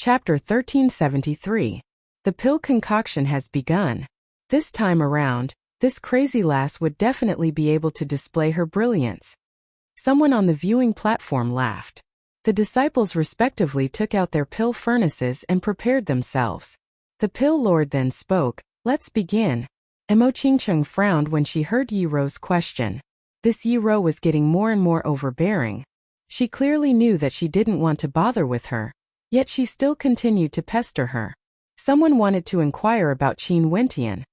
Chapter 1373. The pill concoction has begun. This time around, this crazy lass would definitely be able to display her brilliance. Someone on the viewing platform laughed. The disciples respectively took out their pill furnaces and prepared themselves. The pill lord then spoke, "Let's begin." Emo Qingcheng frowned when she heard Yi Ro's question. This Yi Ro was getting more and more overbearing. She clearly knew that she didn't want to bother with her, yet she still continued to pester her. Someone wanted to inquire about Qin Wentian,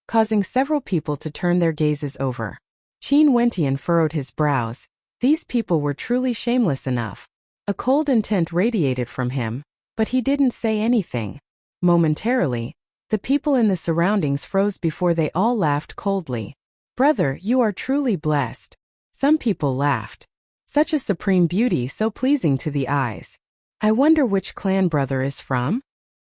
causing several people to turn their gazes over. Qin Wentian furrowed his brows. These people were truly shameless enough. A cold intent radiated from him, but he didn't say anything. Momentarily, the people in the surroundings froze before they all laughed coldly. "Brother, you are truly blessed." Some people laughed. "Such a supreme beauty, so pleasing to the eyes. I wonder which clan brother is from?"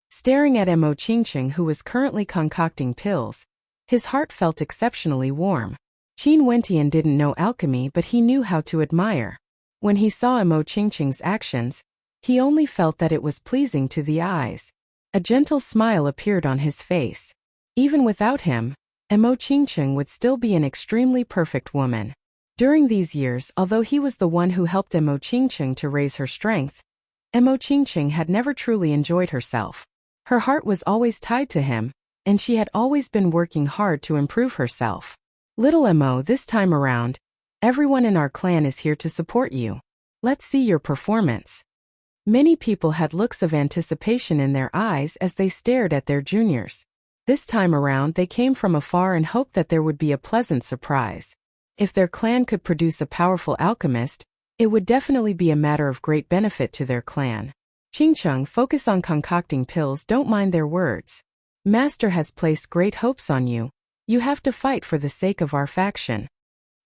Staring at Emo Qingcheng, who was currently concocting pills, his heart felt exceptionally warm. Qin Wentian didn't know alchemy, but he knew how to admire. When he saw Emo Qingcheng's actions, he only felt that it was pleasing to the eyes. A gentle smile appeared on his face. Even without him, Emo Qingcheng would still be an extremely perfect woman. During these years, although he was the one who helped Emo Qingcheng to raise her strength, Emo Qingcheng had never truly enjoyed herself. Her heart was always tied to him, and she had always been working hard to improve herself. "Little Emo, this time around, everyone in our clan is here to support you. Let's see your performance." Many people had looks of anticipation in their eyes as they stared at their juniors. This time around they came from afar and hoped that there would be a pleasant surprise. If their clan could produce a powerful alchemist, it would definitely be a matter of great benefit to their clan. "Qingcheng, focus on concocting pills, don't mind their words. Master has placed great hopes on you. You have to fight for the sake of our faction."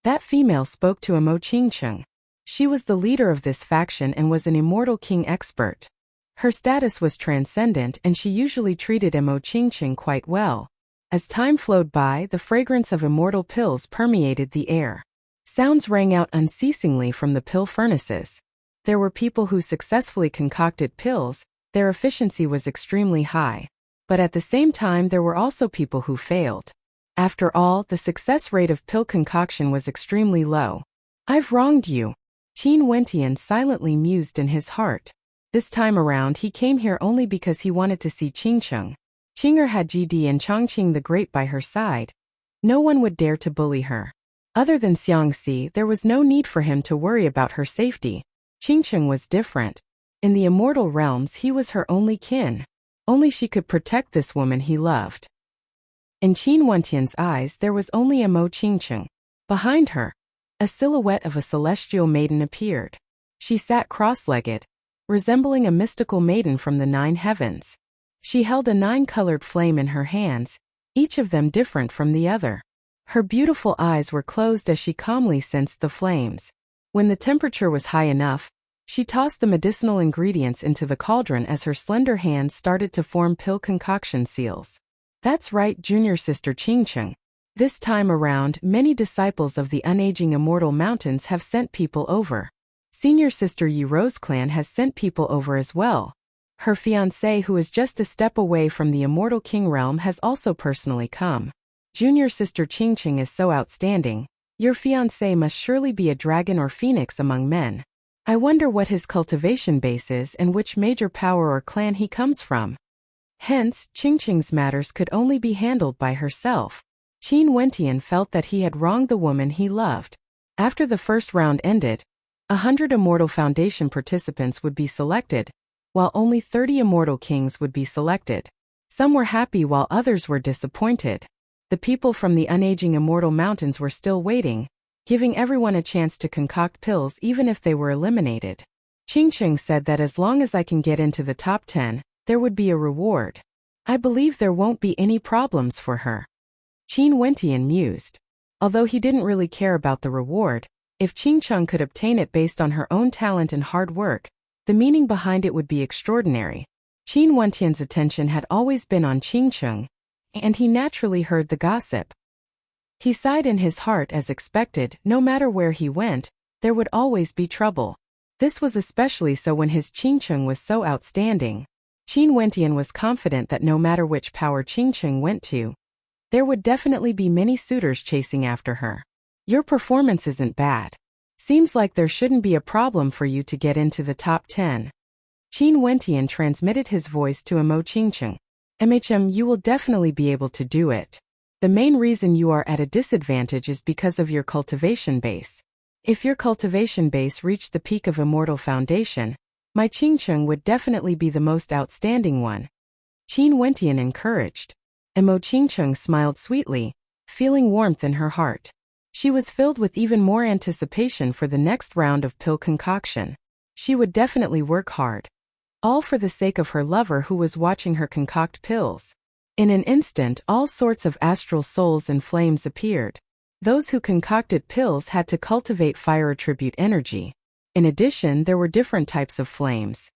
That female spoke to Emo Qingcheng. She was the leader of this faction and was an immortal king expert. Her status was transcendent and she usually treated Emo Qingcheng quite well. As time flowed by, the fragrance of immortal pills permeated the air. Sounds rang out unceasingly from the pill furnaces. There were people who successfully concocted pills, their efficiency was extremely high. But at the same time there were also people who failed. After all, the success rate of pill concoction was extremely low. "I've wronged you," Qin Wentian silently mused in his heart. This time around he came here only because he wanted to see Qingcheng. Qinger had GD and Chongqing the Great by her side. No one would dare to bully her. Other than Xiangxi, there was no need for him to worry about her safety. Qingcheng was different. In the immortal realms he was her only kin. Only she could protect this woman he loved. In Qin Wentian's eyes there was only Emo Qingcheng. Behind her, a silhouette of a celestial maiden appeared. She sat cross-legged, resembling a mystical maiden from the 9 heavens. She held a 9-colored flame in her hands, each of them different from the other. Her beautiful eyes were closed as she calmly sensed the flames. When the temperature was high enough, she tossed the medicinal ingredients into the cauldron as her slender hands started to form pill concoction seals. "That's right, junior sister Qingcheng. This time around, many disciples of the unaging immortal mountains have sent people over. Senior sister Yi Ro's clan has sent people over as well. Her fiancé, who is just a step away from the immortal king realm, has also personally come. Junior sister Qingcheng is so outstanding. Your fiancé must surely be a dragon or phoenix among men. I wonder what his cultivation base is and which major power or clan he comes from." Hence, Qingcheng's matters could only be handled by herself. Qin Wentian felt that he had wronged the woman he loved. After the first round ended, 100 Immortal Foundation participants would be selected, while only 30 Immortal Kings would be selected. Some were happy while others were disappointed. The people from the unaging immortal mountains were still waiting, giving everyone a chance to concoct pills even if they were eliminated. Qingcheng said that as long as I can get into the top 10, there would be a reward. I believe there won't be any problems for her. Qin Wentian mused. Although he didn't really care about the reward, if Qingcheng could obtain it based on her own talent and hard work, the meaning behind it would be extraordinary. Qin Wentian's attention had always been on Qingcheng, and he naturally heard the gossip. He sighed in his heart as expected. No matter where he went, there would always be trouble. This was especially so when his Qingcheng was so outstanding. Qin Wentian was confident that no matter which power Qingcheng went to, there would definitely be many suitors chasing after her. Your performance isn't bad. Seems like there shouldn't be a problem for you to get into the top 10. Qin Wentian transmitted his voice to Emo Qingcheng. You will definitely be able to do it. The main reason you are at a disadvantage is because of your cultivation base. If your cultivation base reached the peak of Immortal Foundation, my Qingcheng would definitely be the most outstanding one. Qin Wentian encouraged. Emo Qingcheng smiled sweetly, feeling warmth in her heart. She was filled with even more anticipation for the next round of pill concoction. She would definitely work hard. All for the sake of her lover who was watching her concoct pills. In an instant, all sorts of astral souls and flames appeared. Those who concocted pills had to cultivate fire attribute energy. In addition, there were different types of flames.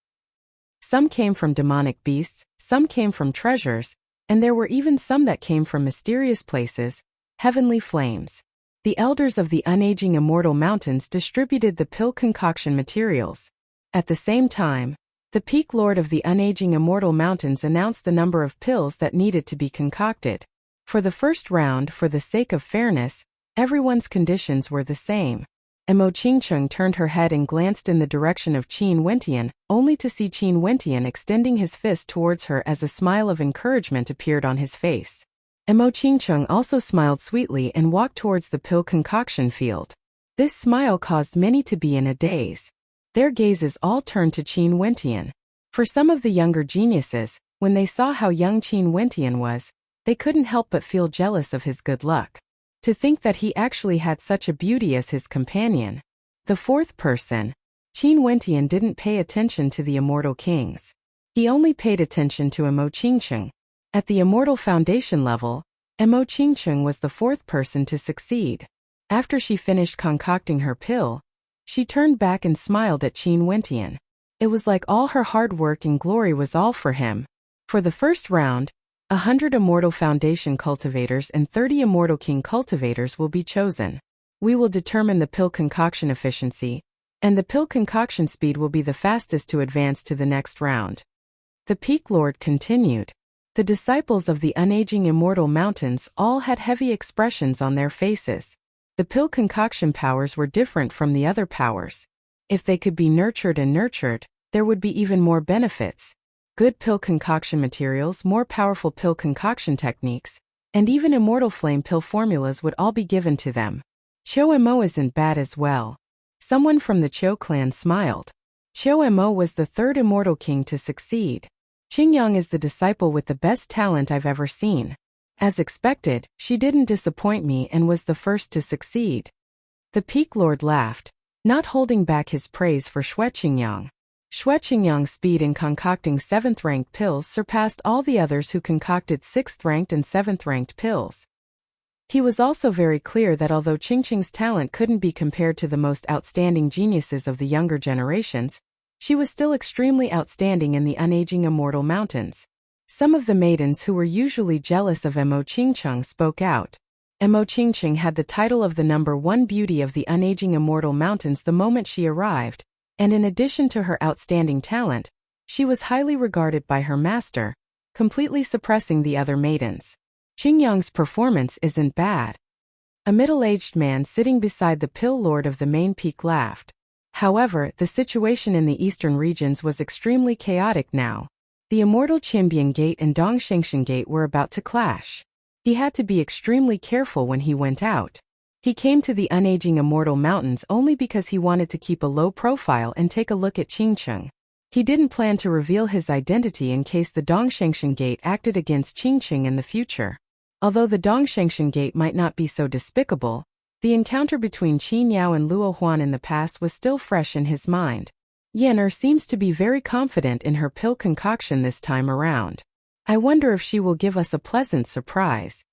Some came from demonic beasts, some came from treasures, and there were even some that came from mysterious places, heavenly flames. The elders of the unaging immortal mountains distributed the pill concoction materials. At the same time, the peak lord of the unaging immortal mountains announced the number of pills that needed to be concocted. For the first round, for the sake of fairness, everyone's conditions were the same. Emo Qingcheng turned her head and glanced in the direction of Qin Wentian, only to see Qin Wentian extending his fist towards her as a smile of encouragement appeared on his face. Emo Qingcheng also smiled sweetly and walked towards the pill concoction field. This smile caused many to be in a daze. Their gazes all turned to Qin Wentian. For some of the younger geniuses, when they saw how young Qin Wentian was, they couldn't help but feel jealous of his good luck. To think that he actually had such a beauty as his companion. The fourth person, Qin Wentian didn't pay attention to the immortal kings. He only paid attention to Emo Qingcheng. At the Immortal Foundation level, Emo Qingcheng was the fourth person to succeed. After she finished concocting her pill, she turned back and smiled at Qin Wentian. It was like all her hard work and glory was all for him. For the first round, 100 Immortal Foundation cultivators and 30 Immortal King cultivators will be chosen. We will determine the pill concoction efficiency, and the pill concoction speed will be the fastest to advance to the next round. The Peak Lord continued. The disciples of the unaging immortal mountains all had heavy expressions on their faces. The pill concoction powers were different from the other powers. If they could be nurtured, there would be even more benefits. Good pill concoction materials, more powerful pill concoction techniques, and even immortal flame pill formulas would all be given to them. Cho Mo isn't bad as well. Someone from the Cho clan smiled. Cho Mo was the third immortal king to succeed. Qingyang is the disciple with the best talent I've ever seen. As expected, she didn't disappoint me and was the first to succeed. The Peak Lord laughed, not holding back his praise for Xue Qingyang. Xue Qingyang's speed in concocting 7th-ranked pills surpassed all the others who concocted 6th-ranked and 7th-ranked pills. He was also very clear that although Qingcheng's talent couldn't be compared to the most outstanding geniuses of the younger generations, she was still extremely outstanding in the unaging immortal mountains. Some of the maidens who were usually jealous of Emo Qingcheng spoke out. Emo Qingcheng had the title of the number 1 beauty of the unaging immortal mountains the moment she arrived, and in addition to her outstanding talent, she was highly regarded by her master, completely suppressing the other maidens. Qingyang's performance isn't bad. A middle-aged man sitting beside the pill lord of the main peak laughed. However, the situation in the eastern regions was extremely chaotic now. The immortal Qinbian Gate and Dongshengshan Gate were about to clash. He had to be extremely careful when he went out. He came to the unaging immortal mountains only because he wanted to keep a low profile and take a look at Qingcheng. He didn't plan to reveal his identity in case the Dongshengshan Gate acted against Qingcheng in the future. Although the Dongshengshan Gate might not be so despicable, the encounter between Qin Yao and Luo Huan in the past was still fresh in his mind. Yan'er seems to be very confident in her pill concoction this time around. I wonder if she will give us a pleasant surprise.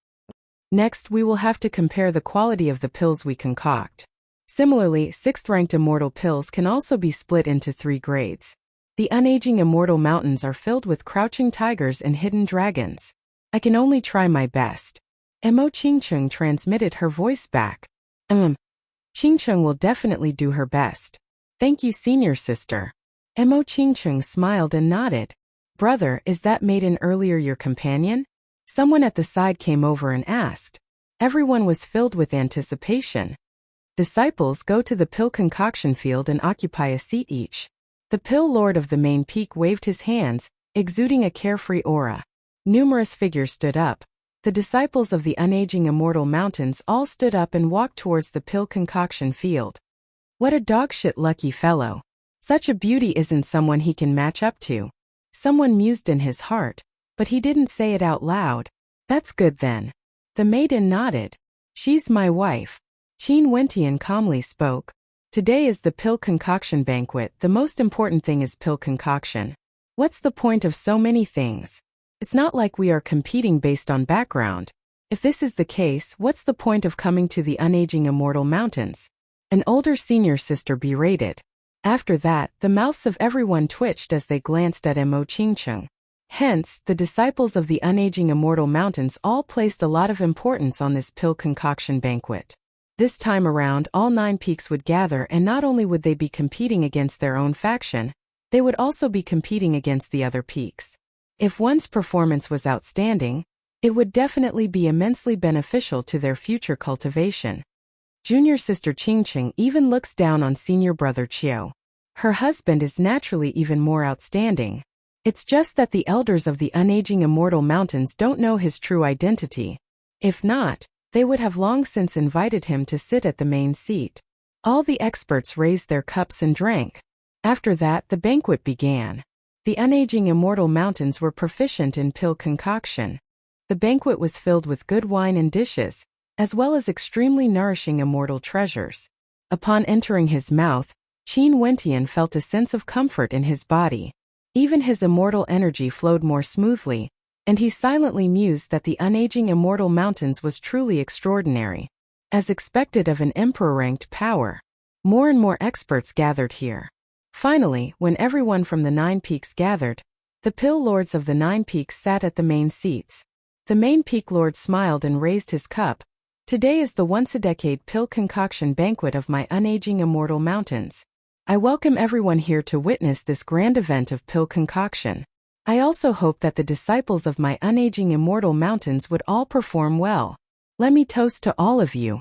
Next, we will have to compare the quality of the pills we concoct. Similarly, 6th-ranked immortal pills can also be split into 3 grades. The unaging immortal mountains are filled with crouching tigers and hidden dragons. I can only try my best. Emo Qingcheng transmitted her voice back. Qingcheng will definitely do her best. Thank you, senior sister. Emo Qingcheng smiled and nodded. "Brother, is that maiden earlier your companion?" Someone at the side came over and asked. Everyone was filled with anticipation. Disciples, go to the pill concoction field and occupy a seat each. The pill lord of the main peak waved his hands, exuding a carefree aura. Numerous figures stood up. The disciples of the unaging immortal mountains all stood up and walked towards the pill concoction field. What a dogshit lucky fellow. Such a beauty isn't someone he can match up to. Someone mused in his heart, but he didn't say it out loud. That's good then. The maiden nodded. She's my wife. Qin Wentian calmly spoke. Today is the pill concoction banquet. The most important thing is pill concoction. What's the point of so many things? It's not like we are competing based on background. If this is the case, what's the point of coming to the unaging immortal mountains? An older senior sister berated. After that, the mouths of everyone twitched as they glanced at Mo Qingcheng. Hence, the disciples of the unaging immortal mountains all placed a lot of importance on this pill concoction banquet. This time around, all 9 peaks would gather, and not only would they be competing against their own faction, they would also be competing against the other peaks. If one's performance was outstanding, it would definitely be immensely beneficial to their future cultivation. Junior sister Qingcheng even looks down on senior brother Qiu. Her husband is naturally even more outstanding. It's just that the elders of the unaging immortal mountains don't know his true identity. If not, they would have long since invited him to sit at the main seat. All the experts raised their cups and drank. After that, the banquet began. The unaging immortal mountains were proficient in pill concoction. The banquet was filled with good wine and dishes, as well as extremely nourishing immortal treasures. Upon entering his mouth, Qin Wentian felt a sense of comfort in his body. Even his immortal energy flowed more smoothly, and he silently mused that the unaging immortal mountains was truly extraordinary. As expected of an emperor-ranked power, more and more experts gathered here. Finally, when everyone from the 9 peaks gathered, the pill lords of the 9 peaks sat at the main seats. The main peak lord smiled and raised his cup. Today is the once-a-decade pill concoction banquet of my unaging immortal mountains. I welcome everyone here to witness this grand event of pill concoction. I also hope that the disciples of my unaging immortal mountains would all perform well. Let me toast to all of you.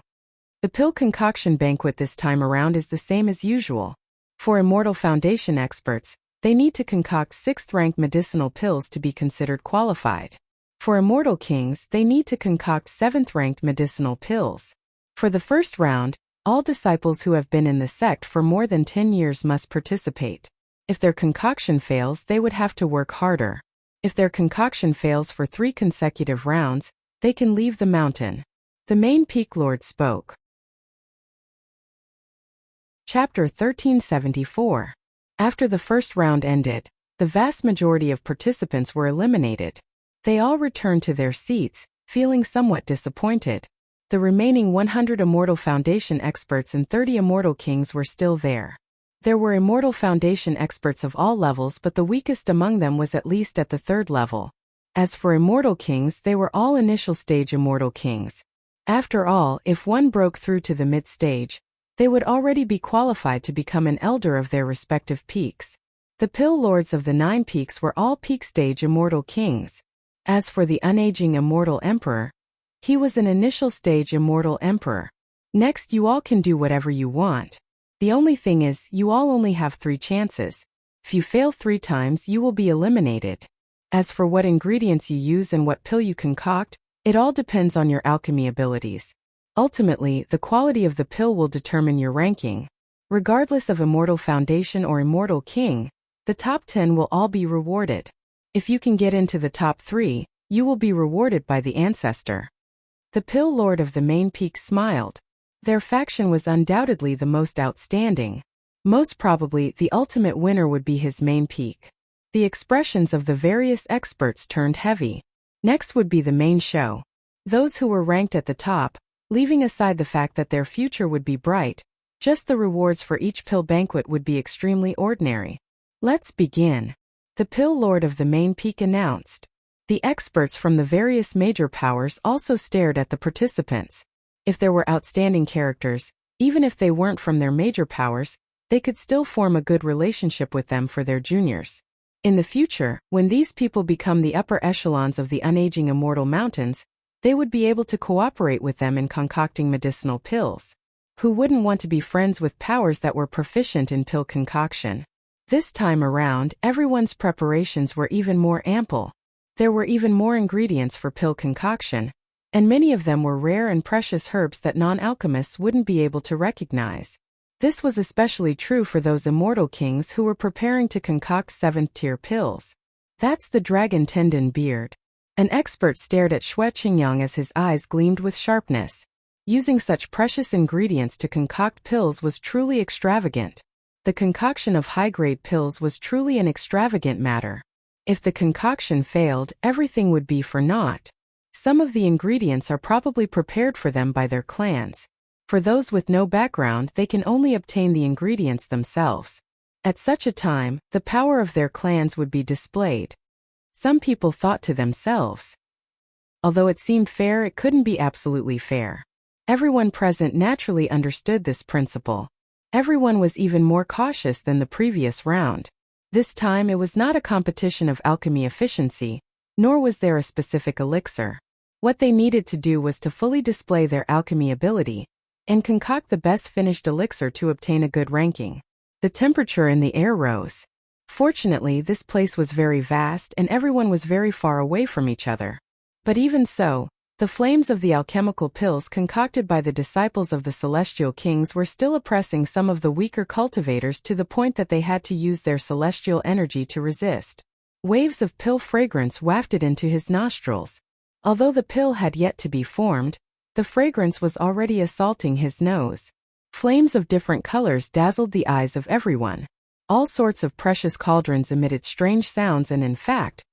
The pill concoction banquet this time around is the same as usual. For Immortal Foundation experts, they need to concoct 6th-rank medicinal pills to be considered qualified. For Immortal Kings, they need to concoct 7th-ranked medicinal pills. For the first round, all disciples who have been in the sect for more than 10 years must participate. If their concoction fails, they would have to work harder. If their concoction fails for 3 consecutive rounds, they can leave the mountain. The main peak lord spoke. Chapter 1374. After the first round ended, the vast majority of participants were eliminated. They all returned to their seats, feeling somewhat disappointed. The remaining 100 Immortal Foundation experts and 30 Immortal Kings were still there. There were Immortal Foundation experts of all levels, but the weakest among them was at least at the 3rd level. As for Immortal Kings, they were all initial stage Immortal Kings. After all, if one broke through to the mid-stage, they would already be qualified to become an elder of their respective peaks. The pill lords of the 9 peaks were all peak stage Immortal Kings. As for the unaging Immortal Emperor, he was an initial stage Immortal Emperor. Next, you all can do whatever you want. The only thing is, you all only have 3 chances. If you fail 3 times, you will be eliminated. As for what ingredients you use and what pill you concoct, it all depends on your alchemy abilities. Ultimately, the quality of the pill will determine your ranking. Regardless of Immortal Foundation or Immortal King, the top 10 will all be rewarded. If you can get into the top 3, you will be rewarded by the ancestor. The pill lord of the main peak smiled. Their faction was undoubtedly the most outstanding. Most probably, the ultimate winner would be his main peak. The expressions of the various experts turned heavy. Next would be the main show. Those who were ranked at the top, leaving aside the fact that their future would be bright, just the rewards for each pill banquet would be extremely ordinary. Let's begin. The pill lord of the main peak announced. The experts from the various major powers also stared at the participants. If there were outstanding characters, even if they weren't from their major powers, they could still form a good relationship with them for their juniors. In the future, when these people become the upper echelons of the unaging immortal mountains, they would be able to cooperate with them in concocting medicinal pills. Who wouldn't want to be friends with powers that were proficient in pill concoction? This time around, everyone's preparations were even more ample. There were even more ingredients for pill concoction, and many of them were rare and precious herbs that non-alchemists wouldn't be able to recognize. This was especially true for those immortal kings who were preparing to concoct 7th-tier pills. That's the dragon tendon beard. An expert stared at Xue Qingyang as his eyes gleamed with sharpness. Using such precious ingredients to concoct pills was truly extravagant. The concoction of high-grade pills was truly an extravagant matter. If the concoction failed, everything would be for naught. Some of the ingredients are probably prepared for them by their clans. For those with no background, they can only obtain the ingredients themselves. At such a time, the power of their clans would be displayed. Some people thought to themselves, although it seemed fair, it couldn't be absolutely fair. Everyone present naturally understood this principle. Everyone was even more cautious than the previous round. This time it was not a competition of alchemy efficiency, nor was there a specific elixir. What they needed to do was to fully display their alchemy ability and concoct the best finished elixir to obtain a good ranking. The temperature in the air rose. Fortunately, this place was very vast and everyone was very far away from each other. But even so, the flames of the alchemical pills concocted by the disciples of the celestial kings were still oppressing some of the weaker cultivators to the point that they had to use their celestial energy to resist. Waves of pill fragrance wafted into his nostrils. Although the pill had yet to be formed, the fragrance was already assaulting his nose. Flames of different colors dazzled the eyes of everyone. All sorts of precious cauldrons emitted strange sounds, and in fact,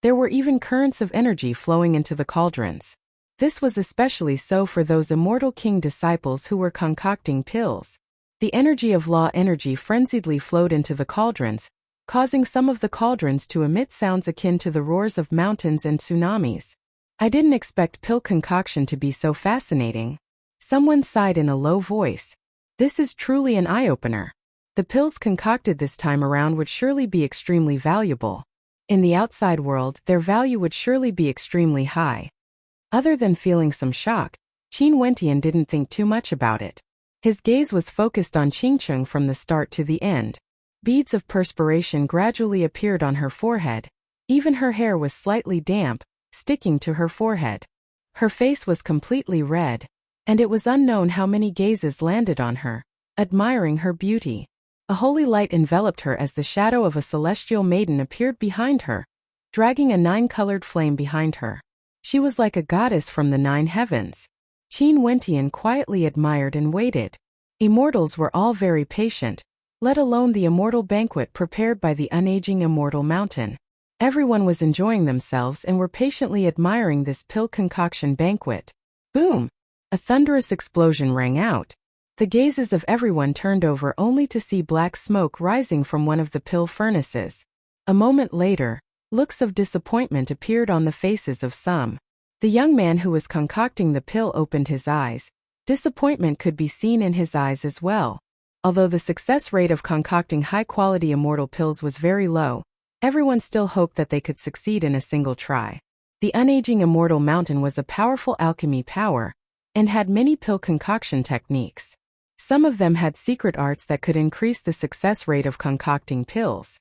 there were even currents of energy flowing into the cauldrons. This was especially so for those immortal king disciples who were concocting pills. The energy of law energy frenziedly flowed into the cauldrons, causing some of the cauldrons to emit sounds akin to the roars of mountains and tsunamis. I didn't expect pill concoction to be so fascinating. Someone sighed in a low voice. This is truly an eye-opener. The pills concocted this time around would surely be extremely valuable. In the outside world, their value would surely be extremely high. Other than feeling some shock, Qin Wentian didn't think too much about it. His gaze was focused on Qingcheng from the start to the end. Beads of perspiration gradually appeared on her forehead. Even her hair was slightly damp, sticking to her forehead. Her face was completely red, and it was unknown how many gazes landed on her, admiring her beauty. A holy light enveloped her as the shadow of a celestial maiden appeared behind her, dragging a 9-colored flame behind her. She was like a goddess from the 9 heavens. Qin Wentian quietly admired and waited. Immortals were all very patient, let alone the immortal banquet prepared by the unaging immortal mountain. Everyone was enjoying themselves and were patiently admiring this pill concoction banquet. Boom! A thunderous explosion rang out. The gazes of everyone turned over only to see black smoke rising from one of the pill furnaces. A moment later, looks of disappointment appeared on the faces of some. The young man who was concocting the pill opened his eyes. Disappointment could be seen in his eyes as well. Although the success rate of concocting high-quality immortal pills was very low, everyone still hoped that they could succeed in a single try. The unaging immortal mountain was a powerful alchemy power, and had many pill concoction techniques. Some of them had secret arts that could increase the success rate of concocting pills.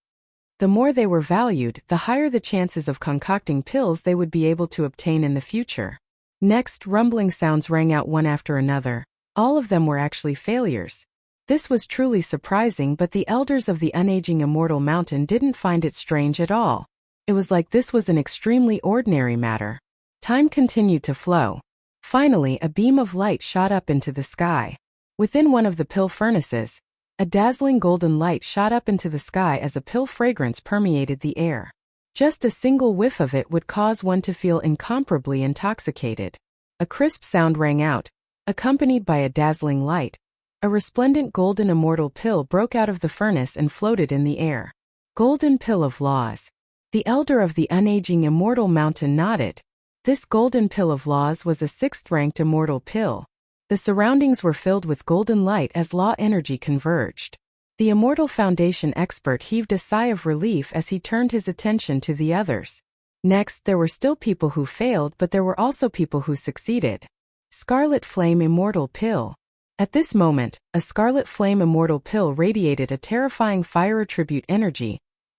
The more they were valued, the higher the chances of concocting pills they would be able to obtain in the future. Next, rumbling sounds rang out one after another. All of them were actually failures. This was truly surprising, but the elders of the unaging immortal mountain didn't find it strange at all. It was like this was an extremely ordinary matter. Time continued to flow. Finally, a beam of light shot up into the sky. Within one of the pill furnaces, a dazzling golden light shot up into the sky as a pill fragrance permeated the air. Just a single whiff of it would cause one to feel incomparably intoxicated. A crisp sound rang out, accompanied by a dazzling light. A resplendent golden immortal pill broke out of the furnace and floated in the air. Golden pill of laws. The elder of the unaging immortal mountain nodded. This golden pill of laws was a 6th-ranked immortal pill. The surroundings were filled with golden light as law energy converged. The Immortal Foundation expert heaved a sigh of relief as he turned his attention to the others. Next, there were still people who failed, but there were also people who succeeded. Scarlet Flame Immortal Pill. At this moment, a Scarlet Flame Immortal Pill radiated a terrifying fire attribute energy,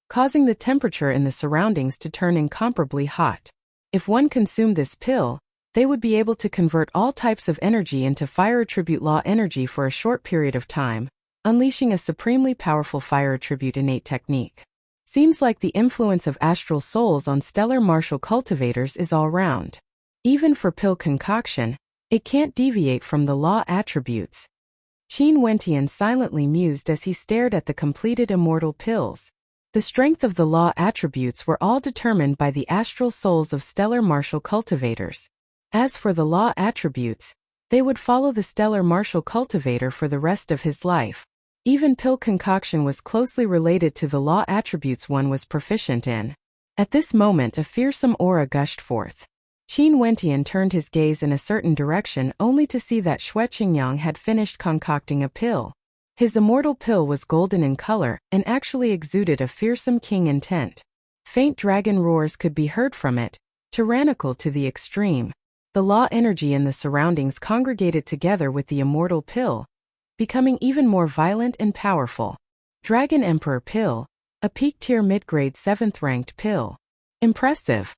causing the temperature in the surroundings to turn incomparably hot. If one consumed this pill, they would be able to convert all types of energy into fire attribute law energy for a short period of time, unleashing a supremely powerful fire attribute innate technique. Seems like the influence of astral souls on stellar martial cultivators is all round. Even for pill concoction, it can't deviate from the law attributes. Qin Wentian silently mused as he stared at the completed immortal pills. The strength of the law attributes were all determined by the astral souls of stellar martial cultivators. As for the law attributes, they would follow the stellar martial cultivator for the rest of his life. Even pill concoction was closely related to the law attributes one was proficient in. At this moment a fearsome aura gushed forth. Qin Wentian turned his gaze in a certain direction only to see that Xue Qingyang had finished concocting a pill. His immortal pill was golden in color and actually exuded a fearsome king intent. Faint dragon roars could be heard from it, tyrannical to the extreme. The law energy in the surroundings congregated together with the immortal pill, becoming even more violent and powerful. Dragon Emperor Pill, a peak-tier mid-grade 7th-ranked pill. Impressive.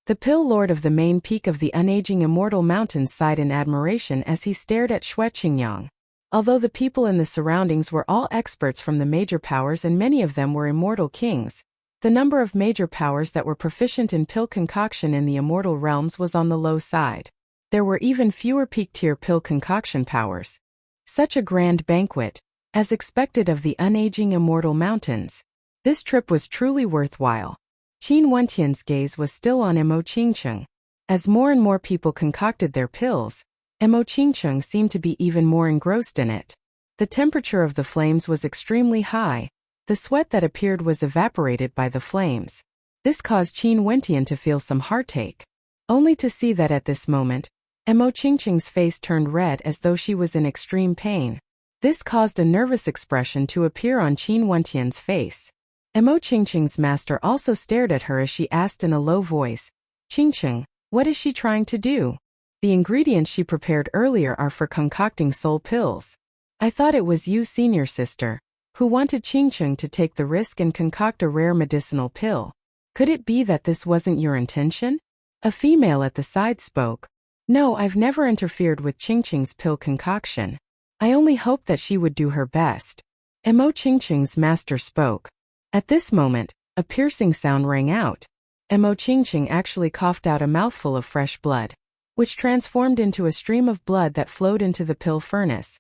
The pill lord of the main peak of the unaging immortal mountains sighed in admiration as he stared at Xue Qingyang. Although the people in the surroundings were all experts from the major powers and many of them were immortal kings, the number of major powers that were proficient in pill concoction in the immortal realms was on the low side. There were even fewer peak-tier pill concoction powers. Such a grand banquet, as expected of the unaging immortal mountains. This trip was truly worthwhile. Qin Wentian's gaze was still on Mo Qingcheng. As more and more people concocted their pills, Mo Qingcheng seemed to be even more engrossed in it. The temperature of the flames was extremely high. The sweat that appeared was evaporated by the flames. This caused Qin Wentian to feel some heartache, only to see that at this moment, Mo Qingcheng's face turned red as though she was in extreme pain. This caused a nervous expression to appear on Qin Wentian's face. Mo Qingcheng's master also stared at her as she asked in a low voice, "Qingcheng, what is she trying to do? The ingredients she prepared earlier are for concocting soul pills. I thought it was you, senior sister, who wanted Qingcheng to take the risk and concoct a rare medicinal pill. Could it be that this wasn't your intention?" A female at the side spoke. "No, I've never interfered with Qingcheng's pill concoction. I only hoped that she would do her best." Mo Qingcheng's master spoke. At this moment, a piercing sound rang out. Mo Qingcheng actually coughed out a mouthful of fresh blood, which transformed into a stream of blood that flowed into the pill furnace.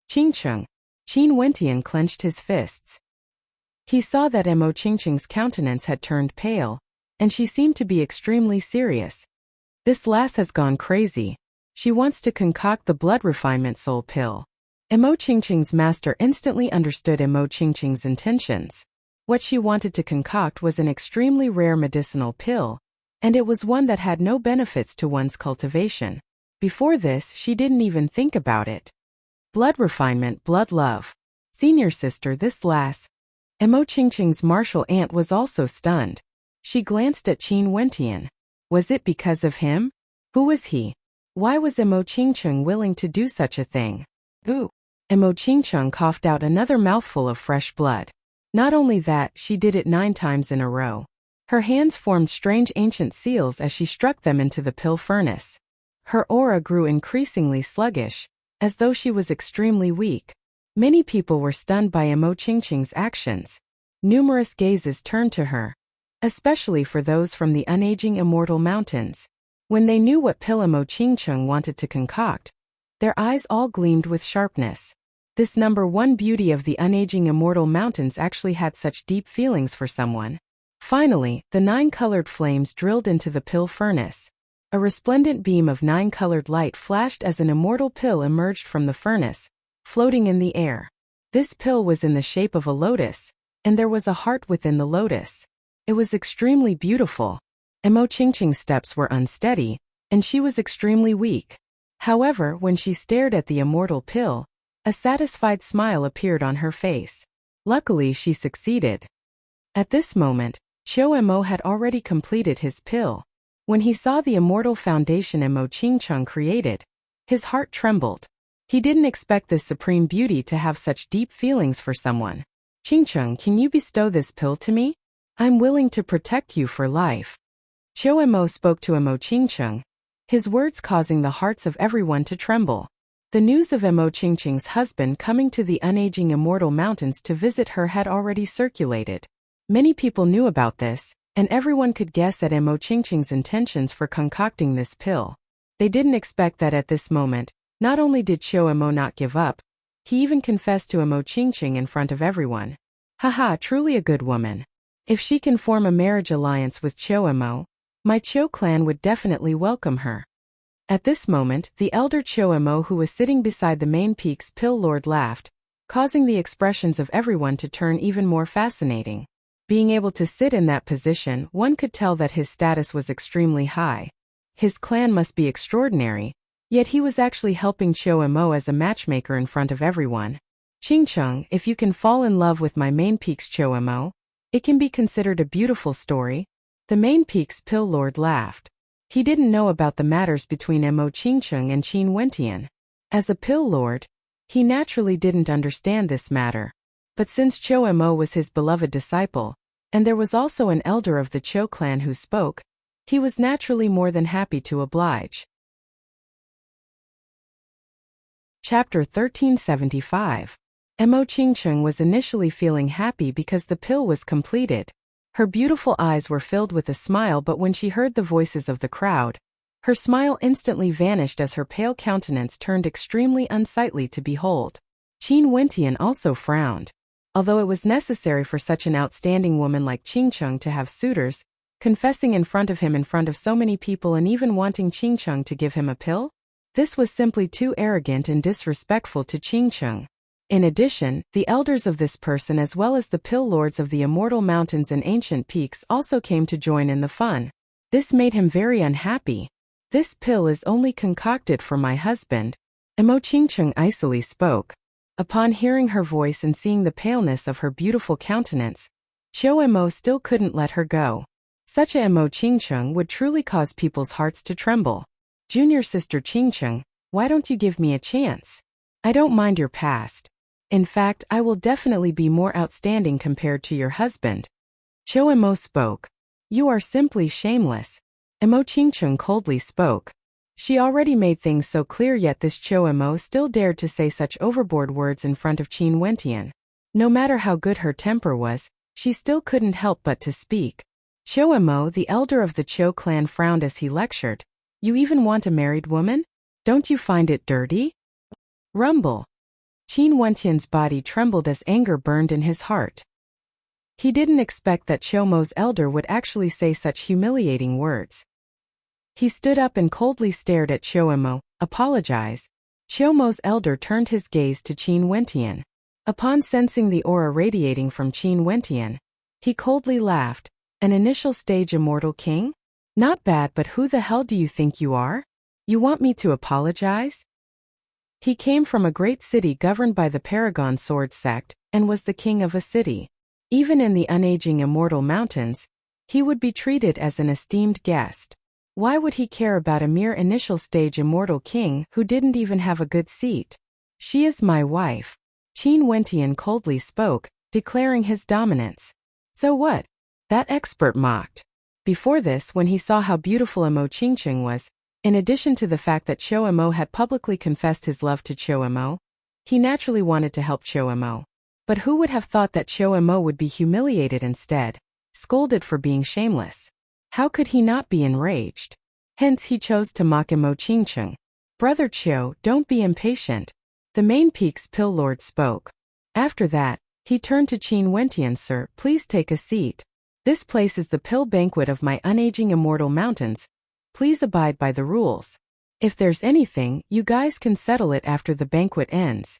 "Qingcheng." Qin Wentian clenched his fists. He saw that Mo Qingcheng's countenance had turned pale, and she seemed to be extremely serious. This lass has gone crazy. She wants to concoct the blood refinement soul pill. Mo Qingcheng's master instantly understood Mo Qingcheng's intentions. What she wanted to concoct was an extremely rare medicinal pill, and it was one that had no benefits to one's cultivation. Before this, she didn't even think about it. Blood refinement, blood love. Senior sister, this lass. Mo Qingcheng's martial aunt was also stunned. She glanced at Qin Wentian. Was it because of him? Who was he? Why was Mo Qingcheng willing to do such a thing? Ooh. Mo Qingcheng coughed out another mouthful of fresh blood. Not only that, she did it 9 times in a row. Her hands formed strange ancient seals as she struck them into the pill furnace. Her aura grew increasingly sluggish, as though she was extremely weak. Many people were stunned by Mo Qingcheng's actions. Numerous gazes turned to her, especially for those from the unaging immortal mountains. When they knew what pill Mo Qingcheng wanted to concoct, their eyes all gleamed with sharpness. This #1 beauty of the unaging immortal mountains actually had such deep feelings for someone. Finally, the 9 colored flames drilled into the pill furnace. A resplendent beam of 9 colored light flashed as an immortal pill emerged from the furnace, floating in the air. This pill was in the shape of a lotus, and there was a heart within the lotus. It was extremely beautiful. Mo Qingcheng's steps were unsteady, and she was extremely weak. However, when she stared at the immortal pill, a satisfied smile appeared on her face. Luckily, she succeeded. At this moment, Mo had already completed his pill. When he saw the immortal foundation Mo Ching-chung created, his heart trembled. He didn't expect this supreme beauty to have such deep feelings for someone. Ching-chung, can you bestow this pill to me? I'm willing to protect you for life. Mo spoke to Mo Ching-chung, his words causing the hearts of everyone to tremble. The news of Mo Ching-chung's husband coming to the unaging immortal mountains to visit her had already circulated. Many people knew about this, and everyone could guess at Mo Ching-chung's intentions for concocting this pill. They didn't expect that at this moment, not only did Mo not give up, he even confessed to Mo Ching-chung in front of everyone. Haha, truly a good woman. If she can form a marriage alliance with Mo, my Cho clan would definitely welcome her. At this moment, the elder Mo who was sitting beside the main peak's pill lord laughed, causing the expressions of everyone to turn even more fascinating. Being able to sit in that position, one could tell that his status was extremely high. His clan must be extraordinary, yet he was actually helping Mo as a matchmaker in front of everyone. Ching-chung, if you can fall in love with my main peak's Mo, it can be considered a beautiful story. The main peak's pill lord laughed. He didn't know about the matters between Mo Ching-chung and Qin Wentian. As a pill lord, he naturally didn't understand this matter. But since Mo was his beloved disciple, and there was also an elder of the Cho clan who spoke, he was naturally more than happy to oblige. Chapter 1375. Mo Ching-chung was initially feeling happy because the pill was completed. Her beautiful eyes were filled with a smile, but when she heard the voices of the crowd, her smile instantly vanished as her pale countenance turned extremely unsightly to behold. Qin Wentian also frowned. Although it was necessary for such an outstanding woman like Ching-chung to have suitors, confessing in front of him in front of so many people and even wanting Ching-chung to give him a pill? This was simply too arrogant and disrespectful to Ching-chung. In addition, the elders of this person as well as the pill lords of the immortal mountains and ancient peaks also came to join in the fun. This made him very unhappy. This pill is only concocted for my husband. Mo Ching-chung icily spoke. Upon hearing her voice and seeing the paleness of her beautiful countenance, Mo still couldn't let her go. Such a Mo Ching-chung would truly cause people's hearts to tremble. Junior sister Ching-chung, why don't you give me a chance? I don't mind your past. In fact, I will definitely be more outstanding compared to your husband. Mo spoke. You are simply shameless. Mo Ching-chung coldly spoke. She already made things so clear, yet this Mo still dared to say such overboard words in front of Qin Wentian. No matter how good her temper was, she still couldn't help but to speak. Mo, the elder of the Cho clan, frowned as he lectured. You even want a married woman? Don't you find it dirty? Rumble. Qin Wentian's body trembled as anger burned in his heart. He didn't expect that Mo's elder would actually say such humiliating words. He stood up and coldly stared at Mo. Apologize. Mo's elder turned his gaze to Qin Wentian. Upon sensing the aura radiating from Qin Wentian, he coldly laughed. An initial stage immortal king? Not bad, but who the hell do you think you are? You want me to apologize? He came from a great city governed by the Paragon Sword sect, and was the king of a city. Even in the unaging immortal mountains, he would be treated as an esteemed guest. Why would he care about a mere initial stage immortal king who didn't even have a good seat? She is my wife. Qin Wentian coldly spoke, declaring his dominance. So what? That expert mocked. Before this, when he saw how beautiful Mo Ching-chung was, in addition to the fact that Mo had publicly confessed his love to Mo, he naturally wanted to help Mo. But who would have thought that Mo would be humiliated instead, scolded for being shameless? How could he not be enraged? Hence he chose to mock Mo Ching-chung. Brother Cho, don't be impatient. The main peak's pill lord spoke. After that, he turned to Qin Wentian. Sir, please take a seat. This place is the pill banquet of my unaging immortal mountains. Please abide by the rules. If there's anything, you guys can settle it after the banquet ends.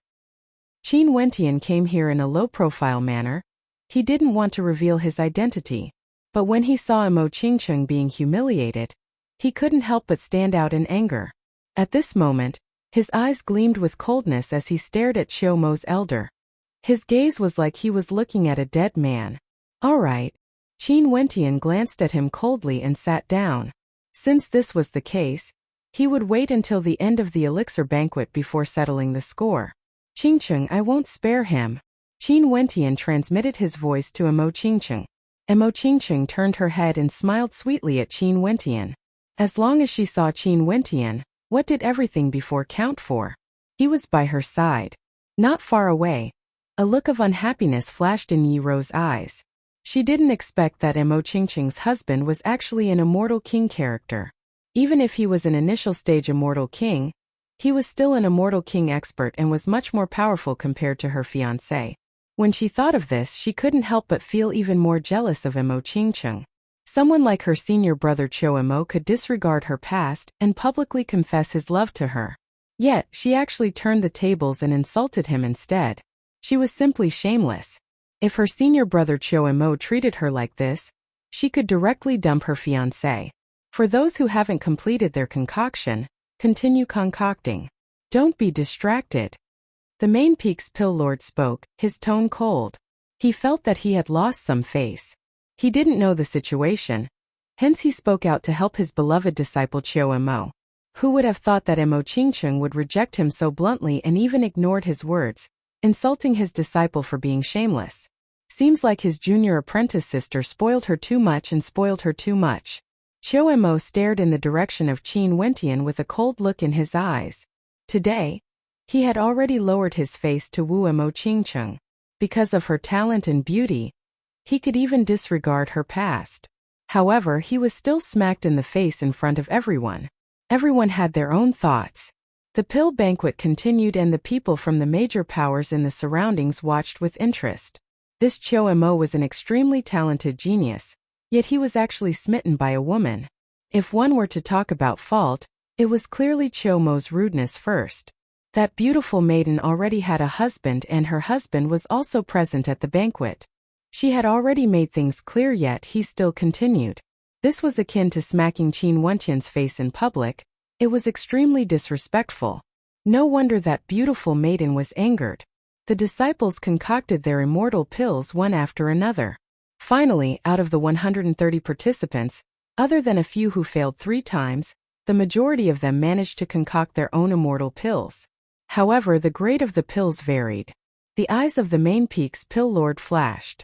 Qin Wentian came here in a low-profile manner. He didn't want to reveal his identity. But when he saw Mo Ching-chung being humiliated, he couldn't help but stand out in anger. At this moment, his eyes gleamed with coldness as he stared at Mo's elder. His gaze was like he was looking at a dead man. All right. Qin Wentian glanced at him coldly and sat down. Since this was the case, he would wait until the end of the elixir banquet before settling the score. Qingcheng, I won't spare him. Qin Wentian transmitted his voice to Emo Qingcheng. Emo Qingcheng turned her head and smiled sweetly at Qin Wentian. As long as she saw Qin Wentian, what did everything before count for? He was by her side. Not far away. A look of unhappiness flashed in Yi Ro's eyes. She didn't expect that Emo Qingcheng's husband was actually an immortal king character. Even if he was an initial stage immortal king, he was still an immortal king expert and was much more powerful compared to her fiancé. When she thought of this, she couldn't help but feel even more jealous of Emo Qingcheng. Someone like her senior brother Cho Emo could disregard her past and publicly confess his love to her. Yet, she actually turned the tables and insulted him instead. She was simply shameless. If her senior brother Cho Emo treated her like this, she could directly dump her fiancé. For those who haven't completed their concoction, continue concocting. Don't be distracted. The Main Peak's Pill Lord spoke, his tone cold. He felt that he had lost some face. He didn't know the situation, hence he spoke out to help his beloved disciple Cho Emo. Who would have thought that Emo Qingcheng would reject him so bluntly and even ignored his words, insulting his disciple for being shameless? Seems like his junior apprentice sister spoiled her too much and spoiled her too much. Cho Emo stared in the direction of Qin Wentian with a cold look in his eyes. Today, he had already lowered his face to woo Emo Qingcheng. Because of her talent and beauty, he could even disregard her past. However, he was still smacked in the face in front of everyone. Everyone had their own thoughts. The pill banquet continued and the people from the major powers in the surroundings watched with interest. This Cho Emo was an extremely talented genius, yet he was actually smitten by a woman. If one were to talk about fault, it was clearly Cho Mo's rudeness first. That beautiful maiden already had a husband and her husband was also present at the banquet. She had already made things clear yet he still continued. This was akin to smacking Qin Wentian's face in public. It was extremely disrespectful. No wonder that beautiful maiden was angered. The disciples concocted their immortal pills one after another. Finally, out of the 130 participants, other than a few who failed 3 times, the majority of them managed to concoct their own immortal pills. However, the grade of the pills varied. The eyes of the Main Peak's Pill Lord flashed.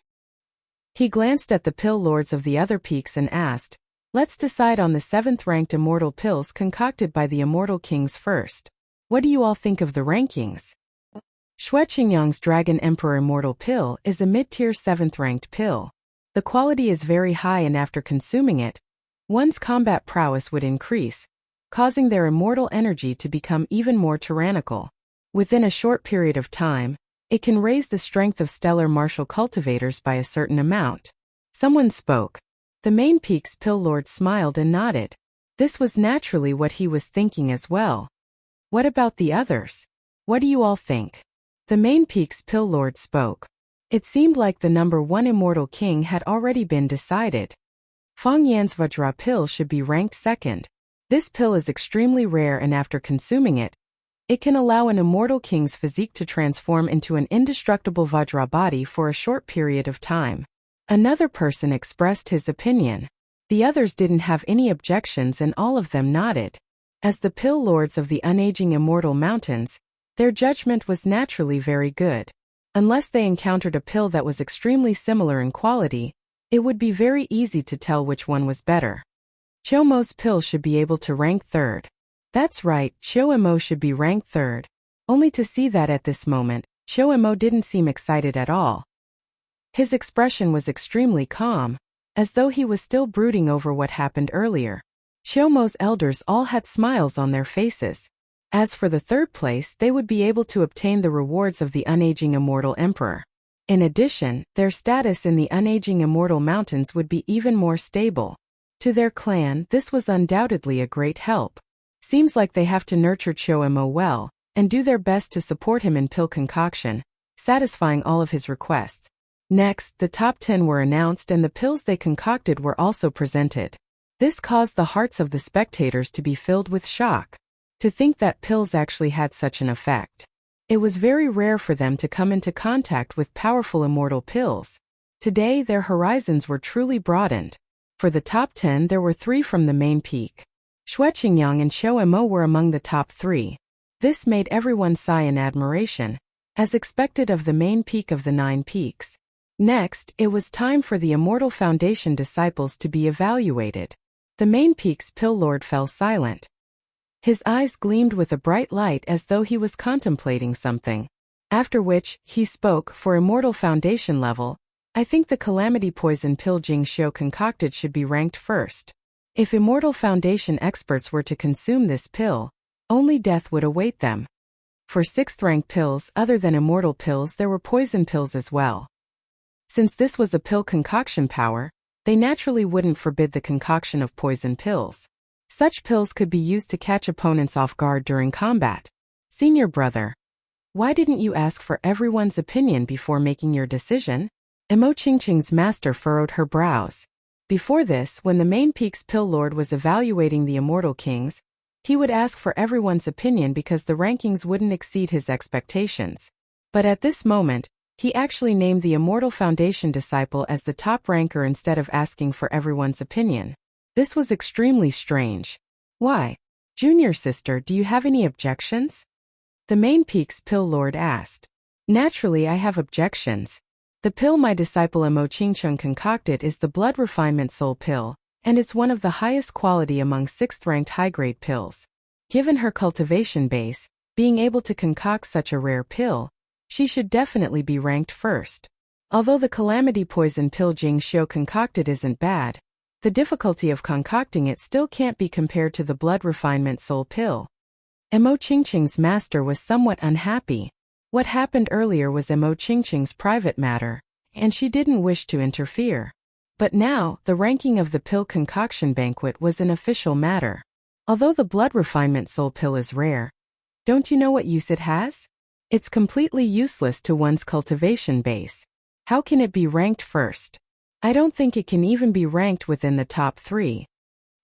He glanced at the pill lords of the other peaks and asked, "Let's decide on the 7th-ranked immortal pills concocted by the immortal kings first. What do you all think of the rankings?" Xue Qingyang's Dragon Emperor Immortal Pill is a mid-tier 7th-ranked pill. The quality is very high and after consuming it, one's combat prowess would increase, causing their immortal energy to become even more tyrannical. Within a short period of time, it can raise the strength of stellar martial cultivators by a certain amount. Someone spoke. The Main Peak's Pill Lord smiled and nodded. This was naturally what he was thinking as well. What about the others? What do you all think? The Main Peak's Pill Lord spoke. It seemed like the number 1 immortal king had already been decided. Fang Yan's Vajra pill should be ranked 2nd. This pill is extremely rare and after consuming it, it can allow an immortal king's physique to transform into an indestructible Vajra body for a short period of time. Another person expressed his opinion. The others didn't have any objections and all of them nodded. As the pill lords of the unaging immortal mountains, their judgment was naturally very good. Unless they encountered a pill that was extremely similar in quality, it would be very easy to tell which one was better. Cho Mo's pill should be able to rank 3rd. That's right, Cho Emo should be ranked 3rd. Only to see that at this moment, Cho Emo didn't seem excited at all. His expression was extremely calm, as though he was still brooding over what happened earlier. Cho Mo's elders all had smiles on their faces. As for the 3rd place, they would be able to obtain the rewards of the unaging immortal emperor. In addition, their status in the unaging immortal mountains would be even more stable. To their clan, this was undoubtedly a great help. Seems like they have to nurture Cho Emo well, and do their best to support him in pill concoction, satisfying all of his requests. Next, the top 10 were announced and the pills they concocted were also presented. This caused the hearts of the spectators to be filled with shock. To think that pills actually had such an effect. It was very rare for them to come into contact with powerful immortal pills. Today, their horizons were truly broadened. For the top 10, there were 3 from the main peak. Xue Qingyang and Xiao Mo were among the top 3. This made everyone sigh in admiration, as expected of the main peak of the 9 peaks. Next, it was time for the Immortal Foundation disciples to be evaluated. The main peak's pill lord fell silent. His eyes gleamed with a bright light as though he was contemplating something. After which, he spoke. For Immortal Foundation level, I think the Calamity Poison pill Jing Xiu concocted should be ranked first. If Immortal Foundation experts were to consume this pill, only death would await them. For 6th rank pills other than immortal pills, there were poison pills as well. Since this was a pill concoction power, they naturally wouldn't forbid the concoction of poison pills. Such pills could be used to catch opponents off guard during combat. Senior brother, why didn't you ask for everyone's opinion before making your decision? Emo Qingqing's master furrowed her brows. Before this, when the main peak's pill lord was evaluating the immortal kings, he would ask for everyone's opinion because the rankings wouldn't exceed his expectations. But at this moment, he actually named the Immortal Foundation disciple as the top ranker instead of asking for everyone's opinion. This was extremely strange. Why? Junior sister, do you have any objections? The main peak's pill lord asked. Naturally, I have objections. The pill my disciple Emo Qingqing concocted is the blood refinement soul pill, and it's one of the highest quality among 6th-ranked high-grade pills. Given her cultivation base, being able to concoct such a rare pill, she should definitely be ranked first. Although the Calamity Poison pill Jing Xiu concocted isn't bad, the difficulty of concocting it still can't be compared to the blood refinement soul pill. Emo Qingqing's master was somewhat unhappy. What happened earlier was Emo Qingqing's private matter, and she didn't wish to interfere. But now, the ranking of the pill concoction banquet was an official matter. Although the blood refinement soul pill is rare, don't you know what use it has? It's completely useless to one's cultivation base. How can it be ranked first? I don't think it can even be ranked within the top 3.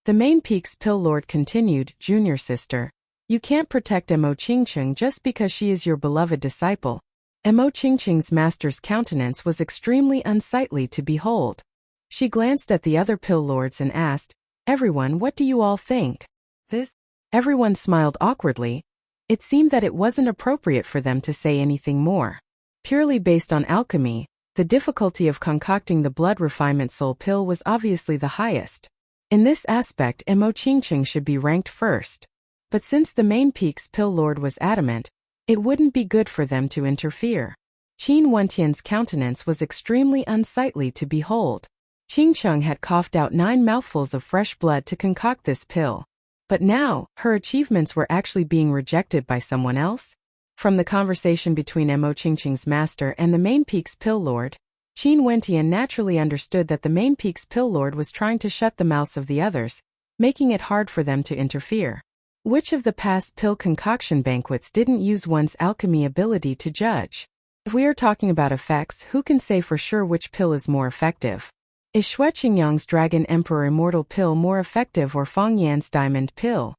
The main peak's pill lord continued, Junior sister, you can't protect Emo Qingqing just because she is your beloved disciple. Emo Qingqing's master's countenance was extremely unsightly to behold. She glanced at the other pill lords and asked, everyone, what do you all think? This? Everyone smiled awkwardly. It seemed that it wasn't appropriate for them to say anything more. Purely based on alchemy, the difficulty of concocting the blood refinement soul pill was obviously the highest. In this aspect, Emo Qingqing should be ranked first. But since the main peak's pill lord was adamant, it wouldn't be good for them to interfere. Qin Wentian's countenance was extremely unsightly to behold. Qingcheng had coughed out 9 mouthfuls of fresh blood to concoct this pill. But now, her achievements were actually being rejected by someone else? From the conversation between Emo Qingqing's master and the main peak's pill lord, Qin Wentian naturally understood that the main peak's pill lord was trying to shut the mouths of the others, making it hard for them to interfere. Which of the past pill concoction banquets didn't use one's alchemy ability to judge? If we are talking about effects, who can say for sure which pill is more effective? Is Xue Qingyang's Dragon Emperor Immortal pill more effective or Fang Yan's Diamond pill?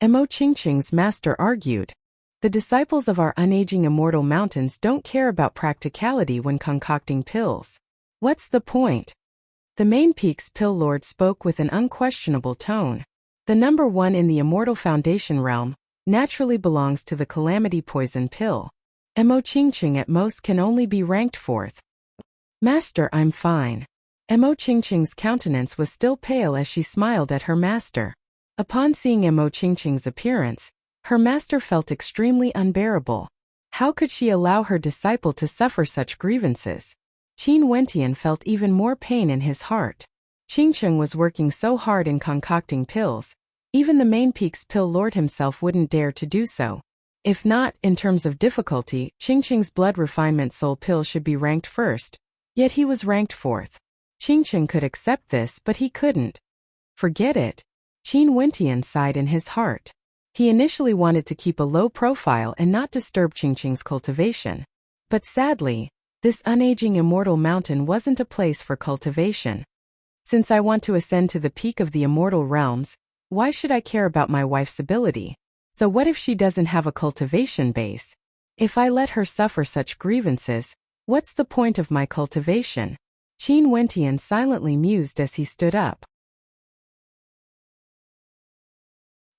Emo Qingqing's master argued. The disciples of our unaging immortal mountains don't care about practicality when concocting pills. What's the point? The main peak's pill lord spoke with an unquestionable tone. The number 1 in the Immortal Foundation realm naturally belongs to the Calamity Poison pill. Emo Qingqing at most can only be ranked 4th. Master, I'm fine. Emo Qingqing's countenance was still pale as she smiled at her master. Upon seeing Emo Qingqing's appearance, her master felt extremely unbearable. How could she allow her disciple to suffer such grievances? Qin Wentian felt even more pain in his heart. Qingqing was working so hard in concocting pills, even the main peak's pill lord himself wouldn't dare to do so. If not, in terms of difficulty, Qingqing's blood refinement soul pill should be ranked first, yet he was ranked 4th. Qingqing could accept this, but he couldn't. Forget it. Qin Wentian sighed in his heart. He initially wanted to keep a low profile and not disturb Qingqing's cultivation. But sadly, this unaging immortal mountain wasn't a place for cultivation. Since I want to ascend to the peak of the immortal realms, why should I care about my wife's ability? So what if she doesn't have a cultivation base? If I let her suffer such grievances, what's the point of my cultivation? Qin Wentian silently mused as he stood up.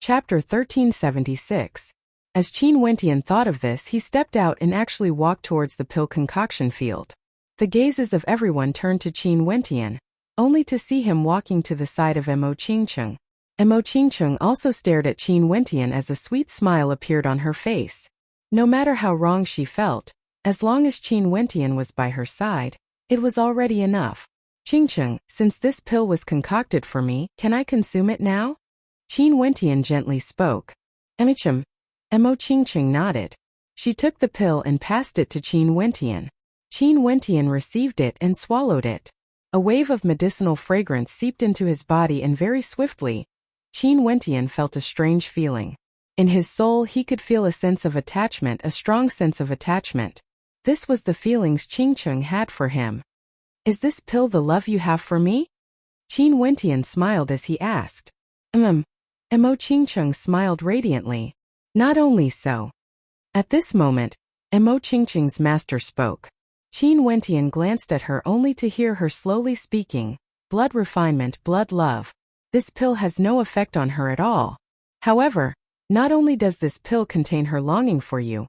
Chapter 1376. As Qin Wentian thought of this, he stepped out and actually walked towards the pill concoction field. The gazes of everyone turned to Qin Wentian, only to see him walking to the side of Mo Qingcheng. Mo Qingcheng also stared at Qin Wentian as a sweet smile appeared on her face. No matter how wrong she felt, as long as Qin Wentian was by her side, it was already enough. Qingcheng, since this pill was concocted for me, can I consume it now? Qin Wentian gently spoke. Emichim. Mo Qingcheng nodded. She took the pill and passed it to Qin Wentian. Qin Wentian received it and swallowed it. A wave of medicinal fragrance seeped into his body, and very swiftly, Qin Wentian felt a strange feeling. In his soul he could feel a sense of attachment, a strong sense of attachment. This was the feelings Qingcheng had for him. Is this pill the love you have for me? Qin Wentian smiled as he asked. Mo Qingcheng smiled radiantly. Not only so. At this moment, Mo Qingcheng's master spoke. Qin Wentian glanced at her only to hear her slowly speaking. Blood refinement, blood love. This pill has no effect on her at all. However, not only does this pill contain her longing for you,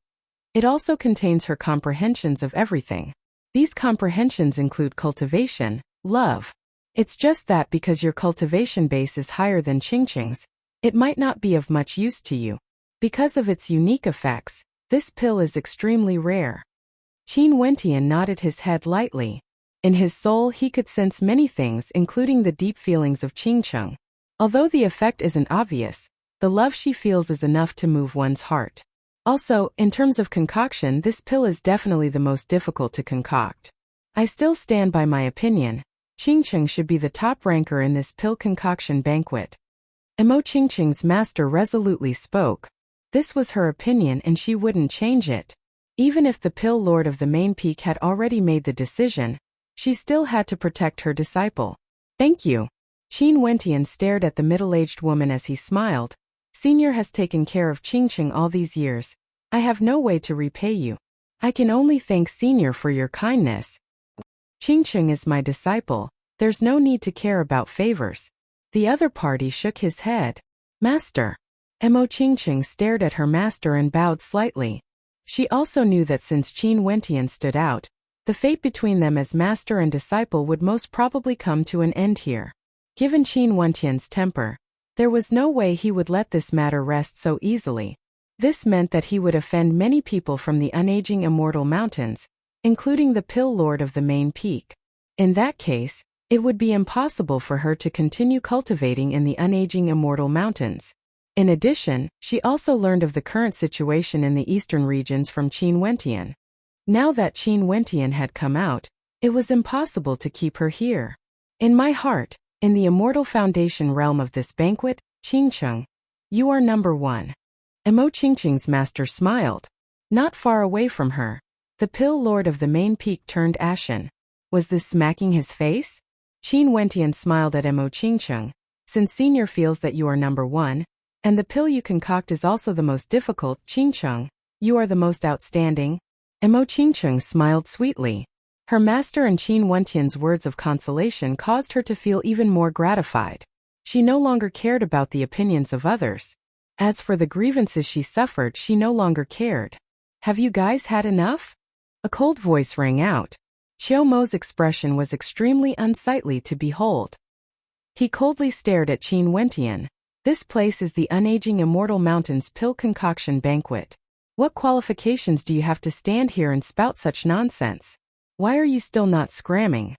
it also contains her comprehensions of everything. These comprehensions include cultivation, love. It's just that because your cultivation base is higher than Qingcheng's, it might not be of much use to you. Because of its unique effects, this pill is extremely rare. Qin Wentian nodded his head lightly. In his soul he could sense many things, including the deep feelings of Qingcheng. Although the effect isn't obvious, the love she feels is enough to move one's heart. Also, in terms of concoction, this pill is definitely the most difficult to concoct. I still stand by my opinion. Qingcheng should be the top ranker in this pill concoction banquet. Mo Qingcheng's master resolutely spoke. This was her opinion and she wouldn't change it. Even if the pill lord of the main peak had already made the decision, she still had to protect her disciple. Thank you. Qin Wentian stared at the middle-aged woman as he smiled. Senior has taken care of Qingcheng all these years. I have no way to repay you. I can only thank Senior for your kindness. Qingcheng is my disciple. There's no need to care about favors. The other party shook his head. Master. Mo Qingcheng stared at her master and bowed slightly. She also knew that since Qin Wentian stood out, the fate between them as master and disciple would most probably come to an end here. Given Qin Wentian's temper, there was no way he would let this matter rest so easily. This meant that he would offend many people from the unaging immortal mountains, including the pill lord of the main peak. In that case, it would be impossible for her to continue cultivating in the unaging immortal mountains. In addition, she also learned of the current situation in the eastern regions from Qin Wentian. Now that Qin Wentian had come out, it was impossible to keep her here. In my heart, in the immortal foundation realm of this banquet, Qingcheng, you are number one. Mo Qingcheng's master smiled. Not far away from her, the pill lord of the main peak turned ashen. Was this smacking his face? Qin Wentian smiled at Mo Qingcheng. Since Senior feels that you are number one, and the pill you concoct is also the most difficult, Qingcheng, you are the most outstanding. Mo Qingcheng smiled sweetly. Her master and Qin Wentian's words of consolation caused her to feel even more gratified. She no longer cared about the opinions of others. As for the grievances she suffered, she no longer cared. Have you guys had enough? A cold voice rang out. Qiao Mo's expression was extremely unsightly to behold. He coldly stared at Qin Wentian. This place is the unaging immortal mountains pill concoction banquet. What qualifications do you have to stand here and spout such nonsense? Why are you still not scramming?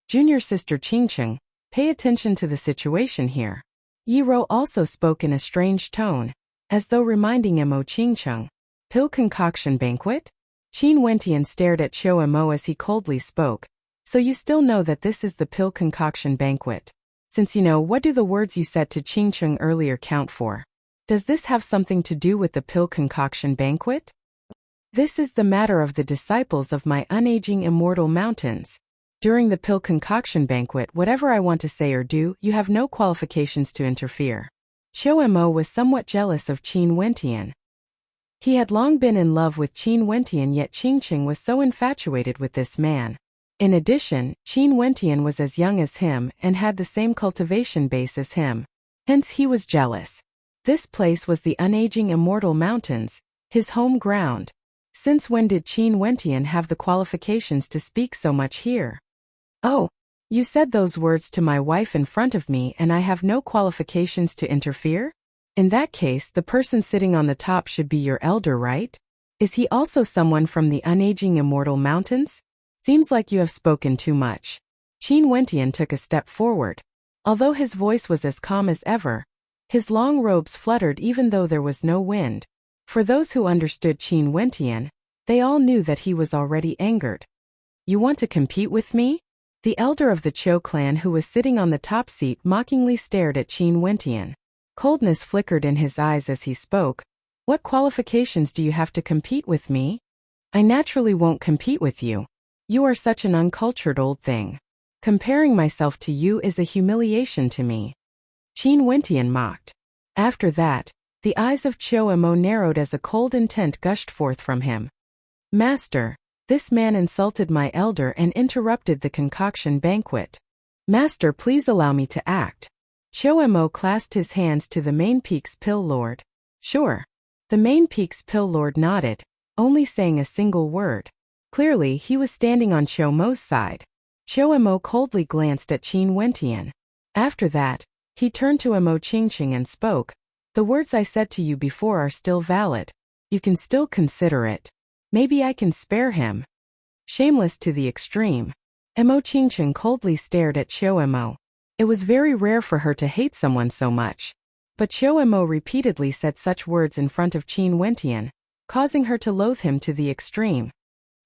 Junior sister Qingcheng, pay attention to the situation here. Yi Ro also spoke in a strange tone, as though reminding Mo Qingcheng. Pill concoction banquet? Qin Wentian stared at Qiao Mo as he coldly spoke. So you still know that this is the pill concoction banquet. Since you know, what do the words you said to Qingcheng earlier count for? Does this have something to do with the pill concoction banquet? This is the matter of the disciples of my unaging immortal mountains. During the pill concoction banquet, whatever I want to say or do, you have no qualifications to interfere. Qiao Mo was somewhat jealous of Qin Wentian. He had long been in love with Qin Wentian, yet Qingqing was so infatuated with this man. In addition, Qin Wentian was as young as him and had the same cultivation base as him. Hence he was jealous. This place was the unaging immortal mountains, his home ground. Since when did Qin Wentian have the qualifications to speak so much here? Oh, you said those words to my wife in front of me and I have no qualifications to interfere? In that case, the person sitting on the top should be your elder, right? Is he also someone from the unaging immortal mountains? Seems like you have spoken too much. Qin Wentian took a step forward. Although his voice was as calm as ever, his long robes fluttered even though there was no wind. For those who understood Qin Wentian, they all knew that he was already angered. You want to compete with me? The elder of the Chou clan who was sitting on the top seat mockingly stared at Qin Wentian. Coldness flickered in his eyes as he spoke. What qualifications do you have to compete with me? I naturally won't compete with you. You are such an uncultured old thing. Comparing myself to you is a humiliation to me. Qin Wentian mocked. After that, the eyes of Chou Mo narrowed as a cold intent gushed forth from him. Master, this man insulted my elder and interrupted the concoction banquet. Master, please allow me to act. Chou Mo clasped his hands to the Main Peak's Pill Lord. Sure. The Main Peak's Pill Lord nodded, only saying a single word. Clearly, he was standing on Chou Mo's side. Chou Mo coldly glanced at Qin Wentian. After that, he turned to Mo Qingqing and spoke. The words I said to you before are still valid. You can still consider it. Maybe I can spare him. Shameless to the extreme. Mo Qingqing coldly stared at Chou Mo. It was very rare for her to hate someone so much. But Chou Mo repeatedly said such words in front of Qin Wentian, causing her to loathe him to the extreme.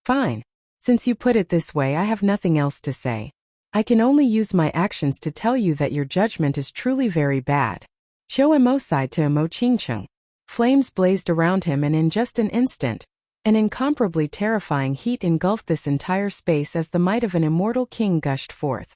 Fine. Since you put it this way, I have nothing else to say. I can only use my actions to tell you that your judgment is truly very bad. Chou Mo sighed to Mo Qingqing. Flames blazed around him and in just an instant, an incomparably terrifying heat engulfed this entire space as the might of an immortal king gushed forth.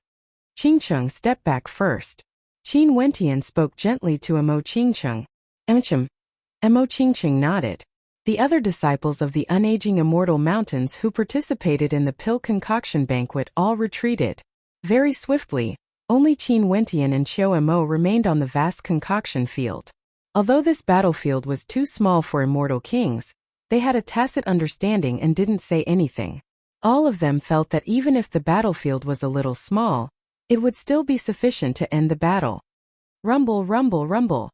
Qingqing stepped back first. Qin Wentian spoke gently to Mo Qingqing. Mo Qingqing nodded. The other disciples of the unaging immortal mountains who participated in the pill concoction banquet all retreated. Very swiftly, only Qin Wentian and Chou Mo remained on the vast concoction field. Although this battlefield was too small for immortal kings, they had a tacit understanding and didn't say anything. All of them felt that even if the battlefield was a little small, it would still be sufficient to end the battle. Rumble, rumble, rumble.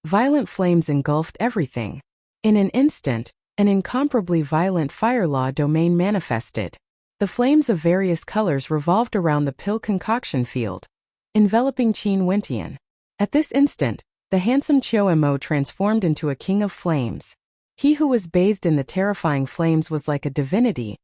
Violent flames engulfed everything. In an instant, an incomparably violent fire law domain manifested. The flames of various colors revolved around the pill concoction field, enveloping Qin Wentian. At this instant, the handsome Chou Mo transformed into a king of flames. He who was bathed in the terrifying flames was like a divinity,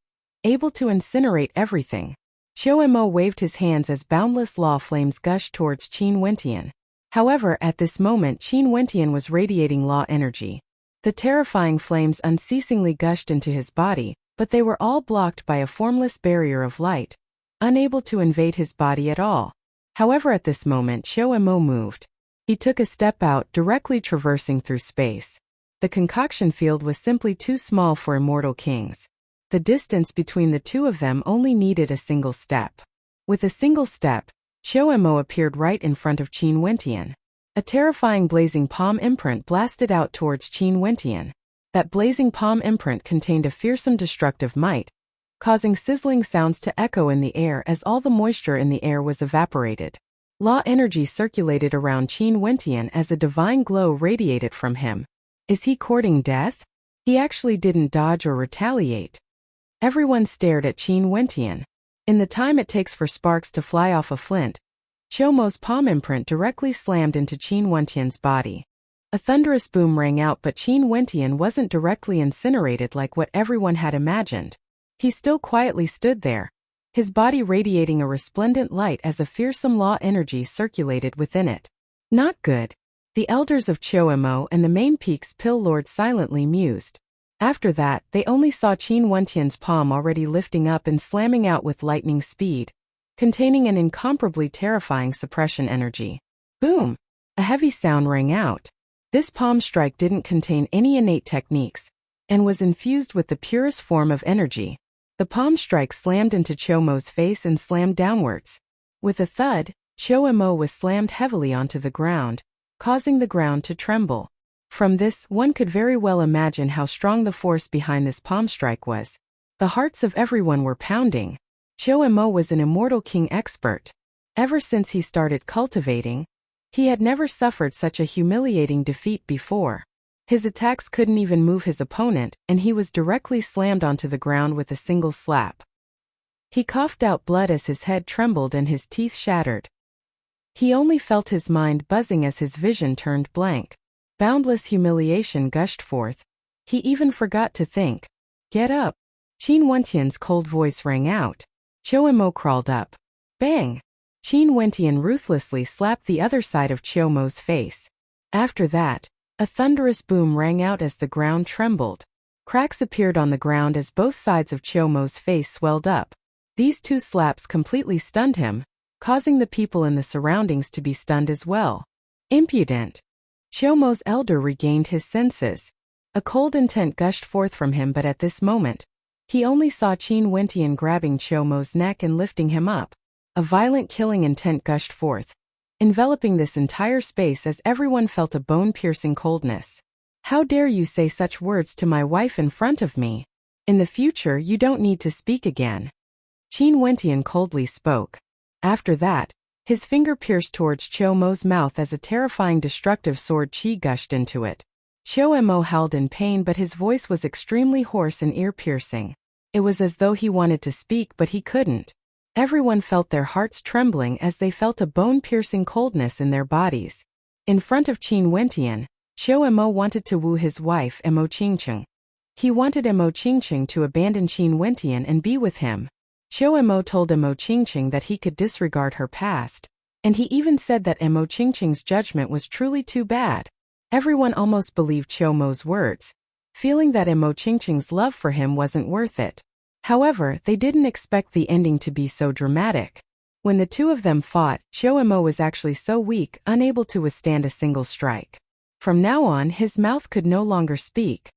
able to incinerate everything. Chou Mo waved his hands as boundless law flames gushed towards Qin Wentian. However, at this moment Qin Wentian was radiating law energy. The terrifying flames unceasingly gushed into his body, but they were all blocked by a formless barrier of light, unable to invade his body at all. However, at this moment Chou Mo moved. He took a step out, directly traversing through space. The concoction field was simply too small for immortal kings. The distance between the two of them only needed a single step. With a single step, Chou Mo appeared right in front of Qin Wentian. A terrifying blazing palm imprint blasted out towards Qin Wentian. That blazing palm imprint contained a fearsome destructive might, causing sizzling sounds to echo in the air as all the moisture in the air was evaporated. Law energy circulated around Qin Wentian as a divine glow radiated from him. Is he courting death? He actually didn't dodge or retaliate. Everyone stared at Qin Wentian. In the time it takes for sparks to fly off a flint, Chou Mo's palm imprint directly slammed into Qin Wentian's body. A thunderous boom rang out, but Qin Wentian wasn't directly incinerated like what everyone had imagined. He still quietly stood there, his body radiating a resplendent light as a fearsome law energy circulated within it. Not good. The elders of Chou Mo and the Main Peak's Pill Lord silently mused. After that, they only saw Qin Wentian's palm already lifting up and slamming out with lightning speed, containing an incomparably terrifying suppression energy. Boom! A heavy sound rang out. This palm strike didn't contain any innate techniques. and was infused with the purest form of energy. The palm strike slammed into Chomo's face and slammed downwards. With a thud, Chomo was slammed heavily onto the ground, causing the ground to tremble. From this, one could very well imagine how strong the force behind this palm strike was. The hearts of everyone were pounding. Chomo was an immortal king expert. Ever since he started cultivating, he had never suffered such a humiliating defeat before. His attacks couldn't even move his opponent, and he was directly slammed onto the ground with a single slap. He coughed out blood as his head trembled and his teeth shattered. He only felt his mind buzzing as his vision turned blank. Boundless humiliation gushed forth. He even forgot to think. "Get up." Qin Wentian's cold voice rang out. Chomo crawled up. Bang! Qin Wentian ruthlessly slapped the other side of Chomo's face. After that, a thunderous boom rang out as the ground trembled. Cracks appeared on the ground as both sides of Chomo's face swelled up. These two slaps completely stunned him, causing the people in the surroundings to be stunned as well. Impudent! Chomo's elder regained his senses. A cold intent gushed forth from him, but at this moment, he only saw Qin Wentian grabbing Chomo's neck and lifting him up. A violent killing intent gushed forth, enveloping this entire space as everyone felt a bone-piercing coldness. "How dare you say such words to my wife in front of me? In the future you don't need to speak again." Qin Wentian coldly spoke. After that, his finger pierced towards Chomo's mouth as a terrifying destructive sword qi gushed into it. Chomo howled in pain, but his voice was extremely hoarse and ear-piercing. It was as though he wanted to speak but he couldn't. Everyone felt their hearts trembling as they felt a bone-piercing coldness in their bodies. In front of Qin Wentian, Chomo wanted to woo his wife Emo Qingqing. He wanted Emo Qingqing to abandon Qin Wentian and be with him. Chomo told Emo Qingqing that he could disregard her past, and he even said that Emo Qingqing's judgment was truly too bad. Everyone almost believed Chomo's words, feeling that Emo Qingqing's love for him wasn't worth it. However, they didn't expect the ending to be so dramatic. When the two of them fought, Chomo was actually so weak, unable to withstand a single strike. From now on, his mouth could no longer speak.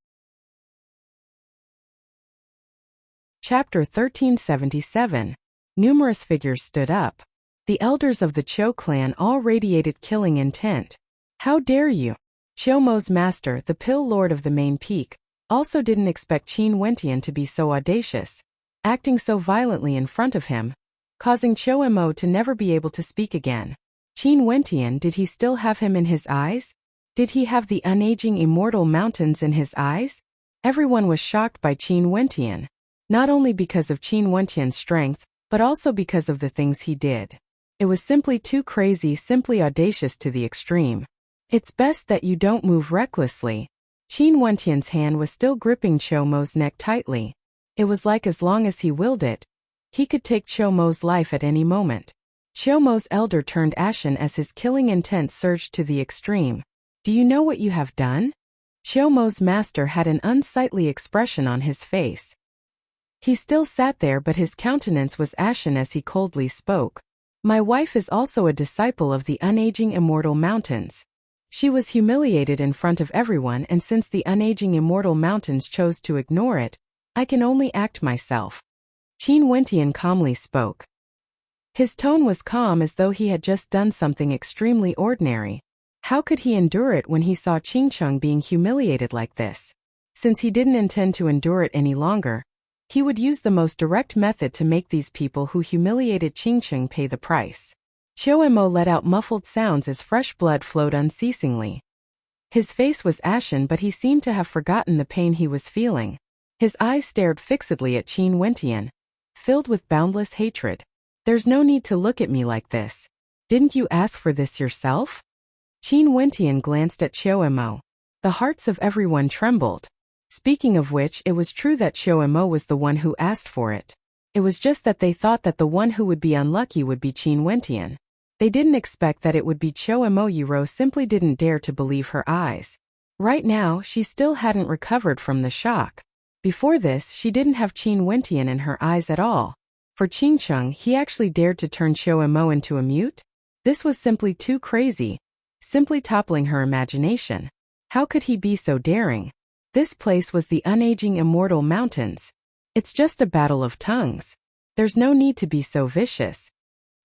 Chapter 1377. Numerous figures stood up. The elders of the Cho clan all radiated killing intent. "How dare you!" Chomo's master, the Pill Lord of the main peak, also didn't expect Qin Wentian to be so audacious, acting so violently in front of him, causing Chomo to never be able to speak again. Qin Wentian, did he still have him in his eyes? Did he have the unaging immortal mountains in his eyes? Everyone was shocked by Qin Wentian, not only because of Qin Wentian's strength, but also because of the things he did. It was simply too crazy, simply audacious to the extreme. "It's best that you don't move recklessly." Qin Wentian's hand was still gripping Chomo's neck tightly. It was like as long as he willed it, he could take Chomo's life at any moment. Chomo's elder turned ashen as his killing intent surged to the extreme. "Do you know what you have done?" Chomo's master had an unsightly expression on his face. He still sat there, but his countenance was ashen as he coldly spoke. "My wife is also a disciple of the unaging immortal mountains. She was humiliated in front of everyone, and since the unaging immortal mountains chose to ignore it, I can only act myself." Qin Wentian calmly spoke. His tone was calm, as though he had just done something extremely ordinary. How could he endure it when he saw Qingqing being humiliated like this? Since he didn't intend to endure it any longer, he would use the most direct method to make these people who humiliated Qingqing pay the price. Chomo let out muffled sounds as fresh blood flowed unceasingly. His face was ashen, but he seemed to have forgotten the pain he was feeling. His eyes stared fixedly at Qin Wentian, filled with boundless hatred. "There's no need to look at me like this. Didn't you ask for this yourself?" Qin Wentian glanced at Chomo. The hearts of everyone trembled. Speaking of which, it was true that Chomo was the one who asked for it. It was just that they thought that the one who would be unlucky would be Qin Wentian. They didn't expect that it would be Chomo. Yuro simply didn't dare to believe her eyes. Right now, she still hadn't recovered from the shock. Before this, she didn't have Qin Wentian in her eyes at all. For Qingqing, he actually dared to turn Chomo into a mute? This was simply too crazy, simply toppling her imagination. How could he be so daring? This place was the unaging immortal mountains. It's just a battle of tongues. There's no need to be so vicious.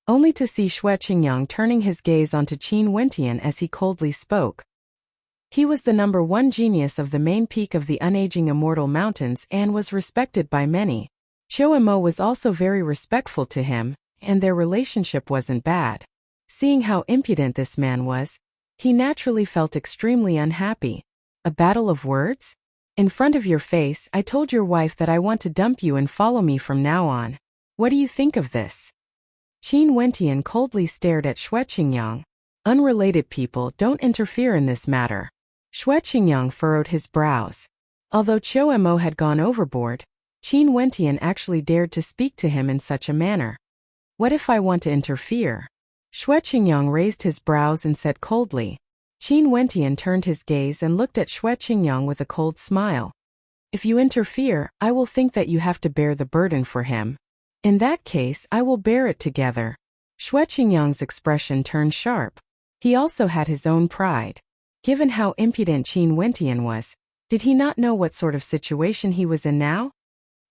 Only to see Xue Qingyang turning his gaze onto Qin Wentian as he coldly spoke. He was the #1 genius of the main peak of the unaging immortal mountains and was respected by many. Qiu Mo was also very respectful to him, and their relationship wasn't bad. Seeing how impudent this man was, he naturally felt extremely unhappy. A battle of words? In front of your face, I told your wife that I want to dump you and follow me from now on. What do you think of this? Qin Wentian coldly stared at Xue Qingyang. Unrelated people don't interfere in this matter. Xue Qingyang furrowed his brows. Although Qiu Mo had gone overboard, Qin Wentian actually dared to speak to him in such a manner. What if I want to interfere? Xue Qingyang raised his brows and said coldly. Qin Wentian turned his gaze and looked at Xue Qingyang with a cold smile. If you interfere, I will think that you have to bear the burden for him. In that case, I will bear it together. Xue Qingyang's expression turned sharp. He also had his own pride. Given how impudent Qin Wentian was, did he not know what sort of situation he was in now?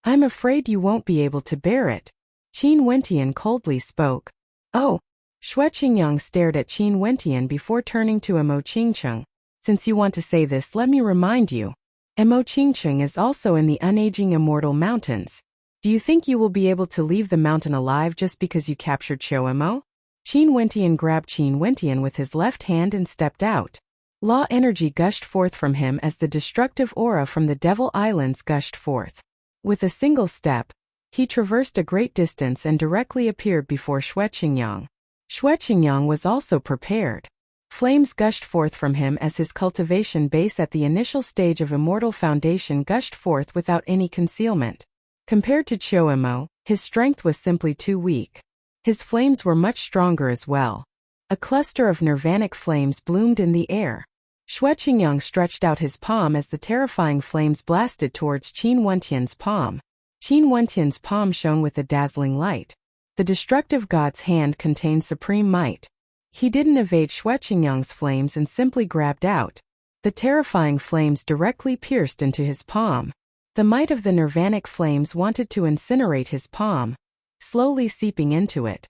I'm afraid you won't be able to bear it. Qin Wentian coldly spoke. Oh. Xue Qingyang stared at Qin Wentian before turning to Mo Qingcheng. Since you want to say this, let me remind you. Mo Qingcheng is also in the unaging immortal mountains. Do you think you will be able to leave the mountain alive just because you captured Qiu Mo? Qin Wentian grabbed Qin Wentian with his left hand and stepped out. Law energy gushed forth from him as the destructive aura from the Devil Islands gushed forth. With a single step, he traversed a great distance and directly appeared before Xue Qingyang. Xue Qingyang was also prepared. Flames gushed forth from him as his cultivation base at the initial stage of Immortal Foundation gushed forth without any concealment. Compared to Qiu Mo, his strength was simply too weak. His flames were much stronger as well. A cluster of nirvanic flames bloomed in the air. Xue Qingyang stretched out his palm as the terrifying flames blasted towards Qin Wentian's palm. Qin Wentian's palm shone with a dazzling light. The destructive god's hand contained supreme might. He didn't evade Xue Qingyang's flames and simply grabbed out. The terrifying flames directly pierced into his palm. The might of the nirvanic flames wanted to incinerate his palm, slowly seeping into it.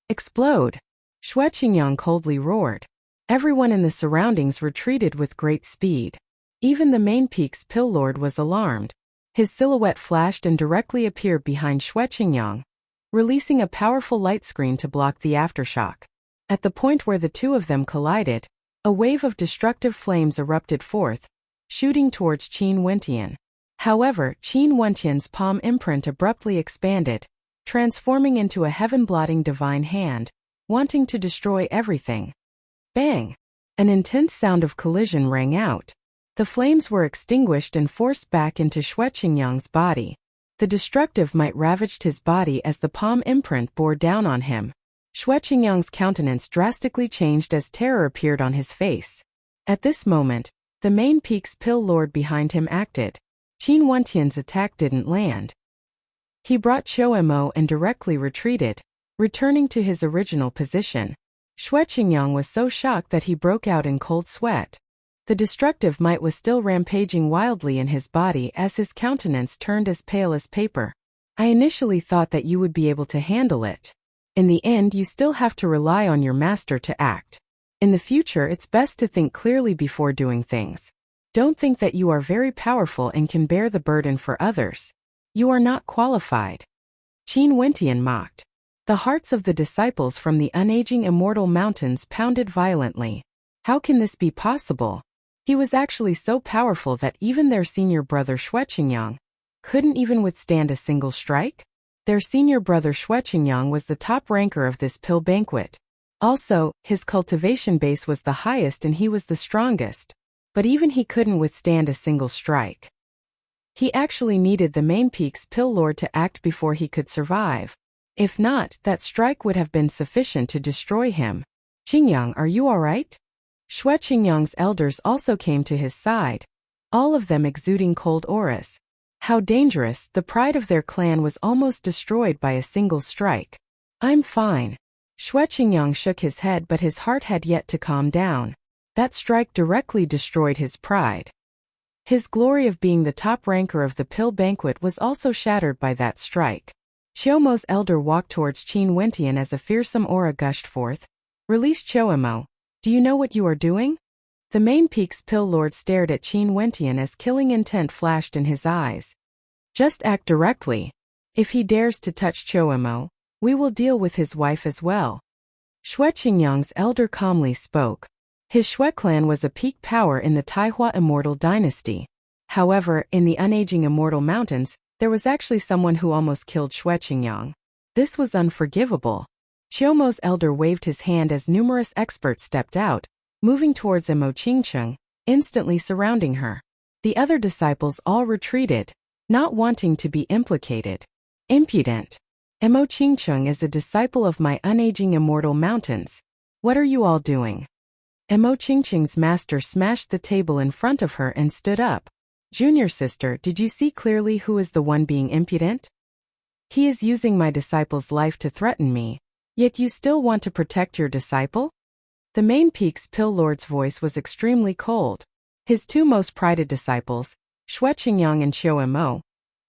Explode! Xue Qingyang coldly roared. Everyone in the surroundings retreated with great speed. Even the main peak's pill lord was alarmed. His silhouette flashed and directly appeared behind Xue Qingyang, releasing a powerful light screen to block the aftershock. At the point where the two of them collided, a wave of destructive flames erupted forth, shooting towards Qin Wentian. However, Qin Wentian's palm imprint abruptly expanded, transforming into a heaven-blotting divine hand, wanting to destroy everything. Bang! An intense sound of collision rang out. The flames were extinguished and forced back into Xue Qingyang's body. The destructive might ravaged his body as the palm imprint bore down on him. Xue Qingyang's countenance drastically changed as terror appeared on his face. At this moment, the main peak's pill lord behind him acted. Qin Wentian's attack didn't land. He brought Qiu Mo and directly retreated, returning to his original position. Xue Qingyang was so shocked that he broke out in cold sweat. The destructive might was still rampaging wildly in his body as his countenance turned as pale as paper. I initially thought that you would be able to handle it. In the end, you still have to rely on your master to act. In the future, it's best to think clearly before doing things. Don't think that you are very powerful and can bear the burden for others. You are not qualified. Qin Wentian mocked. The hearts of the disciples from the unaging immortal mountains pounded violently. How can this be possible? He was actually so powerful that even their senior brother Xue Qingyang couldn't even withstand a single strike? Their senior brother Xue Qingyang was the top ranker of this pill banquet. Also, his cultivation base was the highest and he was the strongest. But even he couldn't withstand a single strike. He actually needed the main peak's pill lord to act before he could survive. If not, that strike would have been sufficient to destroy him. Qingyang, are you alright? Xue Qingyang's elders also came to his side, all of them exuding cold auras. How dangerous, the pride of their clan was almost destroyed by a single strike. I'm fine. Xue Qingyang shook his head, but his heart had yet to calm down. That strike directly destroyed his pride. His glory of being the top ranker of the pill banquet was also shattered by that strike. Chiyomo's elder walked towards Qin Wentian as a fearsome aura gushed forth. Release Chiyomo. Do you know what you are doing? The main peak's pill lord stared at Qin Wentian as killing intent flashed in his eyes. Just act directly. If he dares to touch Chiyomo, we will deal with his wife as well. Xue Qingyang's elder calmly spoke. His Xue clan was a peak power in the Taihua Immortal Dynasty. However, in the unaging Immortal Mountains, there was actually someone who almost killed Xue Qingyang. This was unforgivable. Chiyomo's elder waved his hand as numerous experts stepped out, moving towards Emo Qingcheng, instantly surrounding her. The other disciples all retreated, not wanting to be implicated. Impudent. Emo Qingcheng is a disciple of my unaging Immortal Mountains. What are you all doing? Emo Qingcheng's master smashed the table in front of her and stood up. Junior sister, did you see clearly who is the one being impudent? He is using my disciple's life to threaten me, yet you still want to protect your disciple? The main peak's pill lord's voice was extremely cold. His two most prided disciples, Xue Qingyang and Chiyomo,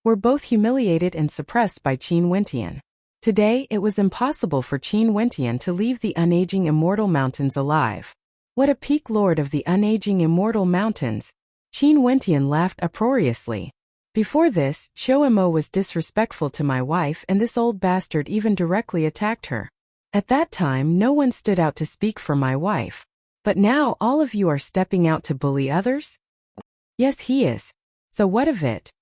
were both humiliated and suppressed by Qin Wentian. Today, it was impossible for Qin Wentian to leave the unaging Immortal Mountains alive. What a peak lord of the unaging Immortal Mountains! Qin Wentian laughed uproariously. Before this, Chiyomo was disrespectful to my wife and this old bastard even directly attacked her. At that time, no one stood out to speak for my wife. But now all of you are stepping out to bully others? Yes, he is. So what of it?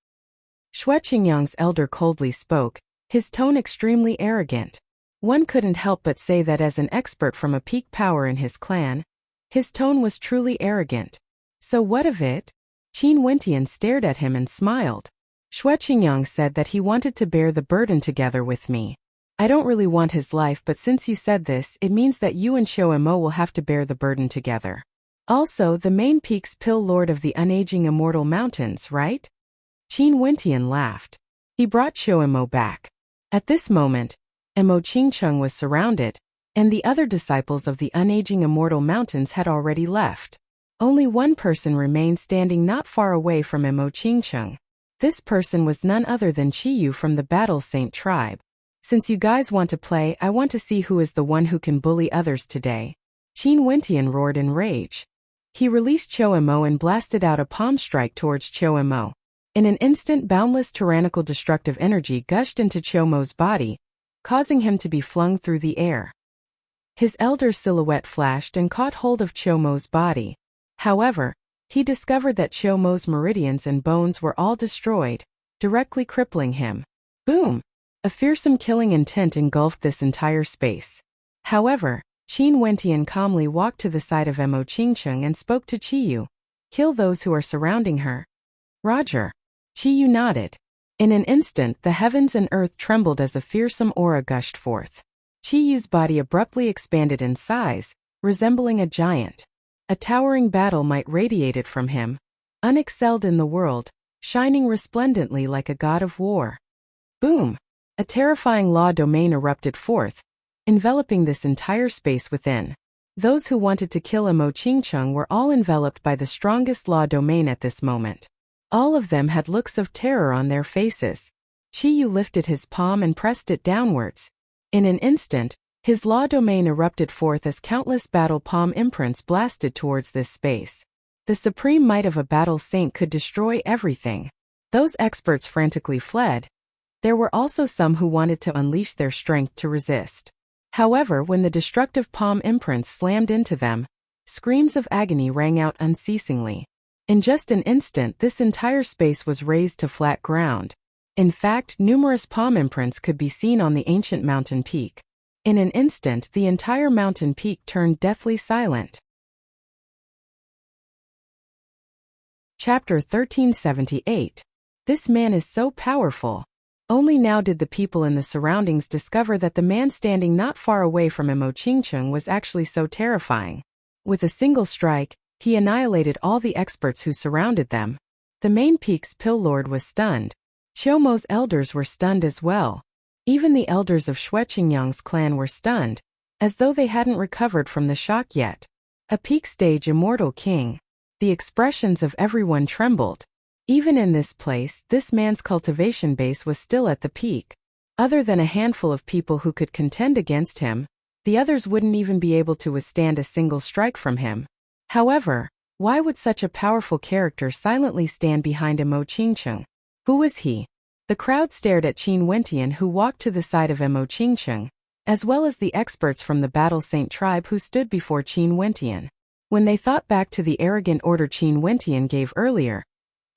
Xue Qingyang's elder coldly spoke, his tone extremely arrogant. One couldn't help but say that as an expert from a peak power in his clan, his tone was truly arrogant. So what of it? Qin Wentian stared at him and smiled. Xue Qingyang said that he wanted to bear the burden together with me. I don't really want his life, but since you said this, it means that you and Chiyomo will have to bear the burden together. Also, the main peak's pill lord of the unaging Immortal Mountains, right? Qin Wentian laughed. He brought Chiyomo back. At this moment, Emo Qingcheng was surrounded, and the other disciples of the unaging Immortal Mountains had already left. Only one person remained standing not far away from Emo Qingcheng. This person was none other than Qiyu from the Battle Saint tribe. Since you guys want to play, I want to see who is the one who can bully others today. Qin Wentian roared in rage. He released Chiyomo and blasted out a palm strike towards Chiyomo. In an instant, boundless tyrannical destructive energy gushed into Chiyomo's body, causing him to be flung through the air. His elder's silhouette flashed and caught hold of Chiyomo's body. However, he discovered that Chiyomo's meridians and bones were all destroyed, directly crippling him. Boom! A fearsome killing intent engulfed this entire space. However, Qin Wentian calmly walked to the side of Emo Qingcheng and spoke to Qiyu. Kill those who are surrounding her. Roger. Qiyu nodded. In an instant, the heavens and earth trembled as a fearsome aura gushed forth. Qiyu's body abruptly expanded in size, resembling a giant. A towering battle might radiated from him, unexcelled in the world, shining resplendently like a god of war. Boom! A terrifying law domain erupted forth, enveloping this entire space within. Those who wanted to kill Emo Qingcheng were all enveloped by the strongest law domain at this moment. All of them had looks of terror on their faces. Qiyu lifted his palm and pressed it downwards. In an instant, his law domain erupted forth as countless battle palm imprints blasted towards this space. The supreme might of a battle saint could destroy everything. Those experts frantically fled. There were also some who wanted to unleash their strength to resist. However, when the destructive palm imprints slammed into them, screams of agony rang out unceasingly. In just an instant, this entire space was razed to flat ground. In fact, numerous palm imprints could be seen on the ancient mountain peak. In an instant, the entire mountain peak turned deathly silent. Chapter 1378. This man is so powerful. Only now did the people in the surroundings discover that the man standing not far away from Emo Qingcheng was actually so terrifying. With a single strike, he annihilated all the experts who surrounded them. The main peak's pill lord was stunned. Chiyomo's elders were stunned as well. Even the elders of Xue Qingyang's clan were stunned, as though they hadn't recovered from the shock yet. A peak stage immortal king. The expressions of everyone trembled. Even in this place, this man's cultivation base was still at the peak. Other than a handful of people who could contend against him, the others wouldn't even be able to withstand a single strike from him. However, why would such a powerful character silently stand behind Mo Qingcheng? Who was he? The crowd stared at Qin Wentian, who walked to the side of Mo Qingcheng, as well as the experts from the Battle Saint tribe who stood before Qin Wentian. When they thought back to the arrogant order Qin Wentian gave earlier,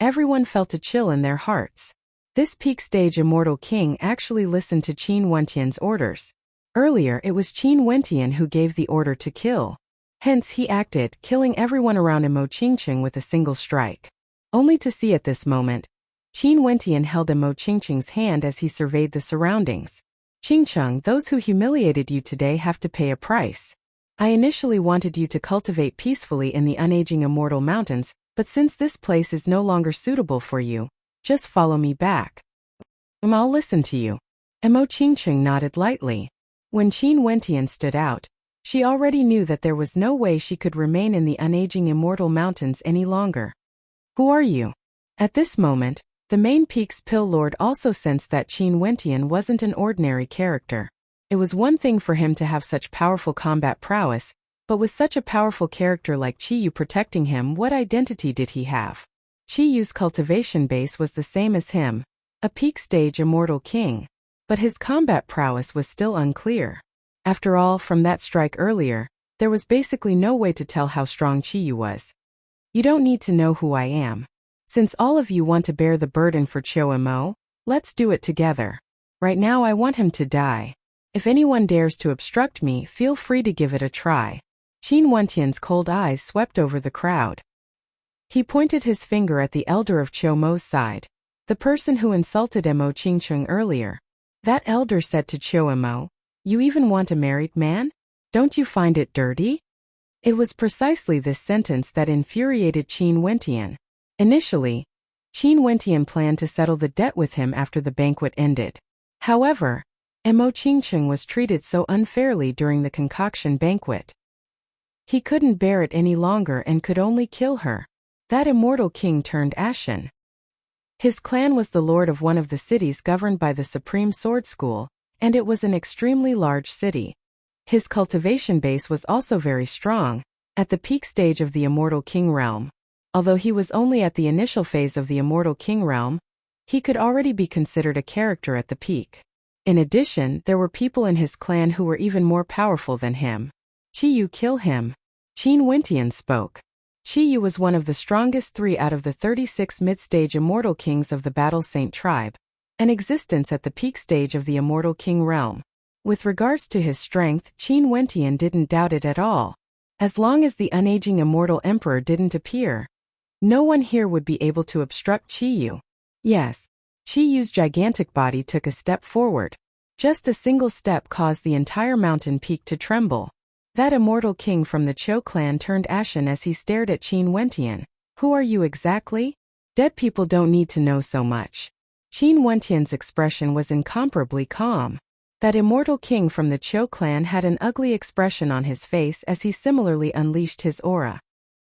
everyone felt a chill in their hearts. This peak stage immortal king actually listened to Qin Wentian's orders. Earlier it was Qin Wentian who gave the order to kill. Hence he acted, killing everyone around Mo Qingcheng with a single strike. Only to see at this moment, Qin Wentian held Mo Qingcheng's hand as he surveyed the surroundings. Qingcheng, those who humiliated you today have to pay a price. I initially wanted you to cultivate peacefully in the unaging immortal mountains, but since this place is no longer suitable for you, just follow me back. I'll listen to you. Mo Qingcheng nodded lightly. When Qin Wentian stood out, she already knew that there was no way she could remain in the unaging immortal mountains any longer. Who are you? At this moment, the main peak's Pill Lord also sensed that Qin Wentian wasn't an ordinary character. It was one thing for him to have such powerful combat prowess, but with such a powerful character like Qi Yu protecting him, what identity did he have? Qi Yu's cultivation base was the same as him, a peak stage immortal king, but his combat prowess was still unclear. After all, from that strike earlier, there was basically no way to tell how strong Qi Yu was. You don't need to know who I am. Since all of you want to bear the burden for Chou Mo, let's do it together. Right now I want him to die. If anyone dares to obstruct me, feel free to give it a try. Qin Wentian's cold eyes swept over the crowd. He pointed his finger at the elder of Chou Mo's side, the person who insulted Mo Qingcheng earlier. That elder said to Chou Mo, "You even want a married man? Don't you find it dirty?" It was precisely this sentence that infuriated Qin Wentian. Initially, Qin Wentian planned to settle the debt with him after the banquet ended. However, Mo Qingcheng was treated so unfairly during the concoction banquet. He couldn't bear it any longer and could only kill her. That immortal king turned ashen. His clan was the lord of one of the cities governed by the Supreme Sword School, and it was an extremely large city. His cultivation base was also very strong, at the peak stage of the immortal king realm. Although he was only at the initial phase of the immortal king realm, he could already be considered a character at the peak. In addition, there were people in his clan who were even more powerful than him. Qi Yu, kill him. Qin Wentian spoke. Qi Yu was one of the strongest 3 out of the 36 mid-stage immortal kings of the Battle Saint tribe, an existence at the peak stage of the immortal king realm. With regards to his strength, Qin Wentian didn't doubt it at all. As long as the unaging immortal emperor didn't appear, no one here would be able to obstruct Qi Yu. Yes, Qi Yu's gigantic body took a step forward. Just a single step caused the entire mountain peak to tremble. That immortal king from the Chou clan turned ashen as he stared at Qin Wentian. Who are you exactly? Dead people don't need to know so much. Qin Wentian's expression was incomparably calm. That immortal king from the Chou clan had an ugly expression on his face as he similarly unleashed his aura.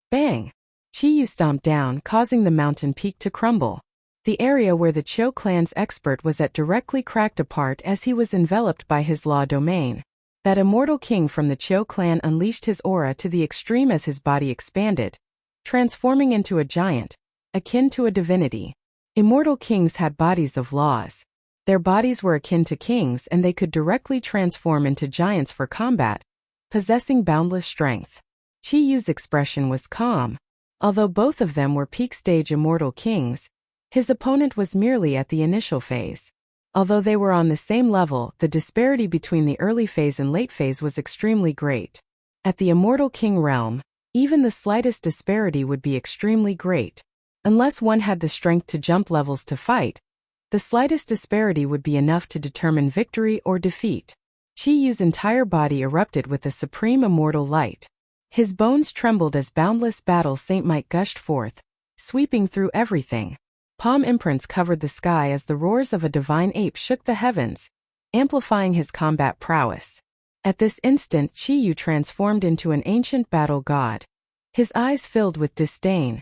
Bang! Qi Yu stomped down, causing the mountain peak to crumble. The area where the Chou clan's expert was at directly cracked apart as he was enveloped by his law domain. That immortal king from the Chou clan unleashed his aura to the extreme as his body expanded, transforming into a giant, akin to a divinity. Immortal kings had bodies of laws. Their bodies were akin to kings and they could directly transform into giants for combat, possessing boundless strength. Qi Yu's expression was calm. Although both of them were peak-stage immortal kings, his opponent was merely at the initial phase. Although they were on the same level, the disparity between the early phase and late phase was extremely great. At the immortal king realm, even the slightest disparity would be extremely great. Unless one had the strength to jump levels to fight, the slightest disparity would be enough to determine victory or defeat. Qi Yu's entire body erupted with the supreme immortal light. His bones trembled as boundless battle saint might gushed forth, sweeping through everything. Palm imprints covered the sky as the roars of a divine ape shook the heavens, amplifying his combat prowess. At this instant, Qi Yu transformed into an ancient battle god. his eyes filled with disdain.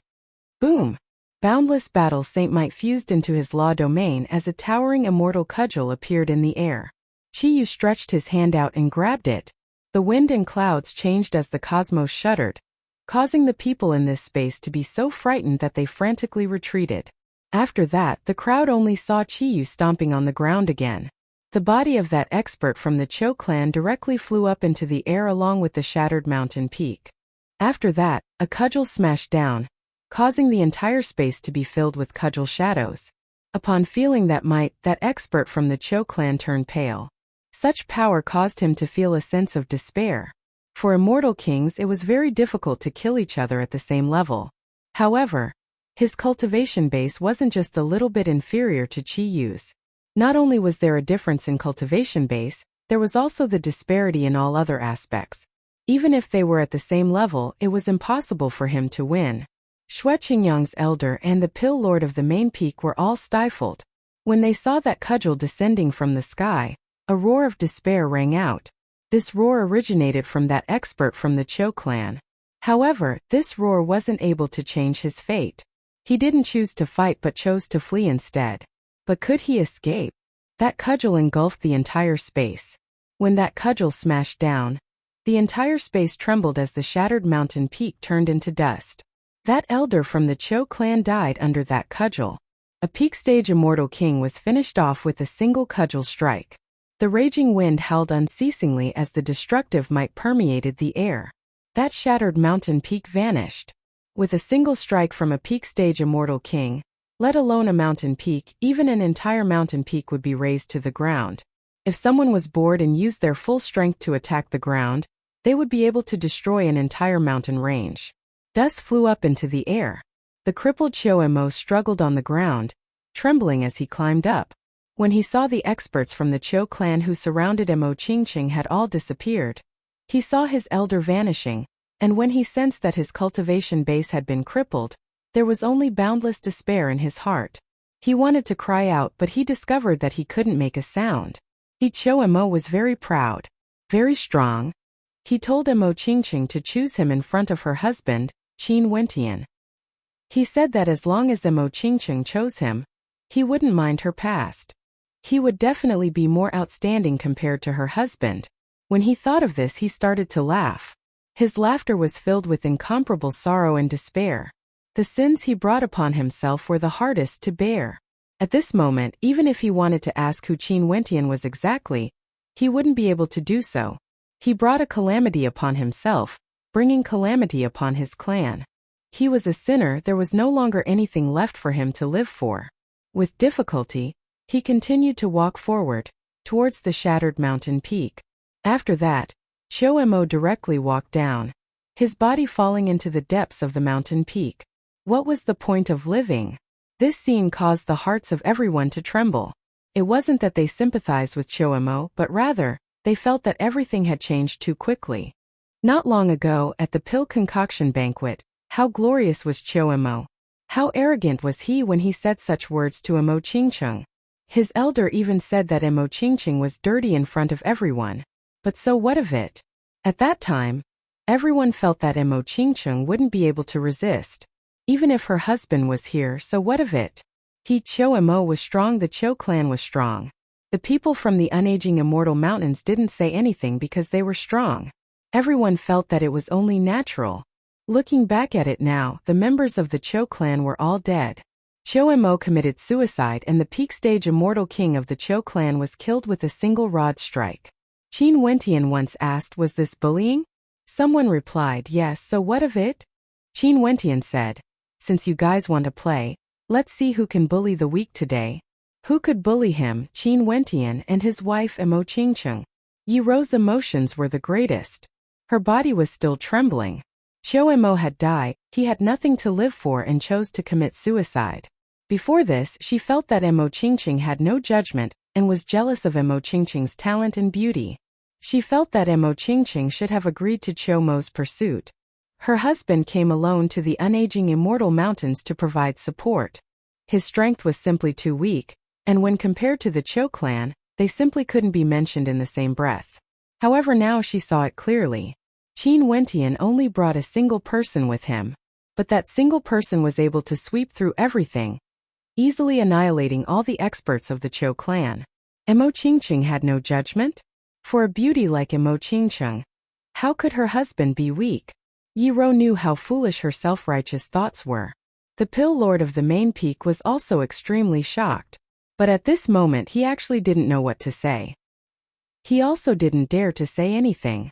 Boom! Boundless battle Saint Might fused into his law domain as a towering immortal cudgel appeared in the air. Chi-Yu stretched his hand out and grabbed it. The wind and clouds changed as the cosmos shuddered, causing the people in this space to be so frightened that they frantically retreated. After that, the crowd only saw Chi-Yu stomping on the ground again. The body of that expert from the Cho clan directly flew up into the air along with the shattered mountain peak. After that, a cudgel smashed down, causing the entire space to be filled with cudgel shadows. Upon feeling that might, that expert from the Cho clan turned pale. Such power caused him to feel a sense of despair. For immortal kings, it was very difficult to kill each other at the same level. However, his cultivation base wasn't just a little bit inferior to Chi-Yu's. Not only was there a difference in cultivation base, there was also the disparity in all other aspects. Even if they were at the same level, it was impossible for him to win. Xue Qingyang's elder and the Pill Lord of the main peak were all stifled. When they saw that cudgel descending from the sky, a roar of despair rang out. This roar originated from that expert from the Cho clan. However, this roar wasn't able to change his fate. He didn't choose to fight but chose to flee instead. But could he escape? That cudgel engulfed the entire space. When that cudgel smashed down, the entire space trembled as the shattered mountain peak turned into dust. That elder from the Cho clan died under that cudgel. A peak stage immortal king was finished off with a single cudgel strike. The raging wind howled unceasingly as the destructive might permeated the air. That shattered mountain peak vanished. With a single strike from a peak stage immortal king, let alone a mountain peak, even an entire mountain peak would be razed to the ground. If someone was bored and used their full strength to attack the ground, they would be able to destroy an entire mountain range. Dust flew up into the air. The crippled Xiao struggled on the ground, trembling as he climbed up. When he saw the experts from the Cho clan who surrounded Mo Qingqing had all disappeared, he saw his elder vanishing, and when he sensed that his cultivation base had been crippled, there was only boundless despair in his heart. He wanted to cry out, but he discovered that he couldn't make a sound. Cho Mo was very proud, very strong. He told Mo Qingqing to choose him in front of her husband, Qin Wentian. He said that as long as Mo Qingqing chose him, he wouldn't mind her past. He would definitely be more outstanding compared to her husband. When he thought of this, he started to laugh. His laughter was filled with incomparable sorrow and despair. The sins he brought upon himself were the hardest to bear. At this moment, even if he wanted to ask who Qin Wentian was exactly, he wouldn't be able to do so. He brought a calamity upon himself, bringing calamity upon his clan. He was a sinner, there was no longer anything left for him to live for. With difficulty, he continued to walk forward, towards the shattered mountain peak. After that, Xiao Mo directly walked down, his body falling into the depths of the mountain peak. What was the point of living? This scene caused the hearts of everyone to tremble. It wasn't that they sympathized with Xiao Mo, but rather, they felt that everything had changed too quickly. Not long ago, at the pill concoction banquet, how glorious was Xiao Mo. How arrogant was he when he said such words to Mo Qingqing. His elder even said that Mo Qingqing was dirty in front of everyone. But so what of it? At that time, everyone felt that Mo Qingqing wouldn't be able to resist. Even if her husband was here, so what of it? Xiao Mo was strong, the Cho clan was strong. The people from the unaging immortal mountains didn't say anything because they were strong. Everyone felt that it was only natural. Looking back at it now, the members of the Cho clan were all dead. Xiao Mo committed suicide and the peak stage immortal king of the Cho clan was killed with a single rod strike. Qin Wentian once asked, was this bullying? Someone replied, yes, so what of it? Qin Wentian said, since you guys want to play, let's see who can bully the weak today. Who could bully him? Qin Wentian and his wife Mo Qingqing. Yi Ro's emotions were the greatest. Her body was still trembling. Xiao Mo had died, he had nothing to live for and chose to commit suicide. Before this, she felt that Mo Qingqing had no judgment and was jealous of Mo Qingqing's talent and beauty. She felt that Mo Qingqing should have agreed to Xiao Mo's pursuit. Her husband came alone to the unaging immortal mountains to provide support. His strength was simply too weak, and when compared to the Cho clan, they simply couldn't be mentioned in the same breath. However, now she saw it clearly. Qin Wentian only brought a single person with him, but that single person was able to sweep through everything, easily annihilating all the experts of the Zhou clan. Emo Qingqing had no judgment? For a beauty like Emo Qingqing, how could her husband be weak? Yi Ro knew how foolish her self-righteous thoughts were. The Pill Lord of the main peak was also extremely shocked. But at this moment he actually didn't know what to say. He also didn't dare to say anything.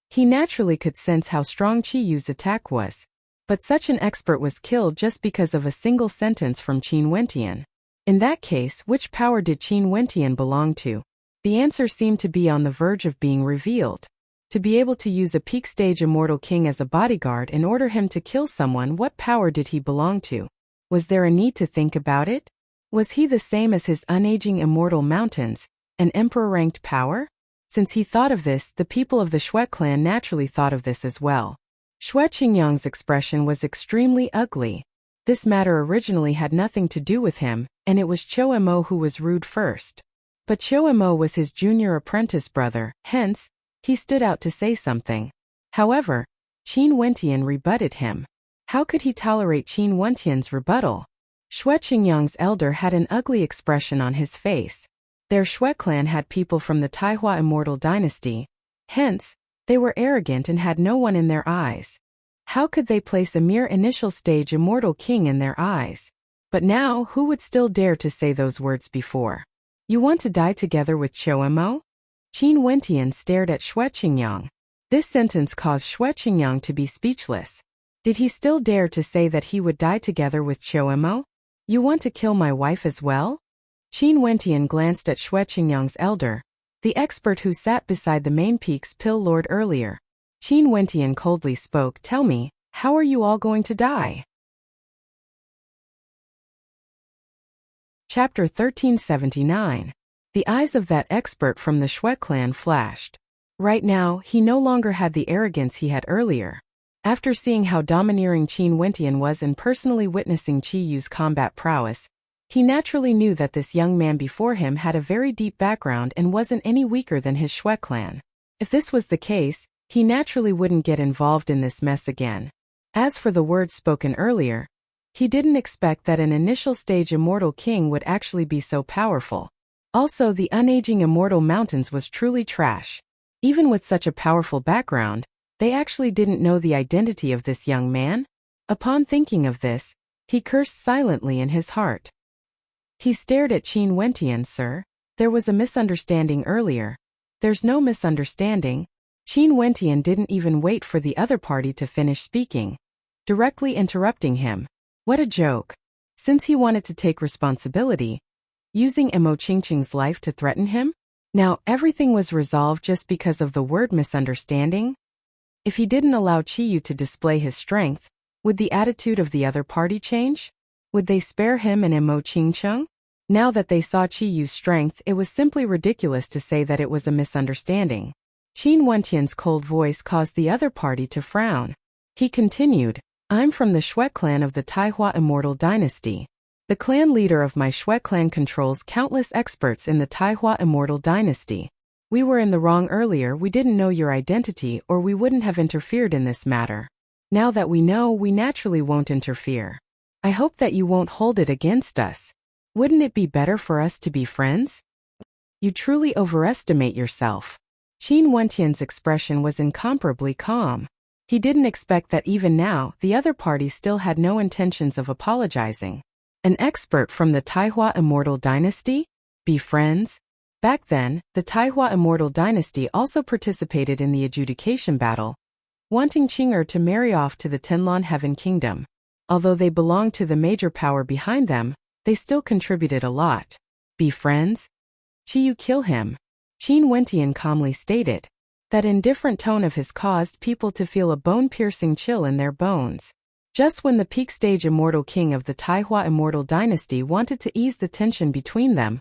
He naturally could sense how strong Qi Yu's attack was. But such an expert was killed just because of a single sentence from Qin Wentian. In that case, which power did Qin Wentian belong to? The answer seemed to be on the verge of being revealed. To be able to use a peak stage immortal king as a bodyguard and order him to kill someone, what power did he belong to? Was there a need to think about it? Was he the same as his unaging immortal mountains, an emperor-ranked power? Since he thought of this, the people of the Xue clan naturally thought of this as well. Xue Qingyang's expression was extremely ugly. This matter originally had nothing to do with him, and it was Chou Emo who was rude first. But Chou Emo was his junior apprentice brother, hence, he stood out to say something. However, Qin Wentian rebutted him. How could he tolerate Qin Wentian's rebuttal? Xue Qingyang's elder had an ugly expression on his face. Their Xue clan had people from the Taihua Immortal Dynasty. Hence, they were arrogant and had no one in their eyes. How could they place a mere initial stage immortal king in their eyes? But now, who would still dare to say those words before? You want to die together with Chou Emo? Qin Wentian stared at Xue Qingyang. This sentence caused Xue Qingyang to be speechless. Did he still dare to say that he would die together with Chou Emo? You want to kill my wife as well? Qin Wentian glanced at Xue Qingyang's elder, the expert who sat beside the main peak's Pill Lord earlier. Qin Wentian coldly spoke, "Tell me, how are you all going to die?" Chapter 1379. The eyes of that expert from the Xue clan flashed. Right now, he no longer had the arrogance he had earlier. After seeing how domineering Qin Wentian was and personally witnessing Qi Yu's combat prowess, he naturally knew that this young man before him had a very deep background and wasn't any weaker than his Xue clan. If this was the case, he naturally wouldn't get involved in this mess again. As for the words spoken earlier, he didn't expect that an initial stage immortal king would actually be so powerful. Also, the unaging immortal mountains was truly trash. Even with such a powerful background, they actually didn't know the identity of this young man. Upon thinking of this, he cursed silently in his heart. He stared at Qin Wentian. "Sir, there was a misunderstanding earlier." "There's no misunderstanding." Qin Wentian didn't even wait for the other party to finish speaking, directly interrupting him. What a joke. Since he wanted to take responsibility, using Emo Qingqing's life to threaten him? Now, everything was resolved just because of the word misunderstanding? If he didn't allow Qi Yu to display his strength, would the attitude of the other party change? Would they spare him and Emo Qingqing? Now that they saw Qi Yu's strength, it was simply ridiculous to say that it was a misunderstanding. Qin Wentian's cold voice caused the other party to frown. He continued, "I'm from the Xue clan of the Taihua Immortal Dynasty. The clan leader of my Xue clan controls countless experts in the Taihua Immortal Dynasty. We were in the wrong earlier. We didn't know your identity, or we wouldn't have interfered in this matter. Now that we know, we naturally won't interfere. I hope that you won't hold it against us. Wouldn't it be better for us to be friends? You truly overestimate yourself." Qin Wentian's expression was incomparably calm. He didn't expect that even now, the other party still had no intentions of apologizing. An expert from the Taihua Immortal Dynasty? Be friends? Back then, the Taihua Immortal Dynasty also participated in the adjudication battle, wanting Qing'er to marry off to the Tenlan Heaven Kingdom. Although they belonged to the major power behind them, they still contributed a lot. Be friends? Qi Yu kill him. Qin Wentian calmly stated. That indifferent tone of his caused people to feel a bone-piercing chill in their bones. Just when the peak stage immortal king of the Taihua Immortal Dynasty wanted to ease the tension between them,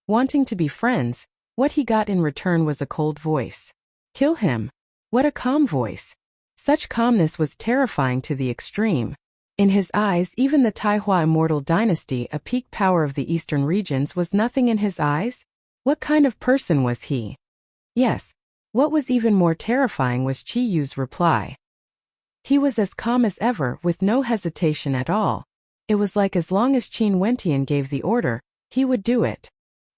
wanting to be friends, what he got in return was a cold voice. Kill him. What a calm voice. Such calmness was terrifying to the extreme. In his eyes, even the Taihua Immortal Dynasty, a peak power of the eastern regions, was nothing in his eyes? What kind of person was he? Yes, What was even more terrifying was Qi Yu's reply. He was as calm as ever, with no hesitation at all. It was like as long as Qin Wentian gave the order, he would do it.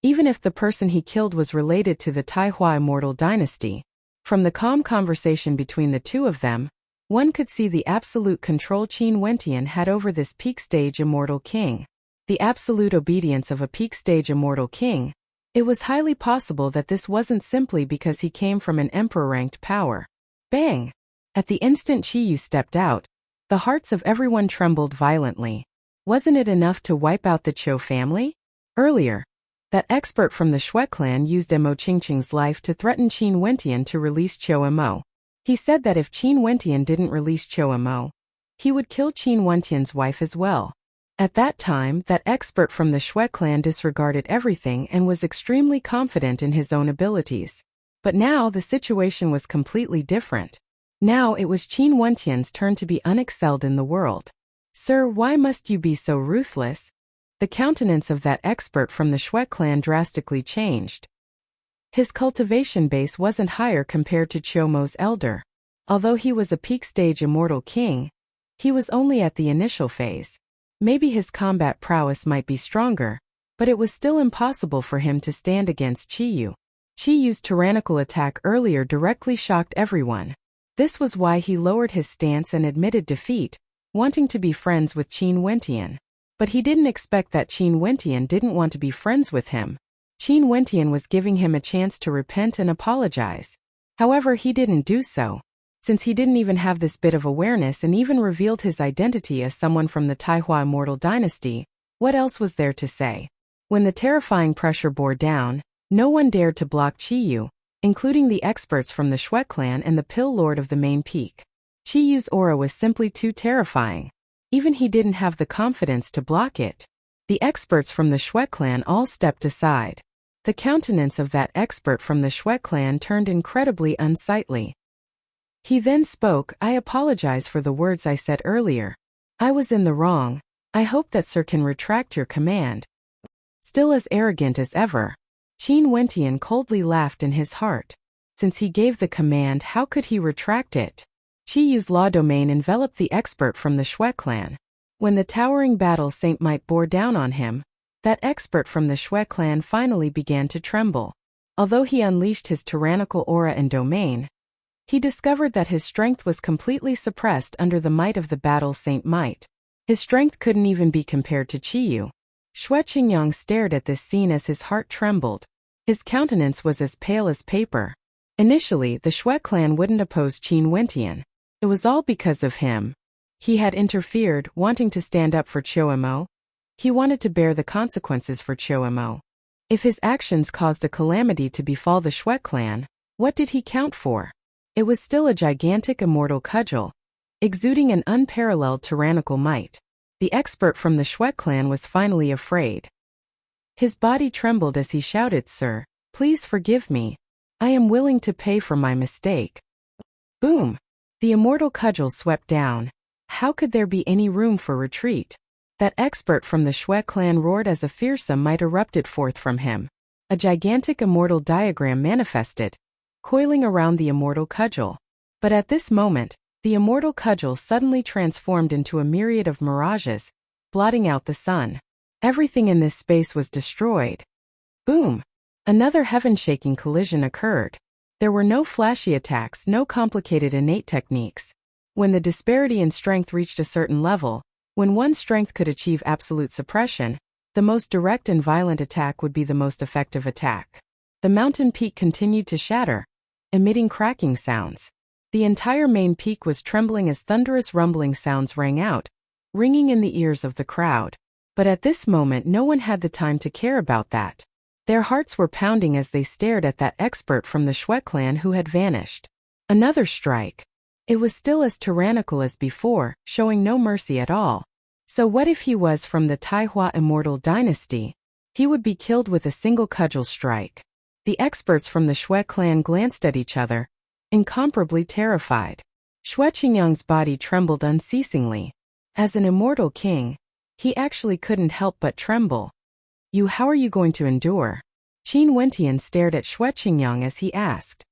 Even if the person he killed was related to the Taihua immortal dynasty. From the calm conversation between the two of them, one could see the absolute control Qin Wentian had over this peak-stage immortal king. The absolute obedience of a peak-stage immortal king. It was highly possible that this wasn't simply because he came from an emperor-ranked power. Bang! At the instant Qi Yu stepped out, the hearts of everyone trembled violently. Wasn't it enough to wipe out the Zhou family? Earlier, that expert from the Shui clan used Mo Qingqing's life to threaten Qin Wentian to release Zhou Mo. He said that if Qin Wentian didn't release Zhou Mo, he would kill Qin Wentian's wife as well. At that time, that expert from the Shui clan disregarded everything and was extremely confident in his own abilities. But now the situation was completely different. Now it was Qin Wentian's turn to be unexcelled in the world. Sir, why must you be so ruthless? The countenance of that expert from the Shui clan drastically changed. His cultivation base wasn't higher compared to Zhou Mo's elder. Although he was a peak-stage immortal king, he was only at the initial phase. Maybe his combat prowess might be stronger, but it was still impossible for him to stand against Qi Yu. Qi Yu's tyrannical attack earlier directly shocked everyone. This was why he lowered his stance and admitted defeat, wanting to be friends with Qin Wentian. But he didn't expect that Qin Wentian didn't want to be friends with him. Qin Wentian was giving him a chance to repent and apologize. However, he didn't do so. Since he didn't even have this bit of awareness and even revealed his identity as someone from the Taihua immortal dynasty, what else was there to say? When the terrifying pressure bore down, no one dared to block Qi Yu, including the experts from the Shui clan and the Pill Lord of the main peak. Qi Yu's aura was simply too terrifying. Even he didn't have the confidence to block it. The experts from the Shui clan all stepped aside. The countenance of that expert from the Shui clan turned incredibly unsightly. He then spoke, "I apologize for the words I said earlier. I was in the wrong. I hope that Sir can retract your command." Still as arrogant as ever, Qin Wentian coldly laughed in his heart. Since he gave the command, how could he retract it? Qi Yu's law domain enveloped the expert from the Shui clan. When the towering battle Saint Might bore down on him, that expert from the Shui clan finally began to tremble. Although he unleashed his tyrannical aura and domain, he discovered that his strength was completely suppressed under the might of the battle Saint Might. His strength couldn't even be compared to Qi Yu. Shui Qingyang stared at this scene as his heart trembled. His countenance was as pale as paper. Initially, the Shui clan wouldn't oppose Qin Wentian. It was all because of him. He had interfered, wanting to stand up for Zhou Mo. He wanted to bear the consequences for Zhou Mo. If his actions caused a calamity to befall the Shui clan, what did he count for? It was still a gigantic immortal cudgel, exuding an unparalleled tyrannical might. The expert from the Shui clan was finally afraid. His body trembled as he shouted, "Sir, please forgive me. I am willing to pay for my mistake." Boom! The immortal cudgel swept down. How could there be any room for retreat? That expert from the Shui clan roared as a fearsome might erupted forth from him. A gigantic immortal diagram manifested, coiling around the immortal cudgel. But at this moment, the immortal cudgel suddenly transformed into a myriad of mirages, blotting out the sun. Everything in this space was destroyed. Boom! Another heaven-shaking collision occurred. There were no flashy attacks, no complicated innate techniques. When the disparity in strength reached a certain level, when one's strength could achieve absolute suppression, the most direct and violent attack would be the most effective attack. The mountain peak continued to shatter, emitting cracking sounds. The entire main peak was trembling as thunderous rumbling sounds rang out, ringing in the ears of the crowd. But at this moment no one had the time to care about that. Their hearts were pounding as they stared at that expert from the Shui clan who had vanished. Another strike. It was still as tyrannical as before, showing no mercy at all. So what if he was from the Taihua immortal dynasty? He would be killed with a single cudgel strike. The experts from the Shui clan glanced at each other, incomparably terrified. Shui Qingyang's body trembled unceasingly. As an immortal king, he actually couldn't help but tremble. How are you going to endure?" Qin Wentian stared at Shui Qingyang as he asked.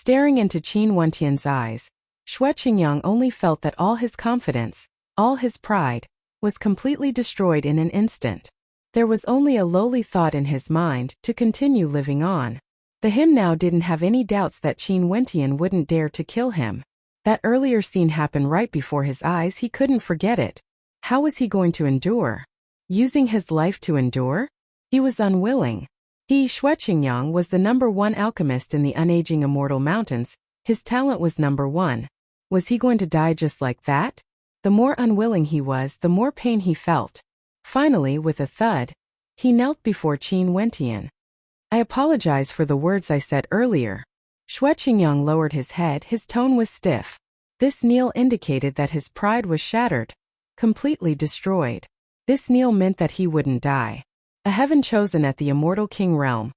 Staring into Qin Wentian's eyes, Xue Qingyang only felt that all his confidence, all his pride, was completely destroyed in an instant. There was only a lowly thought in his mind to continue living on. Him now didn't have any doubts that Qin Wentian wouldn't dare to kill him. That earlier scene happened right before his eyes. He couldn't forget it. How was he going to endure? Using his life to endure? He was unwilling. Xue Qingyang was the #1 alchemist in the unaging immortal mountains. His talent was #1. Was he going to die just like that? The more unwilling he was, the more pain he felt. Finally, with a thud, he knelt before Qin Wentian. I apologize for the words I said earlier. Xue Qingyang lowered his head. His tone was stiff. This kneel indicated that his pride was shattered, completely destroyed. This kneel meant that he wouldn't die. A heaven chosen at the immortal king realm.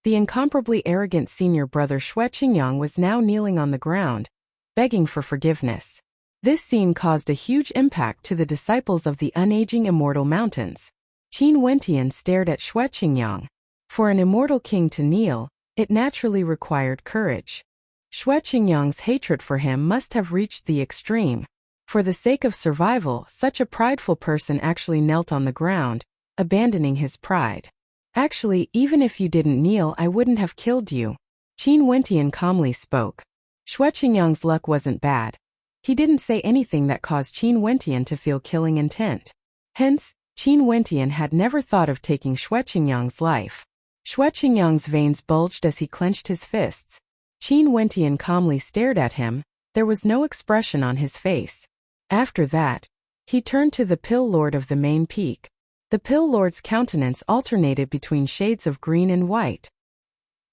The incomparably arrogant senior brother Xue Qingyang was now kneeling on the ground, begging for forgiveness. This scene caused a huge impact to the disciples of the unaging immortal mountains. Qin Wentian stared at Xue Qingyang. For an immortal king to kneel, it naturally required courage. Xue Qingyang's hatred for him must have reached the extreme. For the sake of survival, such a prideful person actually knelt on the ground, abandoning his pride. Actually, even if you didn't kneel, I wouldn't have killed you. Qin Wentian calmly spoke. Xue Qingyang's luck wasn't bad. He didn't say anything that caused Qin Wentian to feel killing intent. Hence, Qin Wentian had never thought of taking Xue Qingyang's life. Xue Qingyang's veins bulged as he clenched his fists. Qin Wentian calmly stared at him. There was no expression on his face. After that, he turned to the Pill Lord of the main peak. The Pill Lord's countenance alternated between shades of green and white.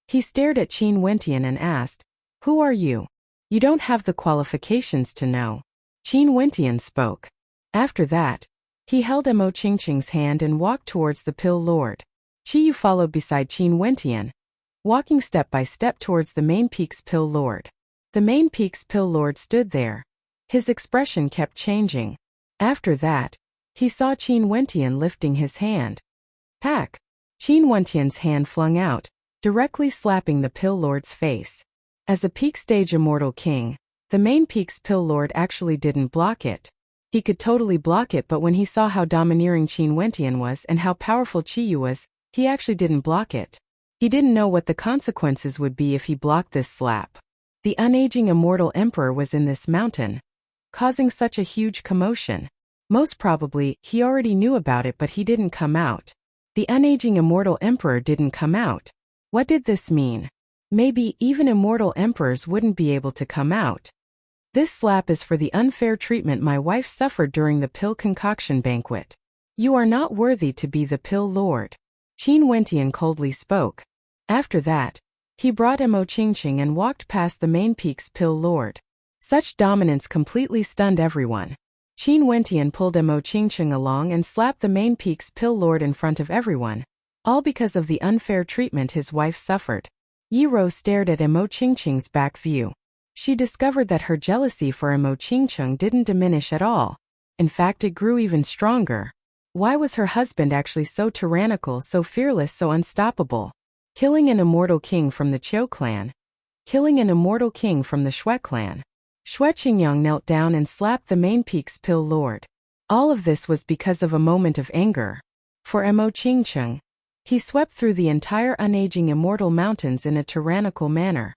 He stared at Qin Wentian and asked, "Who are you? You don't have the qualifications to know." Qin Wentian spoke. After that, he held Mo Qingqing's hand and walked towards the Pill Lord. Qiyu followed beside Qin Wentian, walking step by step towards the main peak's Pill Lord. The main peak's Pill Lord stood there. His expression kept changing. After that, he saw Qin Wentian lifting his hand. Pack! Qin Wentian's hand flung out, directly slapping the Pill Lord's face. As a peak stage immortal king, the main peak's Pill Lord actually didn't block it. He could totally block it, but when he saw how domineering Qin Wentian was and how powerful Qiyu was, he actually didn't block it. He didn't know what the consequences would be if he blocked this slap. The unaging immortal emperor was in this mountain, causing such a huge commotion. Most probably, he already knew about it, but he didn't come out. The unaging immortal emperor didn't come out. What did this mean? Maybe even immortal emperors wouldn't be able to come out. This slap is for the unfair treatment my wife suffered during the pill concoction banquet. You are not worthy to be the Pill Lord. Qin Wentian coldly spoke. After that, he brought Mo Qingqing and walked past the main peak's Pill Lord. Such dominance completely stunned everyone. Qin Wentian pulled Mo Qingqing along and slapped the main peak's Pill Lord in front of everyone, all because of the unfair treatment his wife suffered. Yi Rou stared at Mo Qingqing's back view. She discovered that her jealousy for Mo Qingqing didn't diminish at all. In fact, it grew even stronger. Why was her husband actually so tyrannical, so fearless, so unstoppable? Killing an immortal king from the Qiu clan. Killing an immortal king from the Xue clan. Xue Qingyang knelt down and slapped the main peak's Pill Lord. All of this was because of a moment of anger. For Mo Qingqing, he swept through the entire unaging immortal mountains in a tyrannical manner.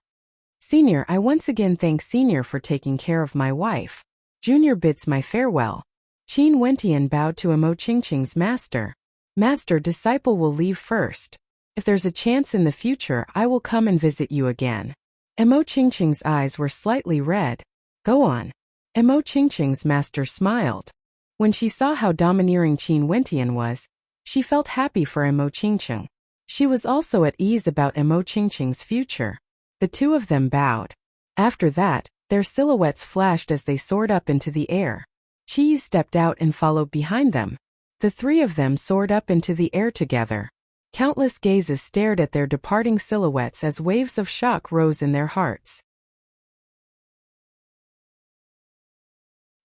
Senior, I once again thank Senior for taking care of my wife. Junior bids my farewell. Qin Wentian bowed to Mo Qingqing's master. Master, disciple will leave first. If there's a chance in the future, I will come and visit you again. Mo Qingqing's eyes were slightly red. Go on. Mo Qingqing's master smiled. When she saw how domineering Qin Wentian was, she felt happy for Mo Qingqing. She was also at ease about Mo Qingqing's future. The two of them bowed. After that, their silhouettes flashed as they soared up into the air. Qiyu stepped out and followed behind them. The three of them soared up into the air together. Countless gazes stared at their departing silhouettes as waves of shock rose in their hearts.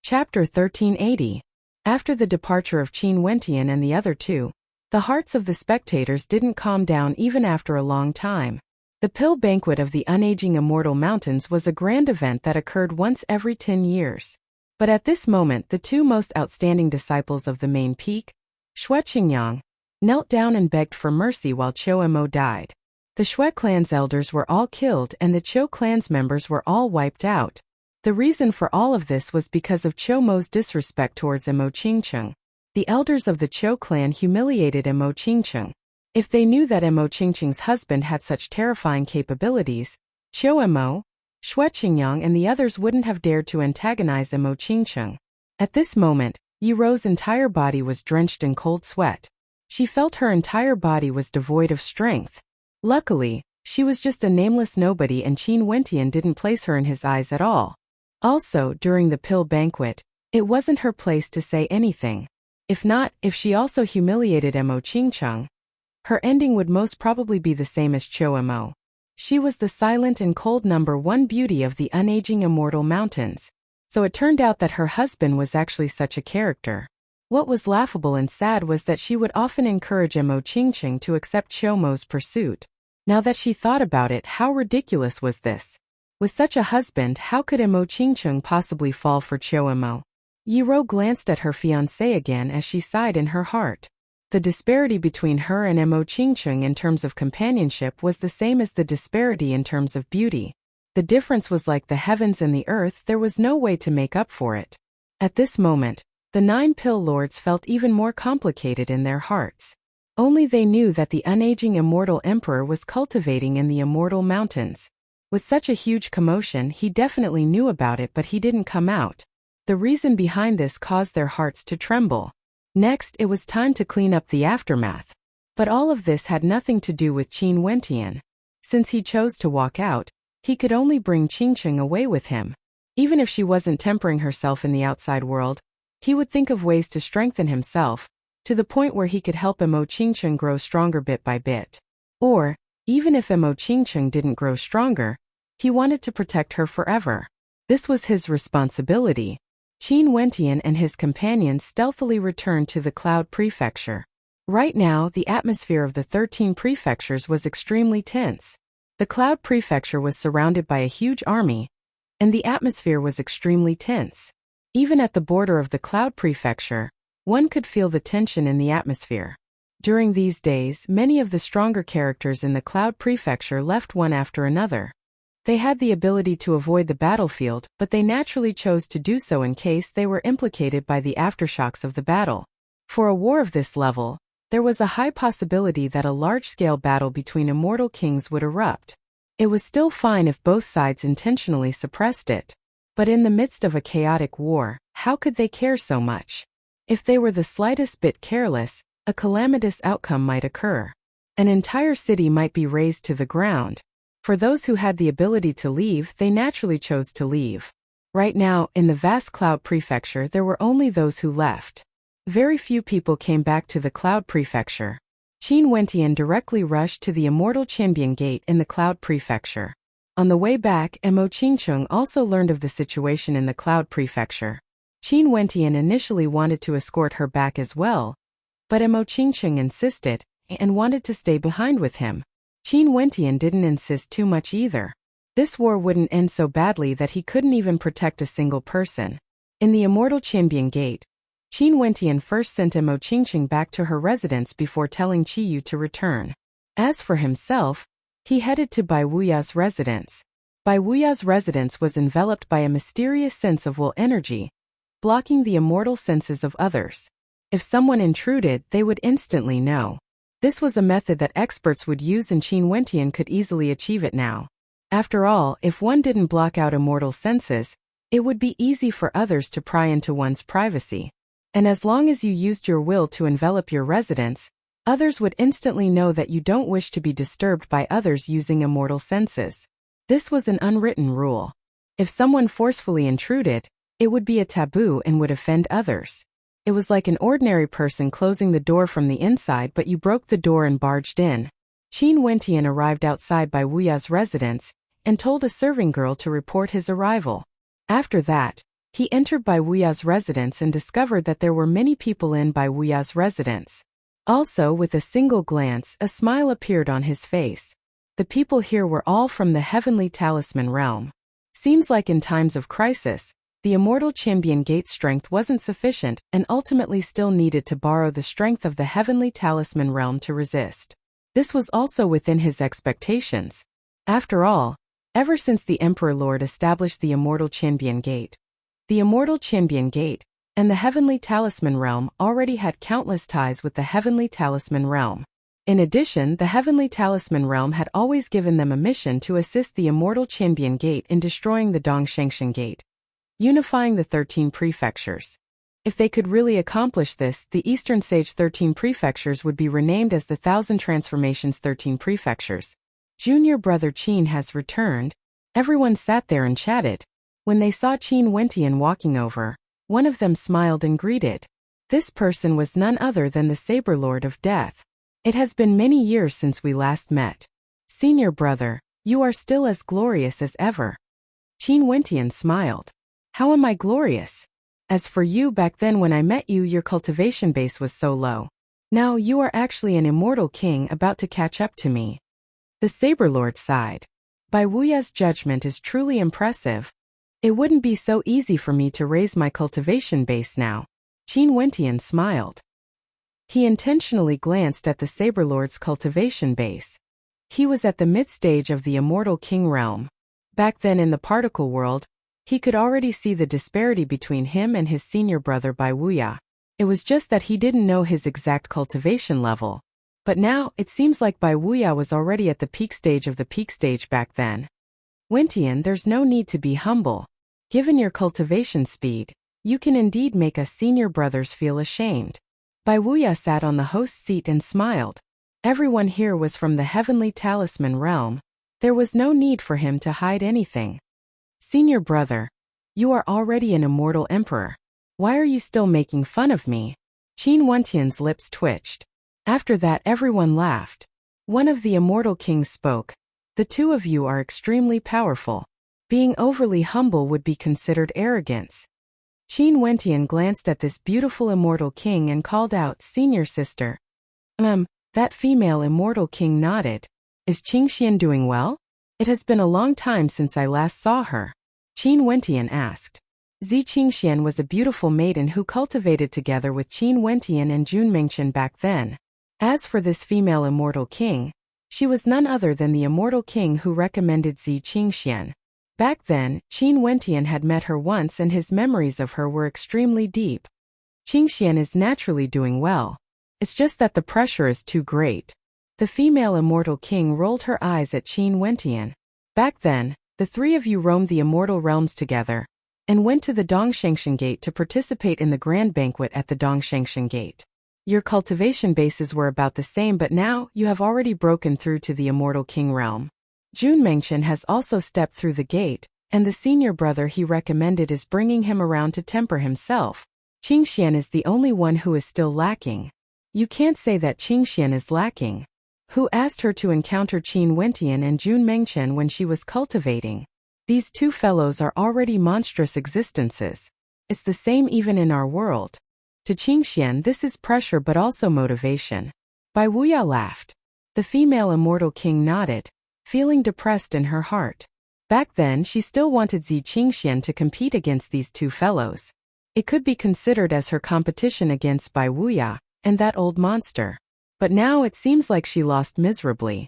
Chapter 1380. After the departure of Qin Wentian and the other two, the hearts of the spectators didn't calm down even after a long time. The Pill Banquet of the Unaging Immortal Mountains was a grand event that occurred once every 10 years. But at this moment the two most outstanding disciples of the main peak, Shui Qingyang, knelt down and begged for mercy while Chou Mo died. The Shui clan's elders were all killed and the Chou clan's members were all wiped out. The reason for all of this was because of Chou Mo's disrespect towards Mo Qingcheng. The elders of the Chou clan humiliated Mo Qingcheng. If they knew that Mo Qingcheng's husband had such terrifying capabilities, Chou Mo, Shui Qingyang and the others wouldn't have dared to antagonize Mo Qingcheng. At this moment, Yi Rou's entire body was drenched in cold sweat. She felt her entire body was devoid of strength. Luckily, she was just a nameless nobody and Qin Wentian didn't place her in his eyes at all. Also, during the pill banquet, it wasn't her place to say anything. If she also humiliated Mo Qingcheng, her ending would most probably be the same as Chou Mo. She was the silent and cold #1 beauty of the unaging immortal mountains. So it turned out that her husband was actually such a character. What was laughable and sad was that she would often encourage Mo Qingcheng to accept Chou Mo's pursuit. Now that she thought about it, how ridiculous was this? With such a husband, how could Mo Qingcheng possibly fall for Chou Mo? Yi Rou glanced at her fiancé again as she sighed in her heart. The disparity between her and Mo Qingcheng in terms of companionship was the same as the disparity in terms of beauty. The difference was like the heavens and the earth, there was no way to make up for it. At this moment, the 9 pill lords felt even more complicated in their hearts. Only they knew that the unaging immortal emperor was cultivating in the immortal mountains. With such a huge commotion, he definitely knew about it, but he didn't come out. The reason behind this caused their hearts to tremble. Next, it was time to clean up the aftermath. But all of this had nothing to do with Qin Wentian. Since he chose to walk out, he could only bring Qingcheng away with him. Even if she wasn't tempering herself in the outside world, he would think of ways to strengthen himself, to the point where he could help Mo Qingcheng grow stronger bit by bit. Or, even if Mo Qingcheng didn't grow stronger, he wanted to protect her forever. This was his responsibility. Qin Wentian and his companions stealthily returned to the Cloud Prefecture. Right now, the atmosphere of the 13 prefectures was extremely tense. The Cloud Prefecture was surrounded by a huge army, and the atmosphere was extremely tense. Even at the border of the Cloud Prefecture, one could feel the tension in the atmosphere. During these days, many of the stronger characters in the Cloud Prefecture left one after another. They had the ability to avoid the battlefield, but they naturally chose to do so in case they were implicated by the aftershocks of the battle. For a war of this level, there was a high possibility that a large-scale battle between immortal kings would erupt. It was still fine if both sides intentionally suppressed it. But in the midst of a chaotic war, how could they care so much? If they were the slightest bit careless, a calamitous outcome might occur. An entire city might be razed to the ground. For those who had the ability to leave, they naturally chose to leave. Right now, in the vast Cloud Prefecture, there were only those who left. Very few people came back to the Cloud Prefecture. Qin Wentian directly rushed to the Immortal Champion Gate in the Cloud Prefecture. On the way back, Mo Qingcheng also learned of the situation in the Cloud Prefecture. Qin Wentian initially wanted to escort her back as well, but Mo Qingcheng insisted, and wanted to stay behind with him. Qin Wentian didn't insist too much either. This war wouldn't end so badly that he couldn't even protect a single person. In the Immortal Champion Gate, Qin Wentian first sent Mo Qingcheng back to her residence before telling Qiyu to return. As for himself, he headed to Bai Wuya's residence. Bai Wuya's residence was enveloped by a mysterious sense of will energy, blocking the immortal senses of others. If someone intruded, they would instantly know. This was a method that experts would use and Qin Wentian could easily achieve it now. After all, if one didn't block out immortal senses, it would be easy for others to pry into one's privacy. And as long as you used your will to envelop your residence, others would instantly know that you don't wish to be disturbed by others using immortal senses. This was an unwritten rule. If someone forcefully intruded, it would be a taboo and would offend others. It was like an ordinary person closing the door from the inside, but you broke the door and barged in. Qin Wentian arrived outside Bai Wuya's residence and told a serving girl to report his arrival. After that, he entered Bai Wuya's residence and discovered that there were many people in Bai Wuya's residence. Also, with a single glance, a smile appeared on his face. The people here were all from the heavenly talisman realm. Seems like in times of crisis, the immortal Champion Gate's strength wasn't sufficient and ultimately still needed to borrow the strength of the heavenly talisman realm to resist. This was also within his expectations. After all, ever since the Emperor Lord established the immortal Champion Gate, the immortal Champion Gate and the heavenly talisman realm already had countless ties with the heavenly talisman realm. In addition, the heavenly talisman realm had always given them a mission to assist the immortal Champion Gate in destroying the Dongshangshan Gate, unifying the 13 prefectures. If they could really accomplish this, the Eastern Sage 13 prefectures would be renamed as the 1000 Transformations 13 prefectures. Junior brother Qin has returned. Everyone sat there and chatted. When they saw Qin Wentian walking over, one of them smiled and greeted. This person was none other than the Saber Lord of Death. It has been many years since we last met. Senior brother, you are still as glorious as ever. Qin Wentian smiled. How am I glorious? As for you, back then when I met you, your cultivation base was so low. Now you are actually an immortal king about to catch up to me. The Saber Lord sighed. Bai Wuya's judgment is truly impressive. It wouldn't be so easy for me to raise my cultivation base now. Qin Wentian smiled. He intentionally glanced at the Saber Lord's cultivation base. He was at the mid-stage of the immortal king realm. Back then in the particle world, he could already see the disparity between him and his senior brother Bai Wuya. It was just that he didn't know his exact cultivation level. But now, it seems like Bai Wuya was already at the peak stage of the peak stage back then. Wentian, there's no need to be humble. Given your cultivation speed, you can indeed make us senior brothers feel ashamed. Bai Wuya sat on the host's seat and smiled. Everyone here was from the heavenly talisman realm. There was no need for him to hide anything. Senior brother, you are already an immortal emperor. Why are you still making fun of me? Qin Wentian's lips twitched. After that, everyone laughed. One of the immortal kings spoke. The two of you are extremely powerful. Being overly humble would be considered arrogance. Qin Wentian glanced at this beautiful immortal king and called out, Senior sister. That female immortal king nodded. Is Qingxian doing well? It has been a long time since I last saw her. Qin Wentian asked. Zi Qingxian was a beautiful maiden who cultivated together with Qin Wentian and Jun Mengchen back then. As for this female immortal king, she was none other than the immortal king who recommended Zi Qingxian. Back then, Qin Wentian had met her once and his memories of her were extremely deep. Qingxian is naturally doing well. It's just that the pressure is too great. The female immortal king rolled her eyes at Qin Wentian. Back then, the three of you roamed the immortal realms together and went to the Dongshangshan Gate to participate in the grand banquet at the Dongshangshan Gate. Your cultivation bases were about the same, but now you have already broken through to the immortal king realm. Jun Mengchen has also stepped through the gate, and the senior brother he recommended is bringing him around to temper himself. Qingxian is the only one who is still lacking. You can't say that Qingxian is lacking. Who asked her to encounter Qin Wentian and Jun Mengchen when she was cultivating? These two fellows are already monstrous existences. It's the same even in our world. To Qingxian, this is pressure but also motivation. Bai Wuya laughed. The female immortal king nodded, feeling depressed in her heart. Back then, she still wanted Zi Qingxian to compete against these two fellows. It could be considered as her competition against Bai Wuya and that old monster. But now it seems like she lost miserably.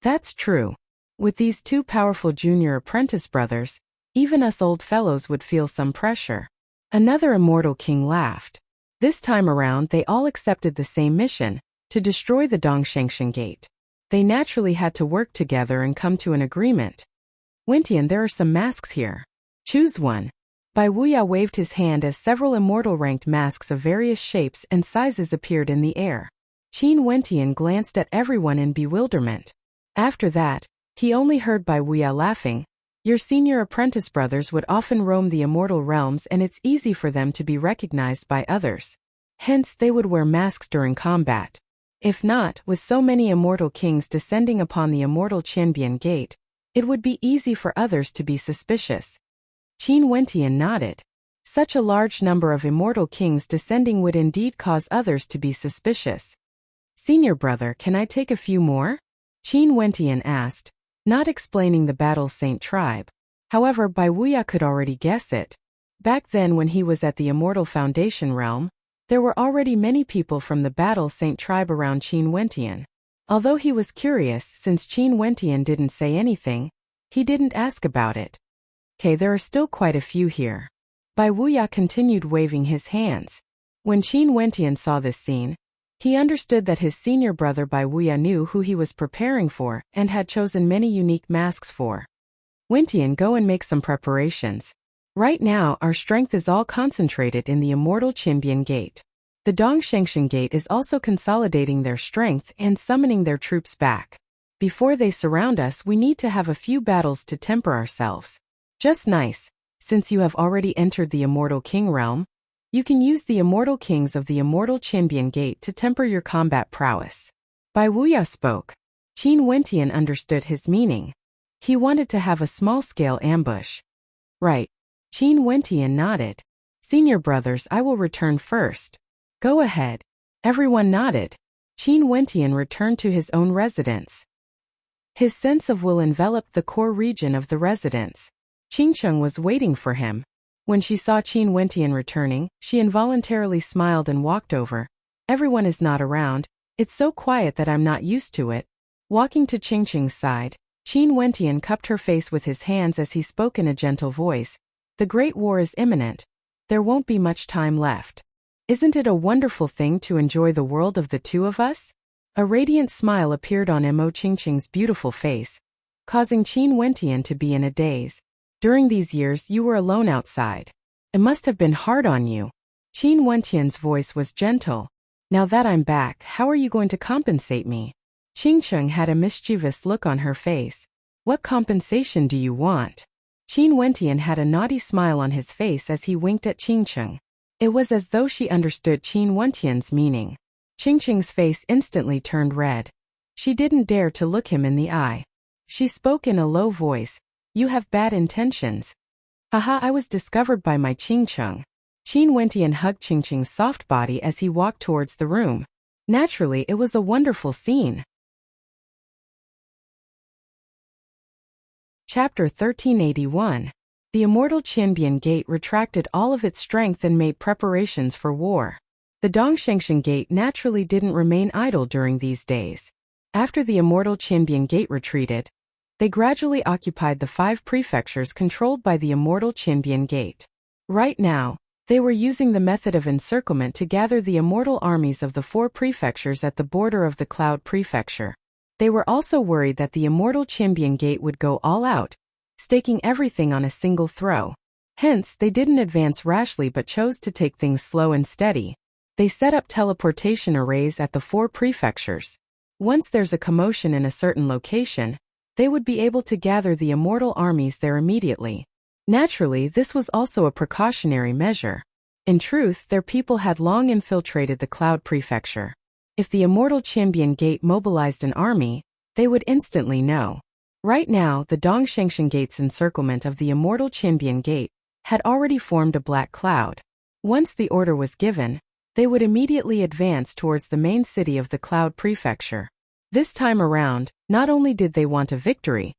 That's true. With these two powerful junior apprentice brothers, even us old fellows would feel some pressure. Another immortal king laughed. This time around, they all accepted the same mission, to destroy the Dongshangshan Gate. They naturally had to work together and come to an agreement. Wentian, there are some masks here. Choose one. Bai Wuya waved his hand as several immortal-ranked masks of various shapes and sizes appeared in the air. Qin Wentian glanced at everyone in bewilderment. After that, he only heard Bai Wuya laughing. Your senior apprentice brothers would often roam the immortal realms and it's easy for them to be recognized by others. Hence, they would wear masks during combat. If not, with so many immortal kings descending upon the immortal Champion Gate, it would be easy for others to be suspicious. Qin Wentian nodded. Such a large number of immortal kings descending would indeed cause others to be suspicious. Senior brother, can I take a few more? Qin Wentian asked, not explaining the battle's Saint tribe. However, Bai Wuya could already guess it. Back then when he was at the Immortal Foundation realm, there were already many people from the Battle Saint tribe around Qin Wentian. Although he was curious since Qin Wentian didn't say anything, he didn't ask about it. Okay, there are still quite a few here. Bai Wuya continued waving his hands. When Qin Wentian saw this scene, he understood that his senior brother Bai Wuya knew who he was preparing for and had chosen many unique masks for. Wentian, go and make some preparations. Right now, our strength is all concentrated in the Immortal Qinbian Gate. The Dongshengshan Gate is also consolidating their strength and summoning their troops back. Before they surround us, we need to have a few battles to temper ourselves. Just nice. Since you have already entered the Immortal King realm, you can use the Immortal Kings of the Immortal Qinbian Gate to temper your combat prowess. Bai Wuya spoke. Qin Wentian understood his meaning. He wanted to have a small-scale ambush. Right. Qin Wentian nodded. Senior brothers, I will return first. Go ahead. Everyone nodded. Qin Wentian returned to his own residence. His sense of will enveloped the core region of the residence. Qingcheng was waiting for him. When she saw Qin Wentian returning, she involuntarily smiled and walked over. Everyone is not around. It's so quiet that I'm not used to it. Walking to Qingcheng's side, Qin Wentian cupped her face with his hands as he spoke in a gentle voice. The Great War is imminent. There won't be much time left. Isn't it a wonderful thing to enjoy the world of the two of us? A radiant smile appeared on Mo Qingcheng's beautiful face, causing Qin Wentian to be in a daze. During these years you were alone outside. It must have been hard on you. Qin Wentian's voice was gentle. Now that I'm back, how are you going to compensate me? Qingcheng had a mischievous look on her face. What compensation do you want? Qin Wentian had a naughty smile on his face as he winked at Qingcheng. It was as though she understood Qin Wentian's meaning. Qingcheng's face instantly turned red. She didn't dare to look him in the eye. She spoke in a low voice. You have bad intentions. Haha, I was discovered by my Qingcheng. Qin Wentian hugged Qingcheng's soft body as he walked towards the room. Naturally, it was a wonderful scene. Chapter 1381. The Immortal Qinbian Gate retracted all of its strength and made preparations for war. The Dongshengshan Gate naturally didn't remain idle during these days. After the Immortal Qinbian Gate retreated, they gradually occupied the 5 prefectures controlled by the Immortal Qinbian Gate. Right now, they were using the method of encirclement to gather the immortal armies of the 4 prefectures at the border of the Cloud Prefecture. They were also worried that the Immortal Qinbian Gate would go all out, staking everything on a single throw. Hence, they didn't advance rashly but chose to take things slow and steady. They set up teleportation arrays at the 4 prefectures. Once there's a commotion in a certain location, they would be able to gather the immortal armies there immediately. Naturally, this was also a precautionary measure. In truth, their people had long infiltrated the Cloud Prefecture. If the Immortal Qinbian Gate mobilized an army, they would instantly know. Right now, the Dongshengshan Gate's encirclement of the Immortal Qinbian Gate had already formed a black cloud. Once the order was given, they would immediately advance towards the main city of the Cloud Prefecture. This time around, not only did they want a victory,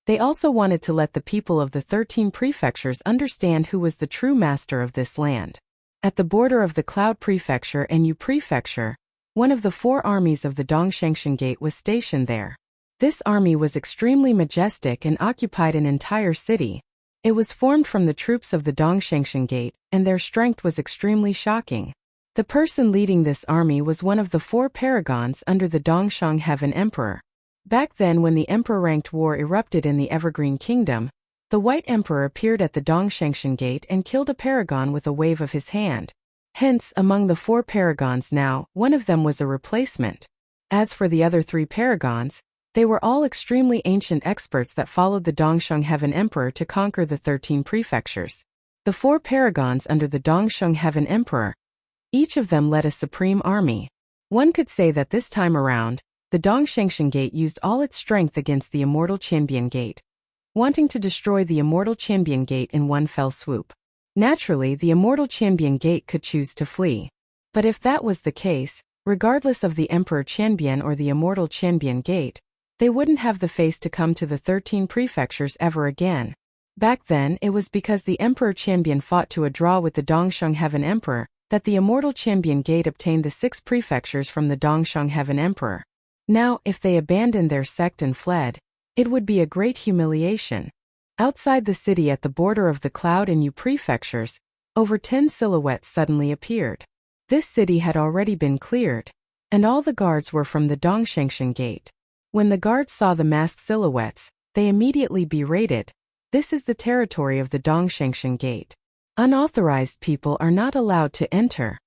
they also wanted to let the people of the 13 prefectures understand who was the true master of this land. At the border of the Cloud Prefecture and Yu Prefecture, one of the 4 armies of the Dongshengshan Gate was stationed there. This army was extremely majestic and occupied an entire city. It was formed from the troops of the Dongshengshan Gate, and their strength was extremely shocking. The person leading this army was one of the 4 paragons under the Dongshang Heaven Emperor. Back then when the emperor-ranked war erupted in the Evergreen Kingdom, the White Emperor appeared at the Dongshengshan Gate and killed a paragon with a wave of his hand. Hence, among the 4 paragons now, one of them was a replacement. As for the other 3 paragons, they were all extremely ancient experts that followed the Dongshang Heaven Emperor to conquer the 13 prefectures. The 4 paragons under the Dongshang Heaven Emperor, each of them led a supreme army. One could say that this time around, the Dongshengshan Gate used all its strength against the Immortal Qinbian Gate, wanting to destroy the Immortal Qinbian Gate in one fell swoop. Naturally, the Immortal Qinbian Gate could choose to flee. But if that was the case, regardless of the Emperor Qianbian or the Immortal Qinbian Gate, They wouldn't have the face to come to the 13 prefectures ever again. Back then, it was because the Emperor Qianbian fought to a draw with the Dongsheng Heaven Emperor that the immortal Qianbian Gate obtained the 6 prefectures from the Dongsheng Heaven Emperor. Now, if they abandoned their sect and fled, it would be a great humiliation. Outside the city at the border of the Cloud and Yu prefectures, over 10 silhouettes suddenly appeared. This city had already been cleared, and all the guards were from the Dongshengshan Gate. When the guards saw the masked silhouettes, they immediately berated, "This is the territory of the Dongshengshan Gate. Unauthorized people are not allowed to enter."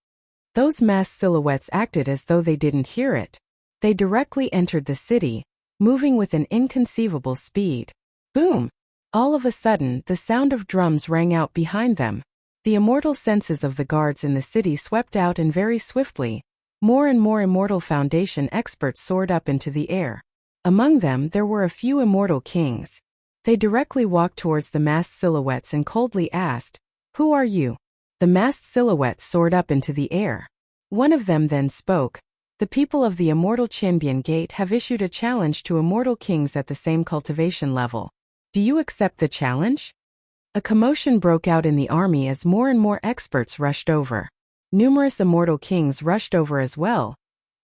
Those masked silhouettes acted as though they didn't hear it. They directly entered the city, moving with an inconceivable speed. Boom! All of a sudden, the sound of drums rang out behind them. The immortal senses of the guards in the city swept out, and very swiftly, more and more Immortal Foundation experts soared up into the air. Among them there were a few immortal kings. They directly walked towards the masked silhouettes and coldly asked, "Who are you?" The masked silhouettes soared up into the air. One of them then spoke, "The people of the immortal Qianbian Gate have issued a challenge to immortal kings at the same cultivation level. Do you accept the challenge?" A commotion broke out in the army as more and more experts rushed over. Numerous immortal kings rushed over as well,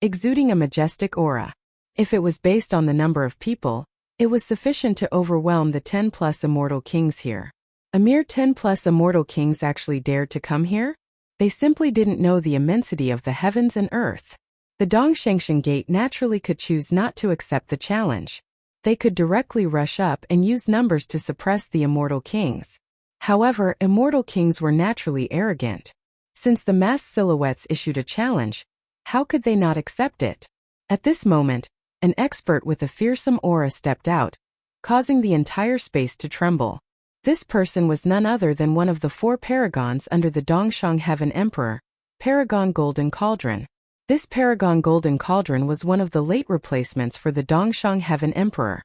exuding a majestic aura. If it was based on the number of people, it was sufficient to overwhelm the 10+ immortal kings here. A mere 10+ immortal kings actually dared to come here? They simply didn't know the immensity of the heavens and earth. The Dongshengshan Gate naturally could choose not to accept the challenge. They could directly rush up and use numbers to suppress the immortal kings. However, immortal kings were naturally arrogant. Since the masked silhouettes issued a challenge, how could they not accept it? At this moment, an expert with a fearsome aura stepped out, causing the entire space to tremble. This person was none other than one of the 4 paragons under the Dongsheng Heaven Emperor, Paragon Golden Cauldron. This Paragon Golden Cauldron was one of the late replacements for the Dongsheng Heaven Emperor.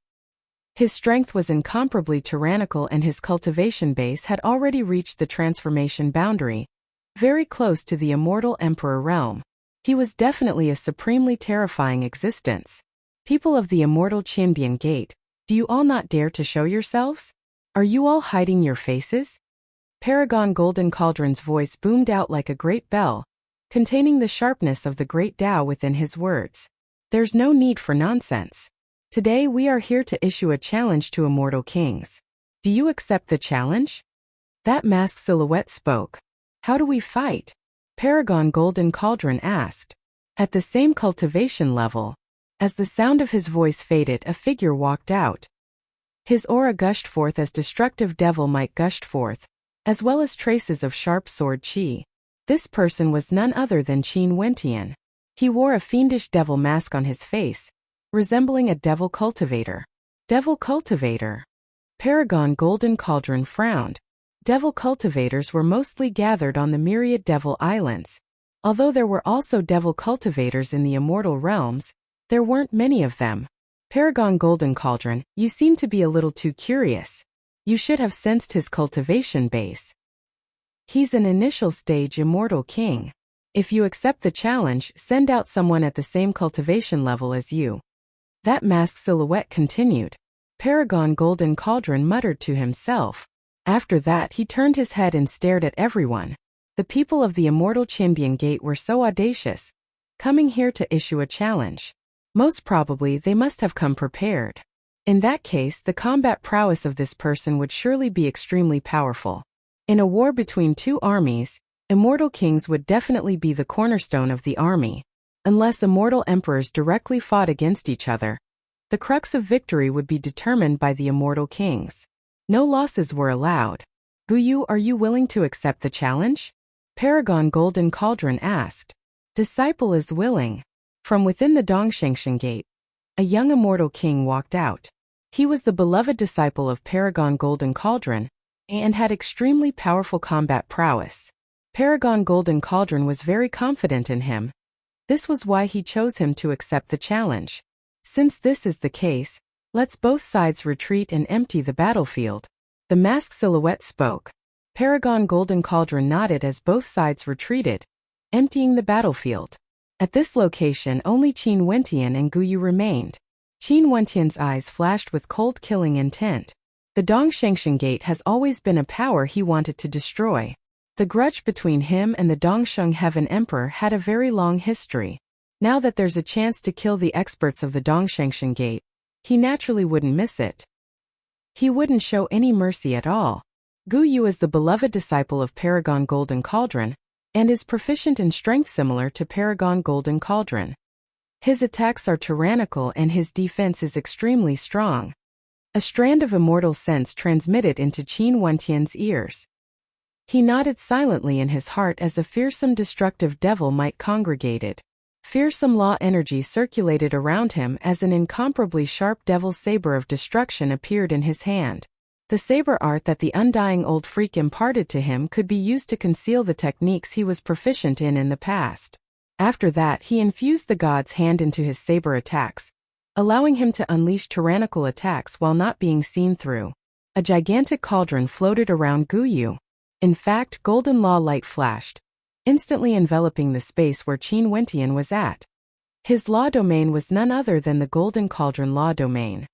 His strength was incomparably tyrannical, and his cultivation base had already reached the transformation boundary, very close to the immortal Emperor realm. He was definitely a supremely terrifying existence. People of the immortal Qianbian Gate, do you all not dare to show yourselves? Are you all hiding your faces? Paragon Golden Cauldron's voice boomed out like a great bell, containing the sharpness of the great Tao within his words. There's no need for nonsense. Today we are here to issue a challenge to immortal kings. Do you accept the challenge? That masked silhouette spoke. How do we fight? Paragon Golden Cauldron asked. At the same cultivation level. As the sound of his voice faded, a figure walked out. His aura gushed forth as destructive devil might gushed forth, as well as traces of sharp sword chi. This person was none other than Qin Wentian. He wore a fiendish devil mask on his face, resembling a devil cultivator. Devil cultivator. Paragon Golden Cauldron frowned. Devil cultivators were mostly gathered on the myriad devil islands. Although there were also devil cultivators in the immortal realms, there weren't many of them. Paragon Golden Cauldron, you seem to be a little too curious. You should have sensed his cultivation base. He's an initial stage immortal king. If you accept the challenge, send out someone at the same cultivation level as you. That masked silhouette continued. Paragon Golden Cauldron muttered to himself. After that he turned his head and stared at everyone. The people of the immortal Qianbian Gate were so audacious, coming here to issue a challenge. Most probably they must have come prepared. In that case, the combat prowess of this person would surely be extremely powerful. In a war between 2 armies, immortal kings would definitely be the cornerstone of the army. Unless immortal emperors directly fought against each other, the crux of victory would be determined by the immortal kings. No losses were allowed. Guyu, are you willing to accept the challenge? Paragon Golden Cauldron asked. Disciple is willing. From within the Dongshengshan Gate, a young immortal king walked out. He was the beloved disciple of Paragon Golden Cauldron, and had extremely powerful combat prowess. Paragon Golden Cauldron was very confident in him. This was why he chose him to accept the challenge. Since this is the case, let's both sides retreat and empty the battlefield. The masked silhouette spoke. Paragon Golden Cauldron nodded as both sides retreated, emptying the battlefield. At this location only Qin Wentian and Guyu remained. Qin Wentian's eyes flashed with cold killing intent. The Dongshengshan Gate has always been a power he wanted to destroy. The grudge between him and the Dongsheng Heaven Emperor had a very long history. Now that there's a chance to kill the experts of the Dongshengshan Gate, he naturally wouldn't miss it. He wouldn't show any mercy at all. Gu Yu is the beloved disciple of Paragon Golden Cauldron, and is proficient in strength similar to Paragon Golden Cauldron. His attacks are tyrannical and his defense is extremely strong. A strand of immortal sense transmitted into Qin Wentian's ears. He nodded silently in his heart as a fearsome destructive devil might congregated. Fearsome law energy circulated around him as an incomparably sharp devil's saber of destruction appeared in his hand. The saber art that the undying old freak imparted to him could be used to conceal the techniques he was proficient in the past. After that, he infused the god's hand into his saber attacks, allowing him to unleash tyrannical attacks while not being seen through. A gigantic cauldron floated around Gu Yu. In fact, golden law light flashed, instantly enveloping the space where Qin Wentian was at. His law domain was none other than the Golden Cauldron law domain.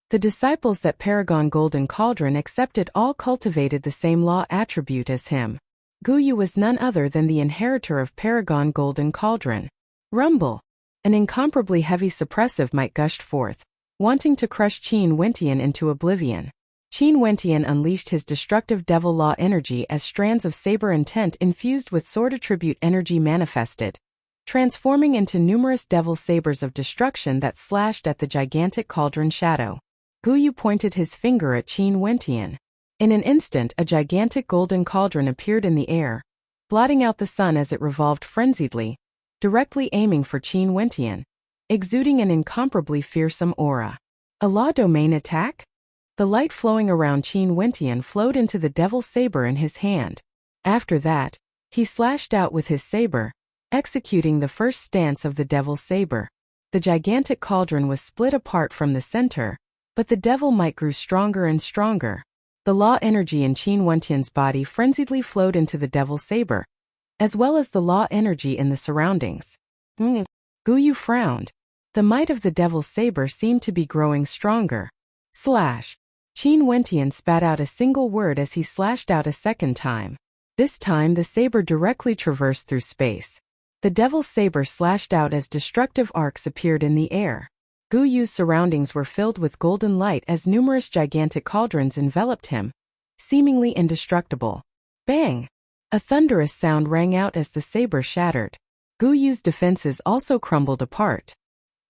The disciples that Paragon Golden Cauldron accepted all cultivated the same law attribute as him. Gu Yu was none other than the inheritor of Paragon Golden Cauldron. Rumble. An incomparably heavy suppressive might gushed forth, wanting to crush Qin Wentian into oblivion. Qin Wentian unleashed his destructive devil law energy as strands of saber intent infused with sword attribute energy manifested, transforming into numerous devil sabers of destruction that slashed at the gigantic cauldron shadow. Gu Yu pointed his finger at Qin Wentian. In an instant, a gigantic golden cauldron appeared in the air, blotting out the sun as it revolved frenziedly, directly aiming for Qin Wentian, exuding an incomparably fearsome aura. A law domain attack? The light flowing around Qin Wentian flowed into the devil's saber in his hand. After that, he slashed out with his saber, executing the first stance of the devil's saber. The gigantic cauldron was split apart from the center, but the devil might grew stronger and stronger. The law energy in Qin Wentian's body frenziedly flowed into the devil's saber, as well as the law energy in the surroundings. Gu Yu frowned. The might of the devil's saber seemed to be growing stronger. Slash. Qin Wentian spat out a single word as he slashed out a second time. This time the saber directly traversed through space. The devil's saber slashed out as destructive arcs appeared in the air. Gu Yu's surroundings were filled with golden light as numerous gigantic cauldrons enveloped him, seemingly indestructible. Bang! A thunderous sound rang out as the saber shattered. Gu Yu's defenses also crumbled apart.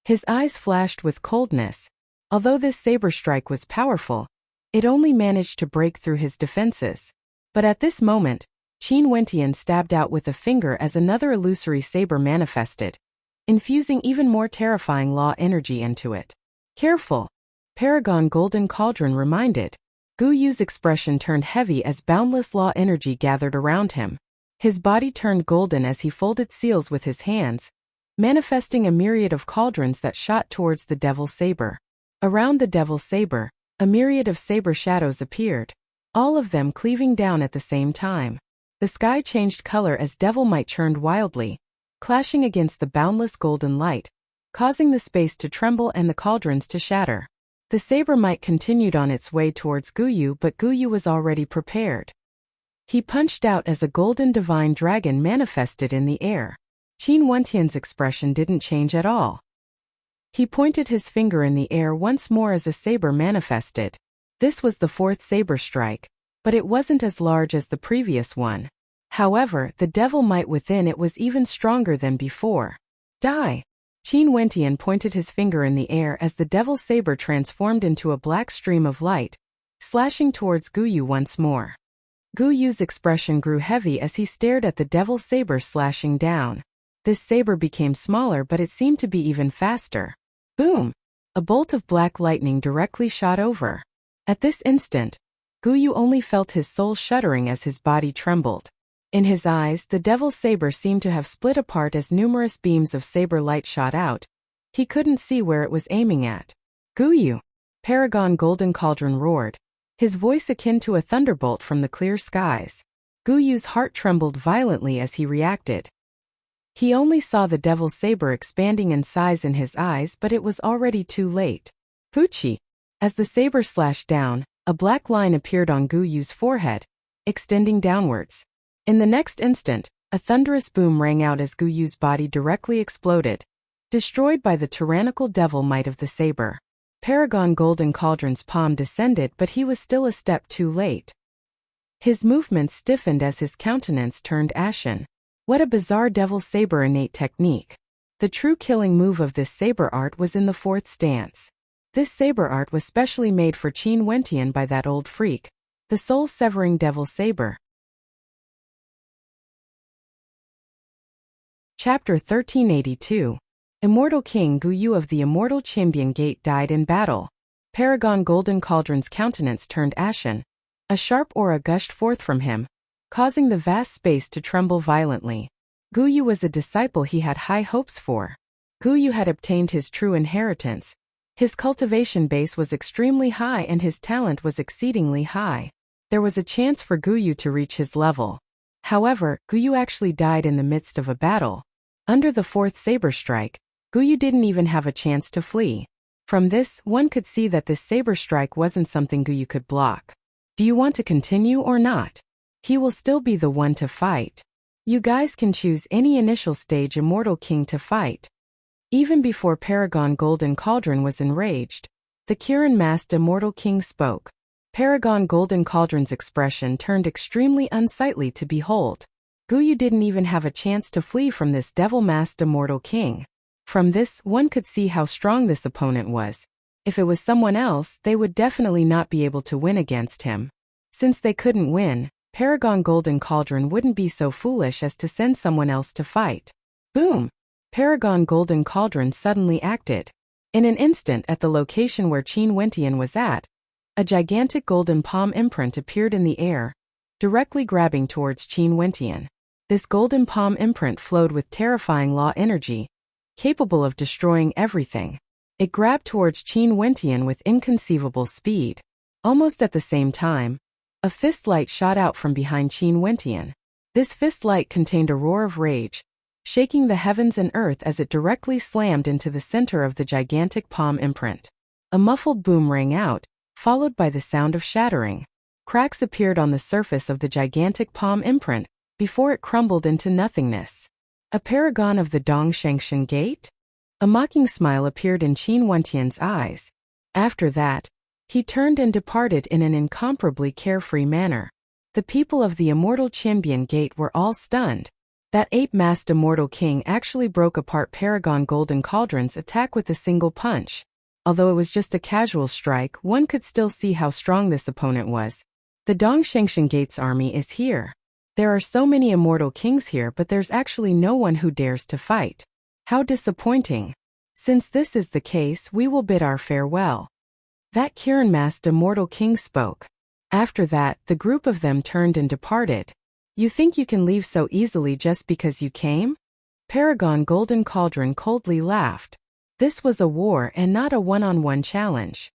His eyes flashed with coldness. Although this saber strike was powerful, it only managed to break through his defenses. But at this moment, Qin Wentian stabbed out with a finger as another illusory saber manifested, infusing even more terrifying law energy into it. Careful! Paragon Golden Cauldron reminded. Gu Yu's expression turned heavy as boundless law energy gathered around him. His body turned golden as he folded seals with his hands, manifesting a myriad of cauldrons that shot towards the devil's saber. Around the devil's saber, a myriad of saber shadows appeared, all of them cleaving down at the same time. The sky changed color as devil might churned wildly, clashing against the boundless golden light, causing the space to tremble and the cauldrons to shatter. The saber might continued on its way towards Gu Yu, but Gu Yu was already prepared. He punched out as a golden divine dragon manifested in the air. Qin Wentian's expression didn't change at all. He pointed his finger in the air once more as a saber manifested. This was the fourth saber strike, but it wasn't as large as the previous one. However, the devil might within it was even stronger than before. Die! Qin Wentian pointed his finger in the air as the devil's saber transformed into a black stream of light, slashing towards Gu Yu once more. Gu Yu's expression grew heavy as he stared at the devil's saber slashing down. This saber became smaller, but it seemed to be even faster. Boom! A bolt of black lightning directly shot over. At this instant, Gu Yu only felt his soul shuddering as his body trembled. In his eyes, the devil's saber seemed to have split apart as numerous beams of saber light shot out. He couldn't see where it was aiming at. Gu Yu! Paragon Golden Cauldron roared, his voice akin to a thunderbolt from the clear skies. Gu Yu's heart trembled violently as he reacted. He only saw the devil's saber expanding in size in his eyes, but it was already too late. Poochie! As the saber slashed down, a black line appeared on Guyu's forehead, extending downwards. In the next instant, a thunderous boom rang out as Guyu's body directly exploded, destroyed by the tyrannical devil might of the saber. Paragon Golden Cauldron's palm descended, but he was still a step too late. His movements stiffened as his countenance turned ashen. What a bizarre devil's saber innate technique. The true killing move of this saber art was in the fourth stance. This saber art was specially made for Qin Wentian by that old freak, the soul-severing devil's saber. Chapter 1382. Immortal King Guyu of the Immortal Qinbian Gate died in battle. Paragon Golden Cauldron's countenance turned ashen. A sharp aura gushed forth from him, causing the vast space to tremble violently. Guyu was a disciple he had high hopes for. Guyu had obtained his true inheritance. His cultivation base was extremely high and his talent was exceedingly high. There was a chance for Guyu to reach his level. However, Guyu actually died in the midst of a battle. Under the fourth saber strike, Guyu didn't even have a chance to flee. From this, one could see that this saber strike wasn't something Guyu could block. Do you want to continue or not? He will still be the one to fight. You guys can choose any initial stage Immortal King to fight. Even before Paragon Golden Cauldron was enraged, the Kirin-masked Immortal King spoke. Paragon Golden Cauldron's expression turned extremely unsightly to behold. Guyu didn't even have a chance to flee from this devil-masked Immortal King. From this, one could see how strong this opponent was. If it was someone else, they would definitely not be able to win against him. Since they couldn't win, Paragon Golden Cauldron wouldn't be so foolish as to send someone else to fight. Boom! Paragon Golden Cauldron suddenly acted. In an instant at the location where Qin Wentian was at, a gigantic golden palm imprint appeared in the air, directly grabbing towards Qin Wentian. This golden palm imprint flowed with terrifying law energy, capable of destroying everything. It grabbed towards Qin Wentian with inconceivable speed. Almost at the same time, a fist light shot out from behind Qin Wentian. This fist light contained a roar of rage, shaking the heavens and earth as it directly slammed into the center of the gigantic palm imprint. A muffled boom rang out, followed by the sound of shattering. Cracks appeared on the surface of the gigantic palm imprint before it crumbled into nothingness. A paragon of the Dongshengshan Gate? A mocking smile appeared in Qin Wentian's eyes. After that, he turned and departed in an incomparably carefree manner. The people of the Immortal Qinbian Gate were all stunned. That ape-masked Immortal King actually broke apart Paragon Golden Cauldron's attack with a single punch. Although it was just a casual strike, one could still see how strong this opponent was. The Dongshengshan Gate's army is here. There are so many Immortal Kings here, but there's actually no one who dares to fight. How disappointing. Since this is the case, we will bid our farewell. That Kirin-masked Immortal King spoke. After that, the group of them turned and departed. You think you can leave so easily just because you came? Paragon Golden Cauldron coldly laughed. This was a war and not a one-on-one challenge.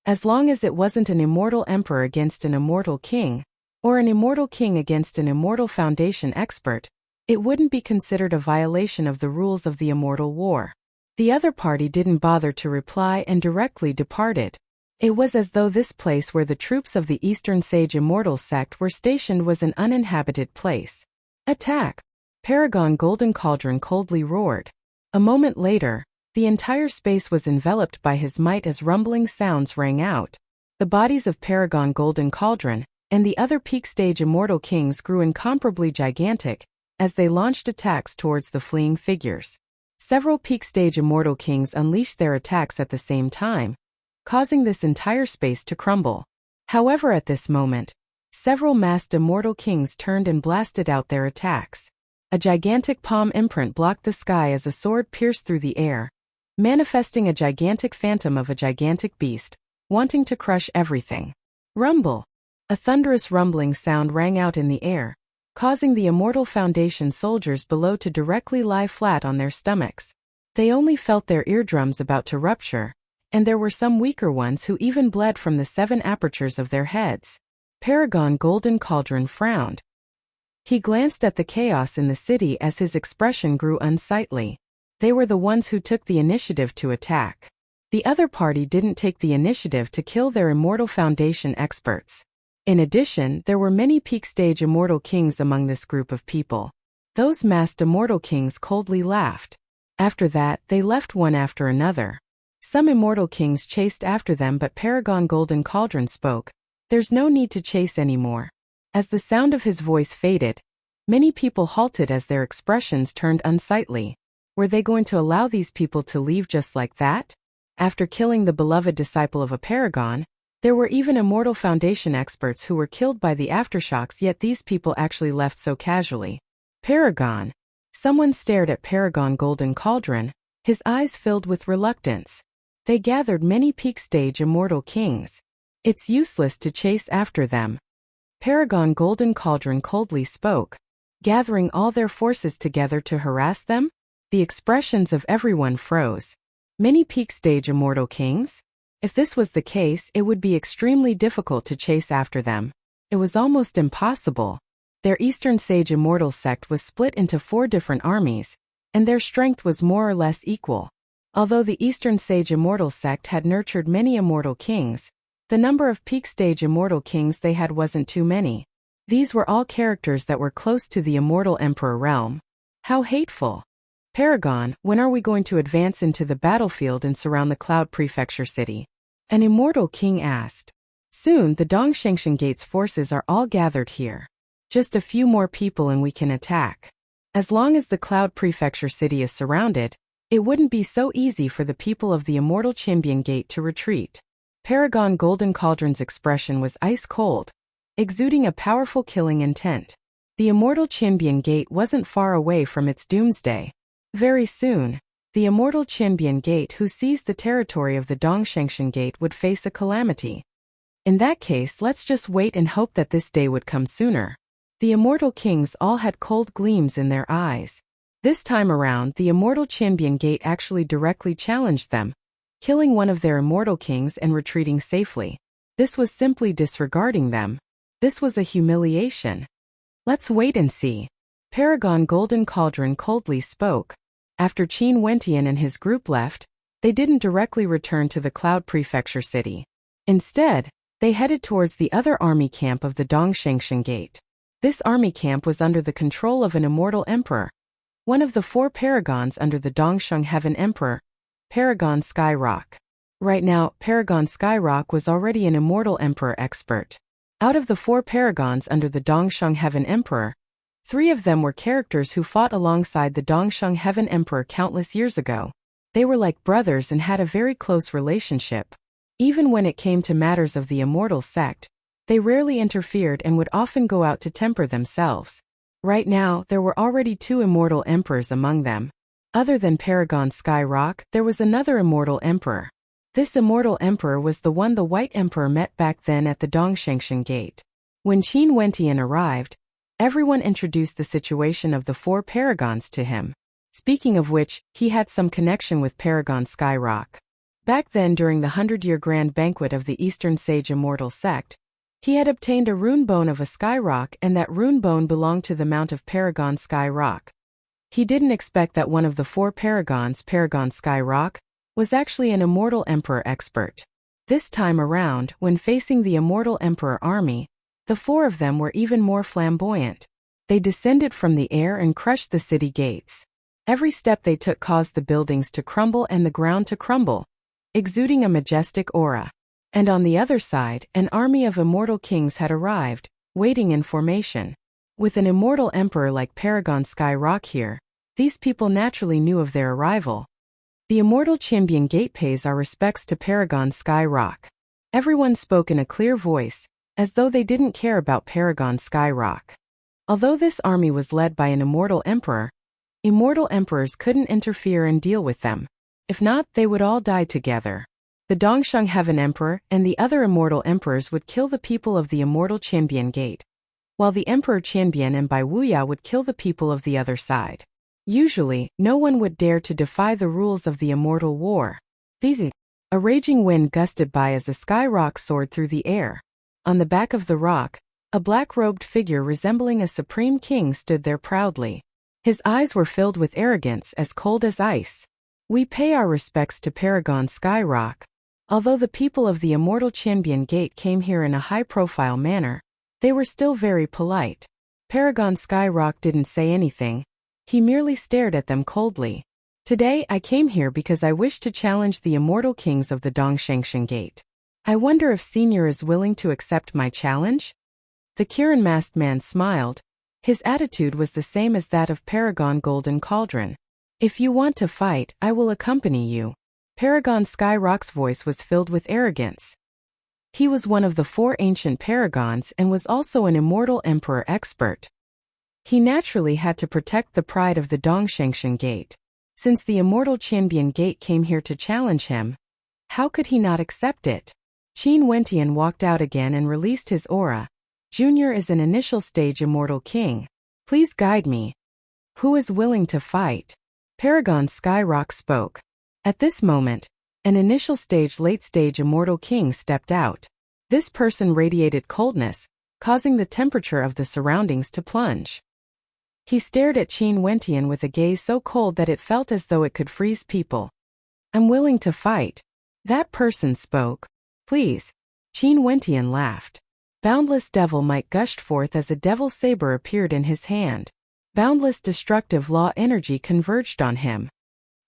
As long as it wasn't an immortal emperor against an immortal king, or an immortal king against an immortal foundation expert, it wouldn't be considered a violation of the rules of the immortal war. The other party didn't bother to reply and directly departed. It was as though this place where the troops of the Eastern Sage Immortal sect were stationed was an uninhabited place. Attack! Paragon Golden Cauldron coldly roared. A moment later, the entire space was enveloped by his might as rumbling sounds rang out. The bodies of Paragon Golden Cauldron and the other peak stage Immortal Kings grew incomparably gigantic as they launched attacks towards the fleeing figures. Several peak stage Immortal Kings unleashed their attacks at the same time, causing this entire space to crumble. However, at this moment, several masked Immortal Kings turned and blasted out their attacks. A gigantic palm imprint blocked the sky as a sword pierced through the air, manifesting a gigantic phantom of a gigantic beast, wanting to crush everything. Rumble! A thunderous rumbling sound rang out in the air, causing the Immortal Foundation soldiers below to directly lie flat on their stomachs. They only felt their eardrums about to rupture, and there were some weaker ones who even bled from the 7 apertures of their heads. Paragon Golden Cauldron frowned. He glanced at the chaos in the city as his expression grew unsightly. They were the ones who took the initiative to attack. The other party didn't take the initiative to kill their Immortal Foundation experts. In addition, there were many peak-stage Immortal Kings among this group of people. Those masked Immortal Kings coldly laughed. After that, they left one after another. Some Immortal Kings chased after them, but Paragon Golden Cauldron spoke. "There's no need to chase anymore." As the sound of his voice faded, many people halted as their expressions turned unsightly. Were they going to allow these people to leave just like that? After killing the beloved disciple of a paragon, there were even Immortal Foundation experts who were killed by the aftershocks, yet these people actually left so casually. Paragon. Someone stared at Paragon Golden Cauldron, his eyes filled with reluctance. They gathered many peak-stage Immortal Kings. It's useless to chase after them. Paragon Golden Cauldron coldly spoke. Gathering all their forces together to harass them? The expressions of everyone froze. Many peak-stage Immortal Kings? If this was the case, it would be extremely difficult to chase after them. It was almost impossible. Their Eastern Sage Immortal sect was split into 4 different armies, and their strength was more or less equal. Although the Eastern Sage Immortal sect had nurtured many Immortal Kings, the number of peak-stage Immortal Kings they had wasn't too many. These were all characters that were close to the Immortal Emperor realm. How hateful. Paragon, when are we going to advance into the battlefield and surround the Cloud Prefecture city? An Immortal King asked. Soon the Dongshengshan Gate's forces are all gathered here. Just a few more people and we can attack. As long as the Cloud Prefecture city is surrounded, it wouldn't be so easy for the people of the Immortal Champion Gate to retreat. Paragon Golden Cauldron's expression was ice cold, exuding a powerful killing intent. The Immortal Champion Gate wasn't far away from its doomsday. Very soon, the Immortal Champion Gate who seized the territory of the Dongshengshan Gate would face a calamity. In that case, let's just wait and hope that this day would come sooner. The Immortal Kings all had cold gleams in their eyes. This time around, the Immortal Champion Gate actually directly challenged them, killing one of their Immortal Kings and retreating safely. This was simply disregarding them. This was a humiliation. Let's wait and see. Paragon Golden Cauldron coldly spoke. After Qin Wentian and his group left, they didn't directly return to the Cloud Prefecture city. Instead, they headed towards the other army camp of the Dongshengshan Gate. This army camp was under the control of an Immortal Emperor, one of the 4 paragons under the Dongsheng Heaven Emperor, Paragon Skyrock. Right now, Paragon Skyrock was already an Immortal Emperor expert. Out of the 4 paragons under the Dongsheng Heaven Emperor, 3 of them were characters who fought alongside the Dongsheng Heaven Emperor countless years ago. They were like brothers and had a very close relationship. Even when it came to matters of the Immortal sect, they rarely interfered and would often go out to temper themselves. Right now, there were already 2 Immortal Emperors among them. Other than Paragon Skyrock, there was another Immortal Emperor. This Immortal Emperor was the one the White Emperor met back then at the Dongshengshan Gate. When Qin Wentian arrived, everyone introduced the situation of the 4 paragons to him. Speaking of which, he had some connection with Paragon Skyrock. Back then during the 100-year grand banquet of the Eastern Sage Immortal sect, he had obtained a rune bone of a Skyrock, and that rune bone belonged to the Mount of Paragon Skyrock. He didn't expect that one of the 4 paragons, Paragon Skyrock, was actually an Immortal Emperor expert. This time around, when facing the Immortal Emperor army, the 4 of them were even more flamboyant. They descended from the air and crushed the city gates. Every step they took caused the buildings to crumble and the ground to crumble, exuding a majestic aura. And on the other side, an army of Immortal Kings had arrived, waiting in formation. With an Immortal Emperor like Paragon Skyrock here, these people naturally knew of their arrival. The Immortal Champion Gate pays our respects to Paragon Skyrock. Everyone spoke in a clear voice, as though they didn't care about Paragon Skyrock. Although this army was led by an Immortal Emperor, Immortal Emperors couldn't interfere and deal with them. If not, they would all die together. The Dongsheng Heaven Emperor and the other Immortal Emperors would kill the people of the Immortal Champion Gate, while the Emperor Qianbian and Bai Wuya would kill the people of the other side. Usually, no one would dare to defy the rules of the Immortal War. Busy. A raging wind gusted by as a Skyrock soared through the air. On the back of the rock, A black-robed figure resembling a supreme king stood there proudly. His eyes were filled with arrogance as cold as ice. We pay our respects to Paragon Skyrock. Although the people of the Immortal Champion Gate came here in a high-profile manner, they were still very polite. Paragon Skyrock didn't say anything. He merely stared at them coldly. Today I came here because I wish to challenge the Immortal Kings of the Dongshangshan Gate. I wonder if Senior is willing to accept my challenge? The Kirin masked man smiled. His attitude was the same as that of Paragon Golden Cauldron. If you want to fight, I will accompany you. Paragon Skyrock's voice was filled with arrogance. He was one of the 4 ancient paragons and was also an immortal emperor expert. He naturally had to protect the pride of the Dongshangshan Gate. Since the Immortal Champion Gate came here to challenge him, how could he not accept it? Qin Wentian walked out again and released his aura. Junior is an initial stage Immortal King. Please guide me. Who is willing to fight? Paragon Skyrock spoke. At this moment, an initial stage late stage Immortal King stepped out. This person radiated coldness, causing the temperature of the surroundings to plunge. He stared at Qin Wentian with a gaze so cold that it felt as though it could freeze people. I'm willing to fight. That person spoke. Please. Qin Wentian laughed. Boundless devil might gushed forth as a devil saber appeared in his hand. Boundless destructive law energy converged on him.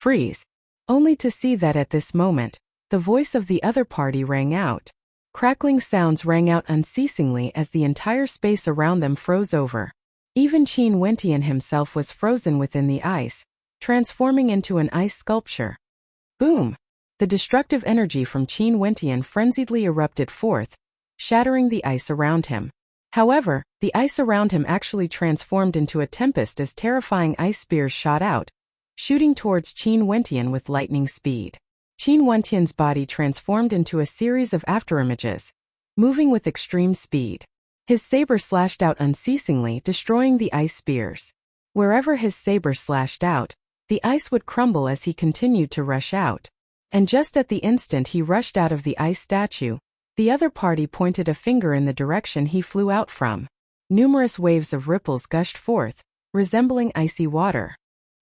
Freeze. Only to see that at this moment, the voice of the other party rang out. Crackling sounds rang out unceasingly as the entire space around them froze over. Even Qin Wentian himself was frozen within the ice, transforming into an ice sculpture. Boom! The destructive energy from Qin Wentian frenziedly erupted forth, shattering the ice around him. However, the ice around him actually transformed into a tempest as terrifying ice spears shot out, shooting towards Qin Wentian with lightning speed. Qin Wentian's body transformed into a series of afterimages, moving with extreme speed. His saber slashed out unceasingly, destroying the ice spears. Wherever his saber slashed out, the ice would crumble as he continued to rush out. And just at the instant he rushed out of the ice statue, the other party pointed a finger in the direction he flew out from. Numerous waves of ripples gushed forth, resembling icy water.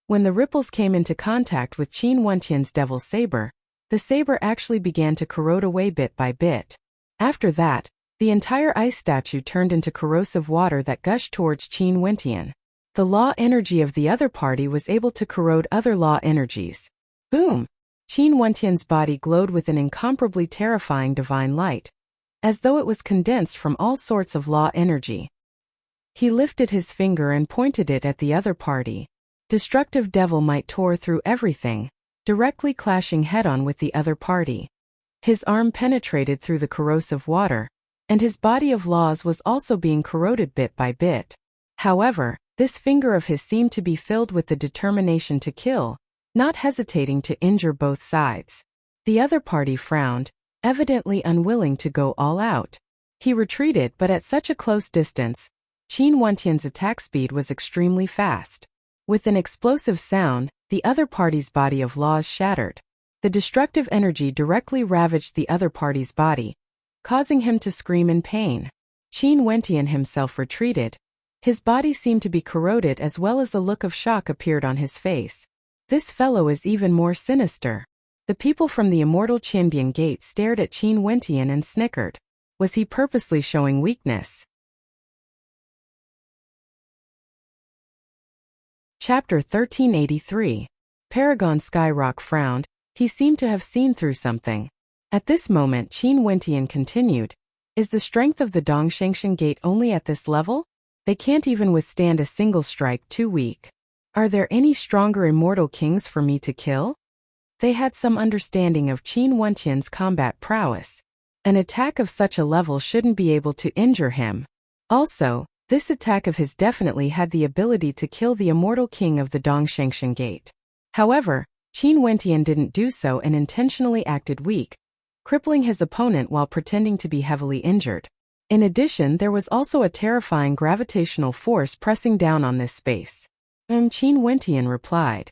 When the ripples came into contact with Qin Wentian's devil saber, the saber actually began to corrode away bit by bit. After that, the entire ice statue turned into corrosive water that gushed towards Qin Wentian. The law energy of the other party was able to corrode other law energies. Boom! Qin Wentian's body glowed with an incomparably terrifying divine light, as though it was condensed from all sorts of law energy. He lifted his finger and pointed it at the other party. Destructive devil might tore through everything, directly clashing head-on with the other party. His arm penetrated through the corrosive water, and his body of laws was also being corroded bit by bit. However, this finger of his seemed to be filled with the determination to kill, not hesitating to injure both sides. The other party frowned, evidently unwilling to go all out. He retreated, but at such a close distance, Qin Wentian's attack speed was extremely fast. With an explosive sound, the other party's body of laws shattered. The destructive energy directly ravaged the other party's body, causing him to scream in pain. Qin Wentian himself retreated. His body seemed to be corroded as well as a look of shock appeared on his face. This fellow is even more sinister. The people from the Immortal Champion Gate stared at Qin Wentian and snickered. Was he purposely showing weakness? Chapter 1383. Paragon Skyrock frowned. He seemed to have seen through something. At this moment Qin Wentian continued. Is the strength of the Dongshangshan Gate only at this level? They can't even withstand a single strike too weak. Are there any stronger immortal kings for me to kill? They had some understanding of Qin Wentian's combat prowess. An attack of such a level shouldn't be able to injure him. Also, this attack of his definitely had the ability to kill the immortal king of the Dongshangshan Gate. However, Qin Wentian didn't do so and intentionally acted weak, crippling his opponent while pretending to be heavily injured. In addition, there was also a terrifying gravitational force pressing down on this space. Qin Wentian replied.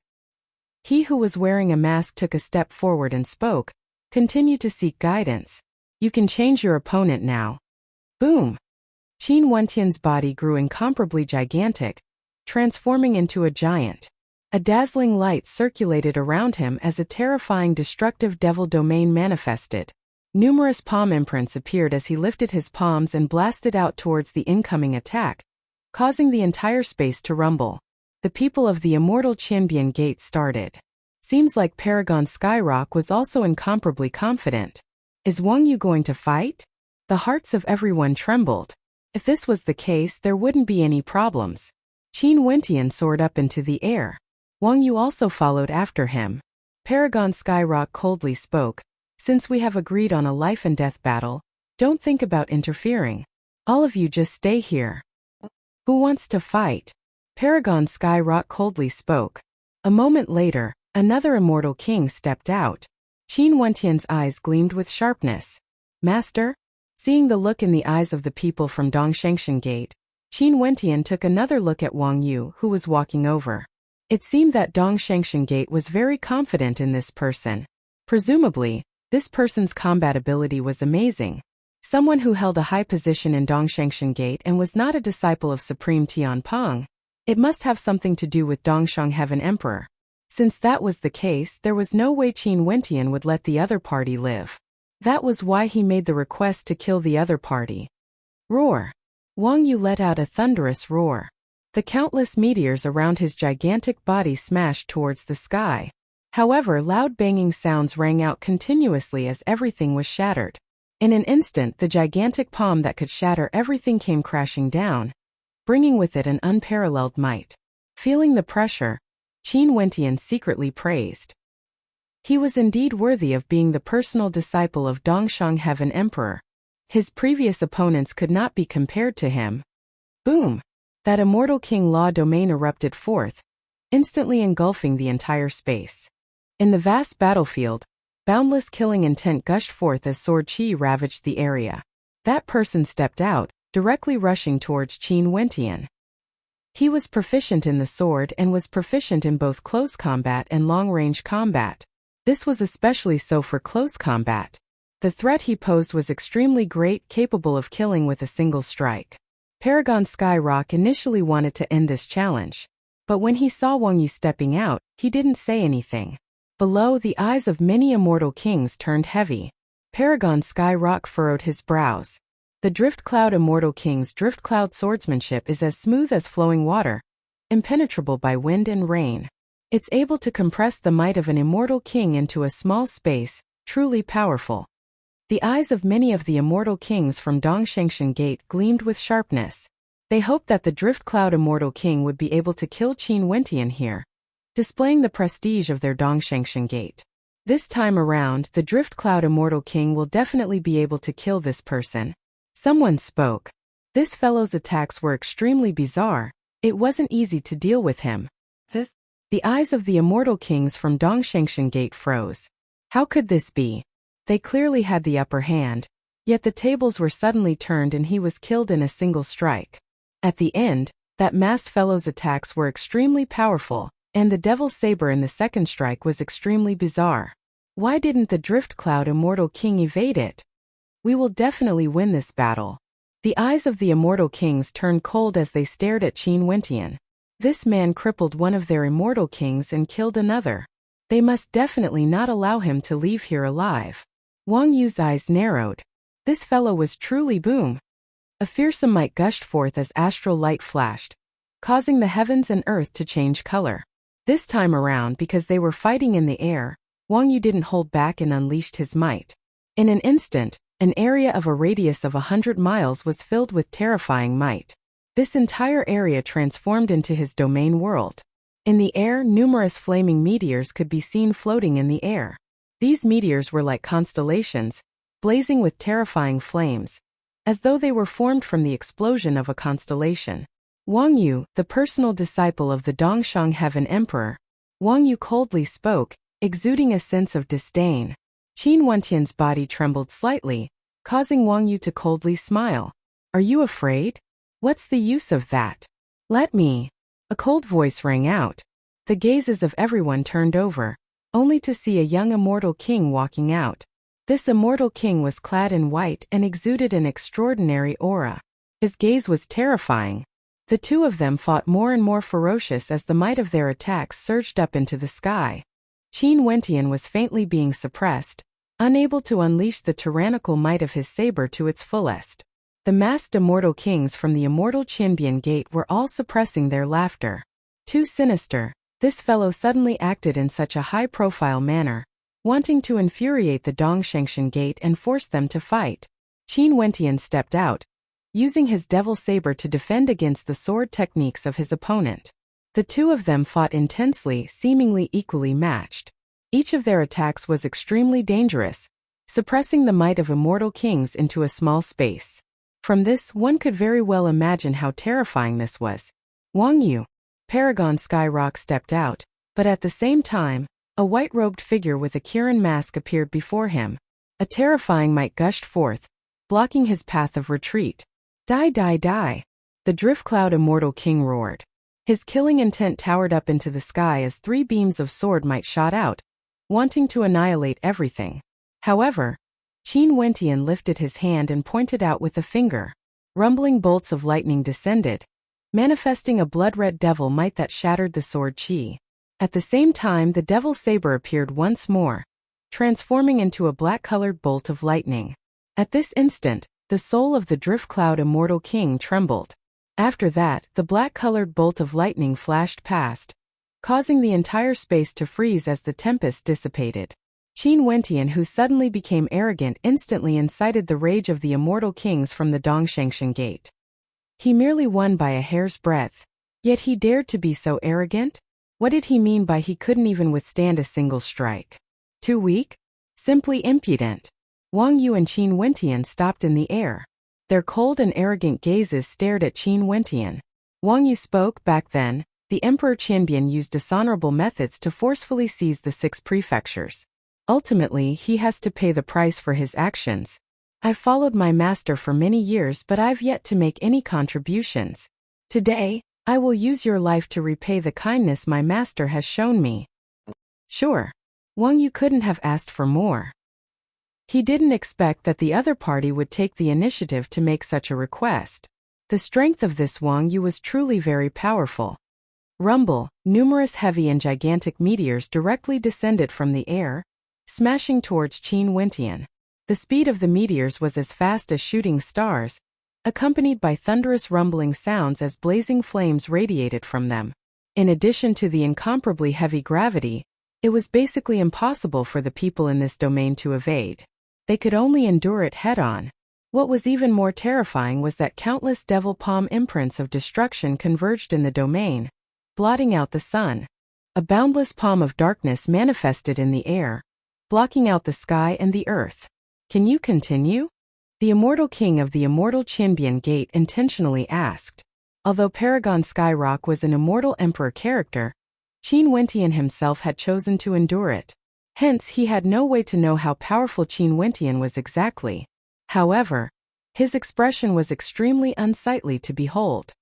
He who was wearing a mask took a step forward and spoke. Continue to seek guidance. You can change your opponent now. Boom! Qin Wentian's body grew incomparably gigantic, transforming into a giant. A dazzling light circulated around him as a terrifying destructive devil domain manifested. Numerous palm imprints appeared as he lifted his palms and blasted out towards the incoming attack, causing the entire space to rumble. The people of the immortal Qianbian Gate started. Seems like Paragon Skyrock was also incomparably confident. Is Wang Yu going to fight? The hearts of everyone trembled. If this was the case, there wouldn't be any problems. Qin Wentian soared up into the air. Wang Yu also followed after him. Paragon Skyrock coldly spoke, "Since we have agreed on a life and death battle, don't think about interfering. All of you just stay here." "Who wants to fight?" Paragon Skyrock coldly spoke. A moment later, another immortal king stepped out. Qin Wentian's eyes gleamed with sharpness. "Master?" Seeing the look in the eyes of the people from Dongshangshan Gate, Qin Wentian took another look at Wang Yu, who was walking over. It seemed that Dongshangshan Gate was very confident in this person. Presumably, this person's combat ability was amazing. Someone who held a high position in Dongshangshan Gate and was not a disciple of Supreme Tianpeng. It must have something to do with Dongshang Heaven Emperor. Since that was the case, there was no way Qin Wentian would let the other party live. That was why he made the request to kill the other party. Roar! Wang Yu let out a thunderous roar. The countless meteors around his gigantic body smashed towards the sky. However, loud banging sounds rang out continuously as everything was shattered. In an instant, the gigantic palm that could shatter everything came crashing down, bringing with it an unparalleled might. Feeling the pressure, Qin Wentian secretly praised. He was indeed worthy of being the personal disciple of Dongshang Heaven Emperor. His previous opponents could not be compared to him. Boom! That immortal King Law domain erupted forth, instantly engulfing the entire space. In the vast battlefield, boundless killing intent gushed forth as sword chi ravaged the area. That person stepped out, directly rushing towards Qin Wentian. He was proficient in the sword and was proficient in both close combat and long-range combat. This was especially so for close combat. The threat he posed was extremely great, capable of killing with a single strike. Paragon Skyrock initially wanted to end this challenge. But when he saw Wang Yu stepping out, he didn't say anything. Below, the eyes of many immortal kings turned heavy. Paragon Skyrock furrowed his brows. The Drift Cloud Immortal King's Drift Cloud swordsmanship is as smooth as flowing water, impenetrable by wind and rain. It's able to compress the might of an immortal king into a small space, truly powerful. The eyes of many of the immortal kings from Dongshangshan Gate gleamed with sharpness. They hoped that the Drift Cloud Immortal King would be able to kill Qin Wentian here, displaying the prestige of their Dongshangshan Gate. This time around, the Drift Cloud Immortal King will definitely be able to kill this person. Someone spoke. This fellow's attacks were extremely bizarre. It wasn't easy to deal with him. The eyes of the immortal kings from Dongshangshan Gate froze. How could this be? They clearly had the upper hand, yet the tables were suddenly turned and he was killed in a single strike. At the end, that masked fellow's attacks were extremely powerful, and the Devil's Saber in the second strike was extremely bizarre. Why didn't the Drift Cloud Immortal King evade it? We will definitely win this battle. The eyes of the immortal kings turned cold as they stared at Qin Wentian. This man crippled one of their immortal kings and killed another. They must definitely not allow him to leave here alive. Wang Yu's eyes narrowed. This fellow was truly boom. A fearsome might gushed forth as astral light flashed, causing the heavens and earth to change color. This time around, because they were fighting in the air, Wang Yu didn't hold back and unleashed his might. In an instant, an area of a radius of 100 miles was filled with terrifying might. This entire area transformed into his domain world. In the air, numerous flaming meteors could be seen floating in the air. These meteors were like constellations, blazing with terrifying flames, as though they were formed from the explosion of a constellation. Wang Yu, the personal disciple of the Dongshang Heaven Emperor. Wang Yu coldly spoke, exuding a sense of disdain. Qin Wentian's body trembled slightly, causing Wang Yu to coldly smile. Are you afraid? What's the use of that? Let me. A cold voice rang out. The gazes of everyone turned over, only to see a young immortal king walking out. This immortal king was clad in white and exuded an extraordinary aura. His gaze was terrifying. The two of them fought more and more ferocious as the might of their attacks surged up into the sky. Qin Wentian was faintly being suppressed, unable to unleash the tyrannical might of his saber to its fullest. The masked immortal kings from the immortal Qianbian Gate were all suppressing their laughter. Too sinister, this fellow suddenly acted in such a high-profile manner, wanting to infuriate the Dongshangshan Gate and force them to fight. Qin Wentian stepped out, using his devil saber to defend against the sword techniques of his opponent. The two of them fought intensely, seemingly equally matched. Each of their attacks was extremely dangerous, suppressing the might of immortal kings into a small space. From this, one could very well imagine how terrifying this was. Wang Yu, Paragon Skyrock, stepped out, but at the same time, a white-robed figure with a Kirin mask appeared before him. A terrifying might gushed forth, blocking his path of retreat. Die, die, die! The Drift Cloud Immortal King roared. His killing intent towered up into the sky as 3 beams of sword might shot out, wanting to annihilate everything. However, Qin Wentian lifted his hand and pointed out with a finger. Rumbling bolts of lightning descended, manifesting a blood-red devil might that shattered the sword chi. At the same time, the devil saber appeared once more, transforming into a black-colored bolt of lightning. At this instant, the soul of the Drift Cloud Immortal King trembled. After that, the black-colored bolt of lightning flashed past, causing the entire space to freeze as the tempest dissipated. Qin Wentian, who suddenly became arrogant, instantly incited the rage of the immortal kings from the Dongshangshan Gate. He merely won by a hair's breadth, yet he dared to be so arrogant? What did he mean by he couldn't even withstand a single strike? Too weak? Simply impudent. Wang Yu and Qin Wentian stopped in the air. Their cold and arrogant gazes stared at Qin Wentian. Wang Yu spoke. Back then, the Emperor Qianbian used dishonorable methods to forcefully seize the 6 prefectures. Ultimately, he has to pay the price for his actions. I've followed my master for many years, but I've yet to make any contributions. Today, I will use your life to repay the kindness my master has shown me. Sure. Wang Yu couldn't have asked for more. He didn't expect that the other party would take the initiative to make such a request. The strength of this Wang Yu was truly very powerful. Rumble, numerous heavy and gigantic meteors directly descended from the air, smashing towards Qin Wentian. The speed of the meteors was as fast as shooting stars, accompanied by thunderous rumbling sounds as blazing flames radiated from them. In addition to the incomparably heavy gravity, it was basically impossible for the people in this domain to evade. They could only endure it head-on. What was even more terrifying was that countless devil palm imprints of destruction converged in the domain, blotting out the sun. A boundless palm of darkness manifested in the air, blocking out the sky and the earth. Can you continue? The immortal king of the immortal Qianbian Gate intentionally asked. Although Paragon Skyrock was an immortal emperor character, Qin Wentian himself had chosen to endure it. Hence, he had no way to know how powerful Qin Wentian was exactly. However, his expression was extremely unsightly to behold.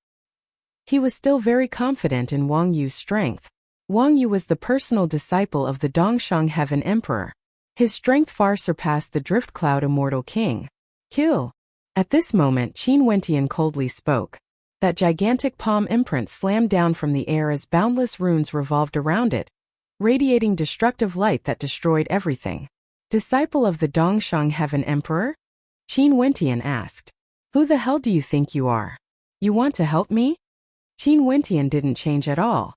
He was still very confident in Wang Yu's strength. Wang Yu was the personal disciple of the Dongshang Heaven Emperor. His strength far surpassed the Drift Cloud Immortal King. Kill! At this moment, Qin Wentian coldly spoke. That gigantic palm imprint slammed down from the air as boundless runes revolved around it, radiating destructive light that destroyed everything. Disciple of the Dongshang Heaven Emperor? Qin Wentian asked. Who the hell do you think you are? You want to help me? Qin Wentian didn't change at all.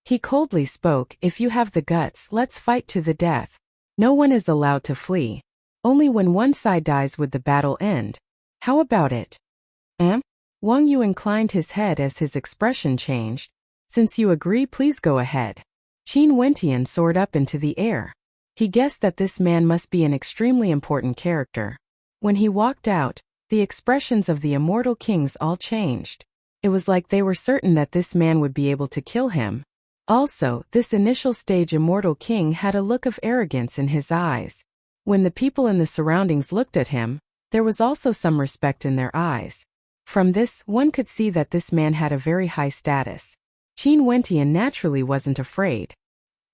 He coldly spoke, if you have the guts, let's fight to the death. No one is allowed to flee. Only when one side dies would the battle end. How about it? Wang Yu inclined his head as his expression changed. Since you agree, please go ahead. Qin Wentian soared up into the air. He guessed that this man must be an extremely important character. When he walked out, the expressions of the immortal kings all changed. It was like they were certain that this man would be able to kill him. Also, this initial stage immortal king had a look of arrogance in his eyes. When the people in the surroundings looked at him, there was also some respect in their eyes. From this, one could see that this man had a very high status. Qin Wentian naturally wasn't afraid.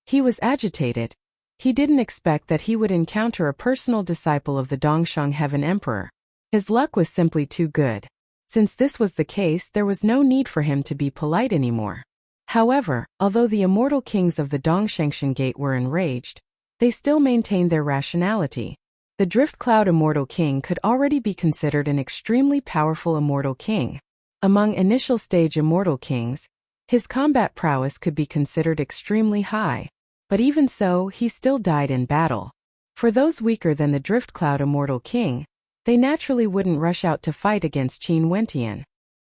He was agitated. He didn't expect that he would encounter a personal disciple of the Dongshang Heaven Emperor. His luck was simply too good. Since this was the case, there was no need for him to be polite anymore. However, although the immortal kings of the Dongshengshan Gate were enraged, they still maintained their rationality. The Drift Cloud Immortal King could already be considered an extremely powerful immortal king. Among initial stage immortal kings, his combat prowess could be considered extremely high. But even so, he still died in battle. For those weaker than the Drift Cloud Immortal King, they naturally wouldn't rush out to fight against Qin Wentian.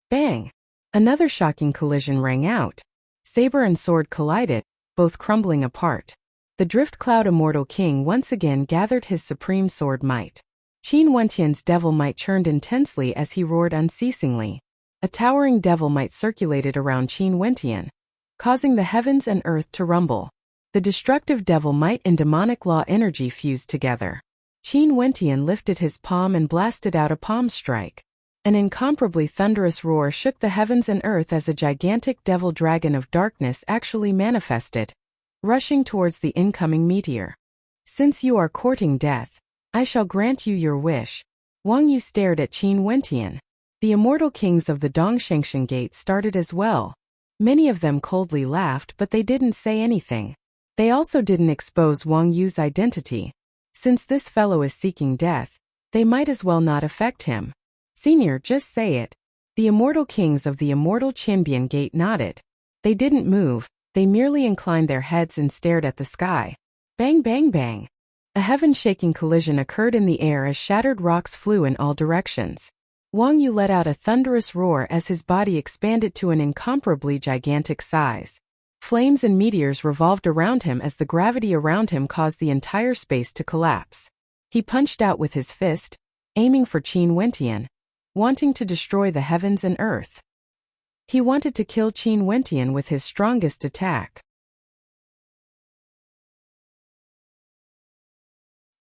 Bang! Another shocking collision rang out. Saber and sword collided, both crumbling apart. The Drift Cloud Immortal King once again gathered his supreme sword might. Qin Wentian's devil might churned intensely as he roared unceasingly. A towering devil might circulated around Qin Wentian, causing the heavens and earth to rumble. The destructive devil might and demonic law energy fused together. Qin Wentian lifted his palm and blasted out a palm strike. An incomparably thunderous roar shook the heavens and earth as a gigantic devil dragon of darkness actually manifested, rushing towards the incoming meteor. Since you are courting death, I shall grant you your wish. Wang Yu stared at Qin Wentian. The immortal kings of the Dongshengshan Gate started as well. Many of them coldly laughed, but they didn't say anything. They also didn't expose Wang Yu's identity. Since this fellow is seeking death, they might as well not affect him. Senior, just say it. The immortal kings of the immortal Qinbian Gate nodded. They didn't move, they merely inclined their heads and stared at the sky. Bang bang bang. A heaven-shaking collision occurred in the air as shattered rocks flew in all directions. Wang Yu let out a thunderous roar as his body expanded to an incomparably gigantic size. Flames and meteors revolved around him as the gravity around him caused the entire space to collapse. He punched out with his fist, aiming for Qin Wentian, wanting to destroy the heavens and earth. He wanted to kill Qin Wentian with his strongest attack.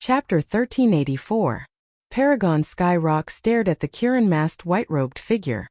Chapter 1384. Paragon Skyrock stared at the Kirin-masked white-robed figure.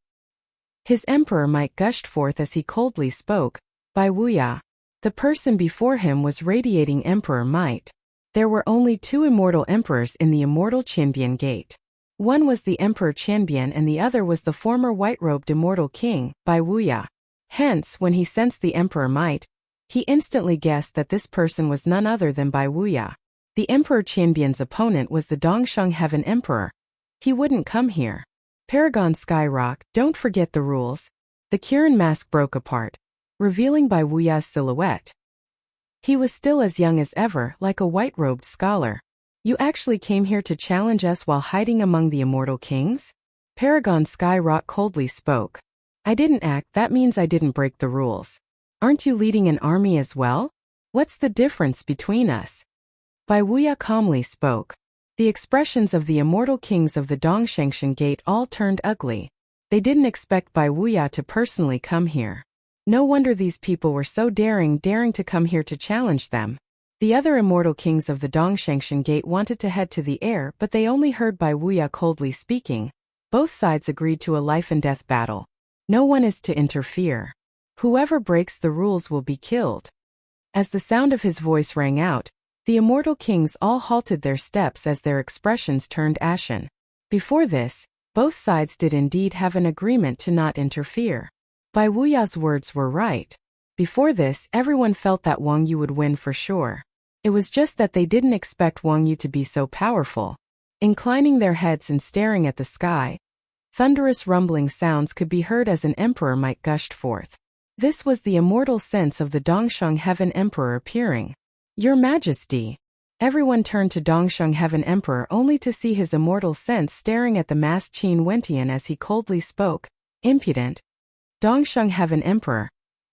His emperor might gushed forth as he coldly spoke, "Bai Wuya." The person before him was radiating emperor might. There were only two immortal emperors in the immortal Qinbian Gate. One was the Emperor Qinbian and the other was the former white-robed immortal king, Bai Wuya. Hence, when he sensed the emperor might, he instantly guessed that this person was none other than Bai Wuya. The Emperor Qinbian's opponent was the Dongsheng Heaven Emperor. He wouldn't come here. Paragon Skyrock, don't forget the rules. The Kirin mask broke apart, revealing Bai Wuya's silhouette. He was still as young as ever, like a white-robed scholar. You actually came here to challenge us while hiding among the immortal kings? Paragon Skyrock coldly spoke. I didn't act, that means I didn't break the rules. Aren't you leading an army as well? What's the difference between us? Bai Wuya calmly spoke. The expressions of the immortal kings of the Dongshengshan Gate all turned ugly. They didn't expect Bai Wuya to personally come here. No wonder these people were so daring to come here to challenge them. The other immortal kings of the Dongshengshan Gate wanted to head to the air, but they only heard Bai Wuya coldly speaking. Both sides agreed to a life-and-death battle. No one is to interfere. Whoever breaks the rules will be killed. As the sound of his voice rang out, the immortal kings all halted their steps as their expressions turned ashen. Before this, both sides did indeed have an agreement to not interfere. Bai Wuya's words were right. Before this, everyone felt that Wang Yu would win for sure. It was just that they didn't expect Wang Yu to be so powerful. Inclining their heads and staring at the sky, thunderous rumbling sounds could be heard as an emperor might gushed forth. This was the immortal sense of the Dongsheng Heaven Emperor appearing. Your Majesty. Everyone turned to Dongsheng Heaven Emperor only to see his immortal sense staring at the masked Qin Wentian as he coldly spoke. Impudent. Dongsheng Heaven Emperor.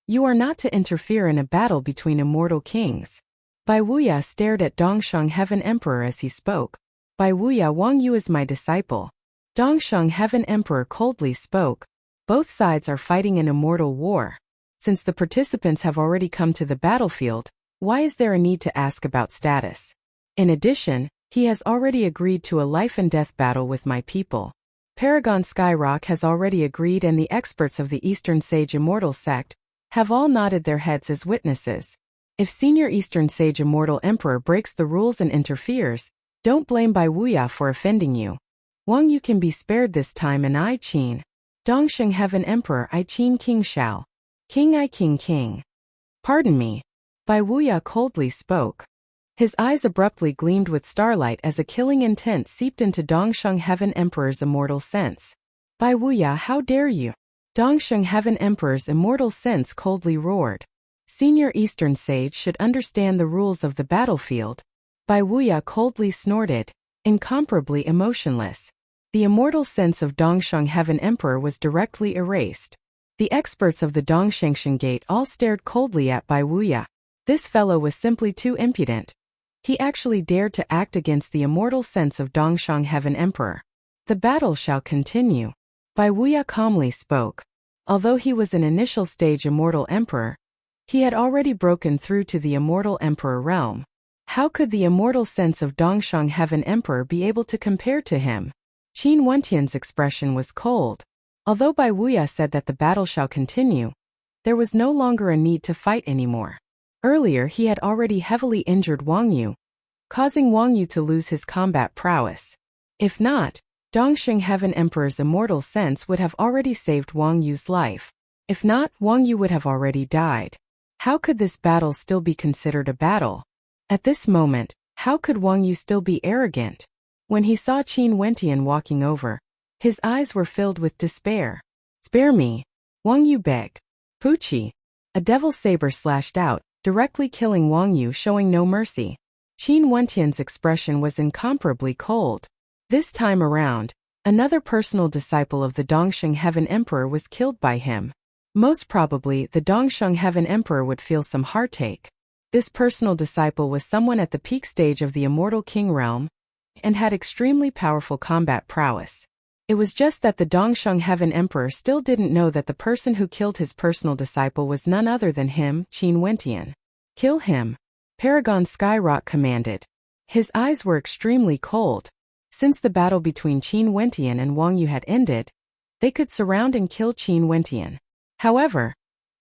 You are not to interfere in a battle between immortal kings. Bai Wuya stared at Dongsheng Heaven Emperor as he spoke. Bai Wuya, Wang Yu is my disciple. Dongsheng Heaven Emperor coldly spoke. Both sides are fighting an immortal war. Since the participants have already come to the battlefield, why is there a need to ask about status? In addition, he has already agreed to a life-and-death battle with my people. Paragon Skyrock has already agreed and the experts of the Eastern Sage Immortal Sect have all nodded their heads as witnesses. If Senior Eastern Sage Immortal Emperor breaks the rules and interferes, don't blame Bai Wuya for offending you. Wang Yu can be spared this time and I, Qin Dongsheng Heaven Emperor I Qin King Shao. King I King King. Pardon me. Bai Wuya coldly spoke. His eyes abruptly gleamed with starlight as a killing intent seeped into Dongsheng Heaven Emperor's immortal sense. Bai Wuya, how dare you? Dongsheng Heaven Emperor's immortal sense coldly roared. Senior Eastern sage should understand the rules of the battlefield. Bai Wuya coldly snorted, incomparably emotionless. The immortal sense of Dongsheng Heaven Emperor was directly erased. The experts of the Dongshengshan Gate all stared coldly at Bai Wuya. This fellow was simply too impudent. He actually dared to act against the immortal sense of Dongsheng Heaven Emperor. The battle shall continue. Bai Wuya calmly spoke. Although he was an initial stage immortal emperor, he had already broken through to the immortal emperor realm. How could the immortal sense of Dongsheng Heaven Emperor be able to compare to him? Qin Wentian's expression was cold. Although Bai Wuya said that the battle shall continue, there was no longer a need to fight anymore. Earlier he had already heavily injured Wang Yu, causing Wang Yu to lose his combat prowess. If not, Dongsheng Heaven Emperor's immortal sense would have already saved Wang Yu's life. If not, Wang Yu would have already died. How could this battle still be considered a battle? At this moment, how could Wang Yu still be arrogant? When he saw Qin Wentian walking over, his eyes were filled with despair. Spare me, Wang Yu begged. Puchi! A devil's saber slashed out, directly killing Wang Yu, showing no mercy. Qin Wentian's expression was incomparably cold. This time around, another personal disciple of the Dongsheng Heaven Emperor was killed by him. Most probably, the Dongsheng Heaven Emperor would feel some heartache. This personal disciple was someone at the peak stage of the Immortal King realm and had extremely powerful combat prowess. It was just that the Dongsheng Heaven Emperor still didn't know that the person who killed his personal disciple was none other than him, Qin Wentian. Kill him, Paragon Skyrock commanded. His eyes were extremely cold. Since the battle between Qin Wentian and Wang Yu had ended, they could surround and kill Qin Wentian. However,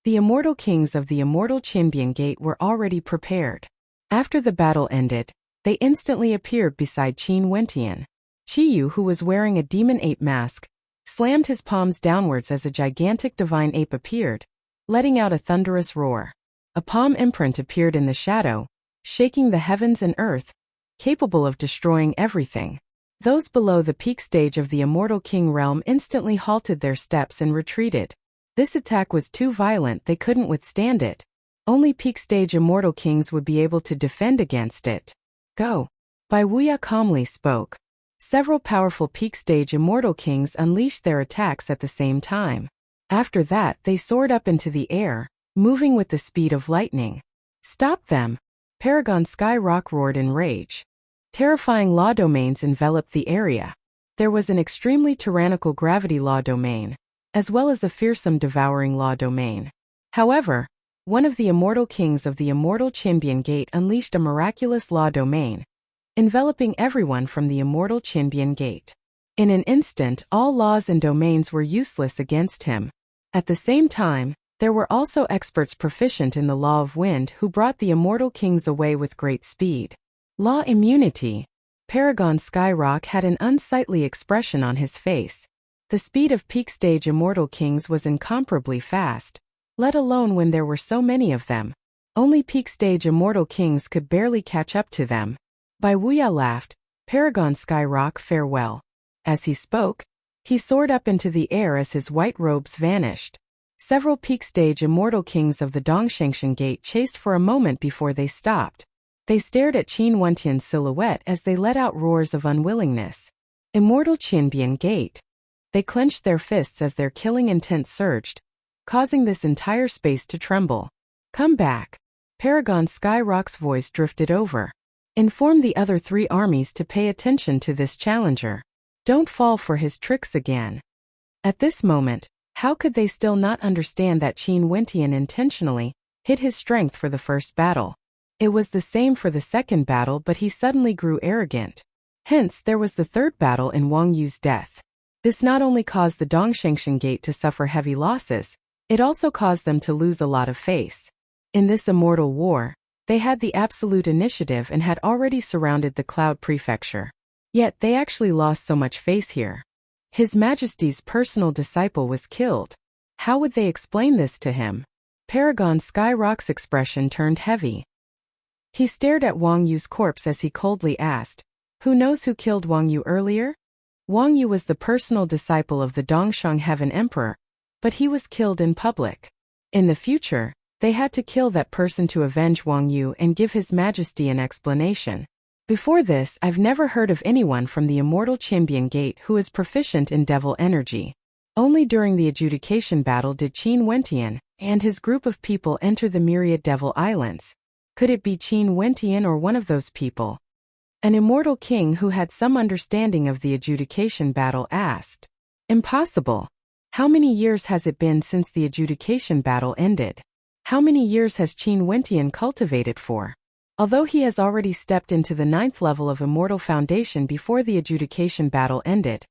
the immortal kings of the immortal Qinbian Gate were already prepared. After the battle ended, they instantly appeared beside Qin Wentian. Qiyu, who was wearing a demon ape mask, slammed his palms downwards as a gigantic divine ape appeared, letting out a thunderous roar. A palm imprint appeared in the shadow, shaking the heavens and earth, capable of destroying everything. Those below the peak stage of the Immortal King realm instantly halted their steps and retreated. This attack was too violent, they couldn't withstand it. Only peak stage Immortal Kings would be able to defend against it. Go! Bai Wuya calmly spoke. Several powerful peak stage Immortal Kings unleashed their attacks at the same time. After that, they soared up into the air, moving with the speed of lightning. Stop them! Paragon Skyrock roared in rage. Terrifying law domains enveloped the area. There was an extremely tyrannical gravity law domain, as well as a fearsome devouring law domain. However, one of the immortal kings of the immortal Qinbian Gate unleashed a miraculous law domain, enveloping everyone from the immortal Qinbian Gate. In an instant, all laws and domains were useless against him. At the same time, there were also experts proficient in the law of wind who brought the immortal kings away with great speed. Law immunity. Paragon Skyrock had an unsightly expression on his face. The speed of peak stage immortal kings was incomparably fast, let alone when there were so many of them. Only peak stage immortal kings could barely catch up to them. Bai Wuya laughed. Paragon Skyrock, farewell. As he spoke, he soared up into the air as his white robes vanished. Several peak stage immortal kings of the Dongshengshan Gate chased for a moment before they stopped. They stared at Qin Wentian's silhouette as they let out roars of unwillingness. Immortal Qinbian Gate. They clenched their fists as their killing intent surged, causing this entire space to tremble. Come back. Paragon Skyrock's voice drifted over. Inform the other three armies to pay attention to this challenger. Don't fall for his tricks again. At this moment, how could they still not understand that Qin Wentian intentionally hid his strength for the first battle? It was the same for the second battle, but he suddenly grew arrogant. Hence, there was the third battle in Wang Yu's death. This not only caused the Dongshengshan Gate to suffer heavy losses, it also caused them to lose a lot of face. In this immortal war, they had the absolute initiative and had already surrounded the Cloud Prefecture. Yet they actually lost so much face here. His Majesty's personal disciple was killed. How would they explain this to him? Paragon Skyrock's expression turned heavy. He stared at Wang Yu's corpse as he coldly asked, "Who knows who killed Wang Yu earlier?" Wang Yu was the personal disciple of the Dongshang Heaven Emperor, but he was killed in public. In the future, they had to kill that person to avenge Wang Yu and give His Majesty an explanation. Before this, I've never heard of anyone from the Immortal Champion Gate who is proficient in devil energy. Only during the adjudication battle did Qin Wentian and his group of people enter the myriad devil islands. Could it be Qin Wentian or one of those people? An immortal king who had some understanding of the adjudication battle asked. Impossible. How many years has it been since the adjudication battle ended? How many years has Qin Wentian cultivated for? Although he has already stepped into the 9th level of Immortal Foundation before the adjudication battle ended,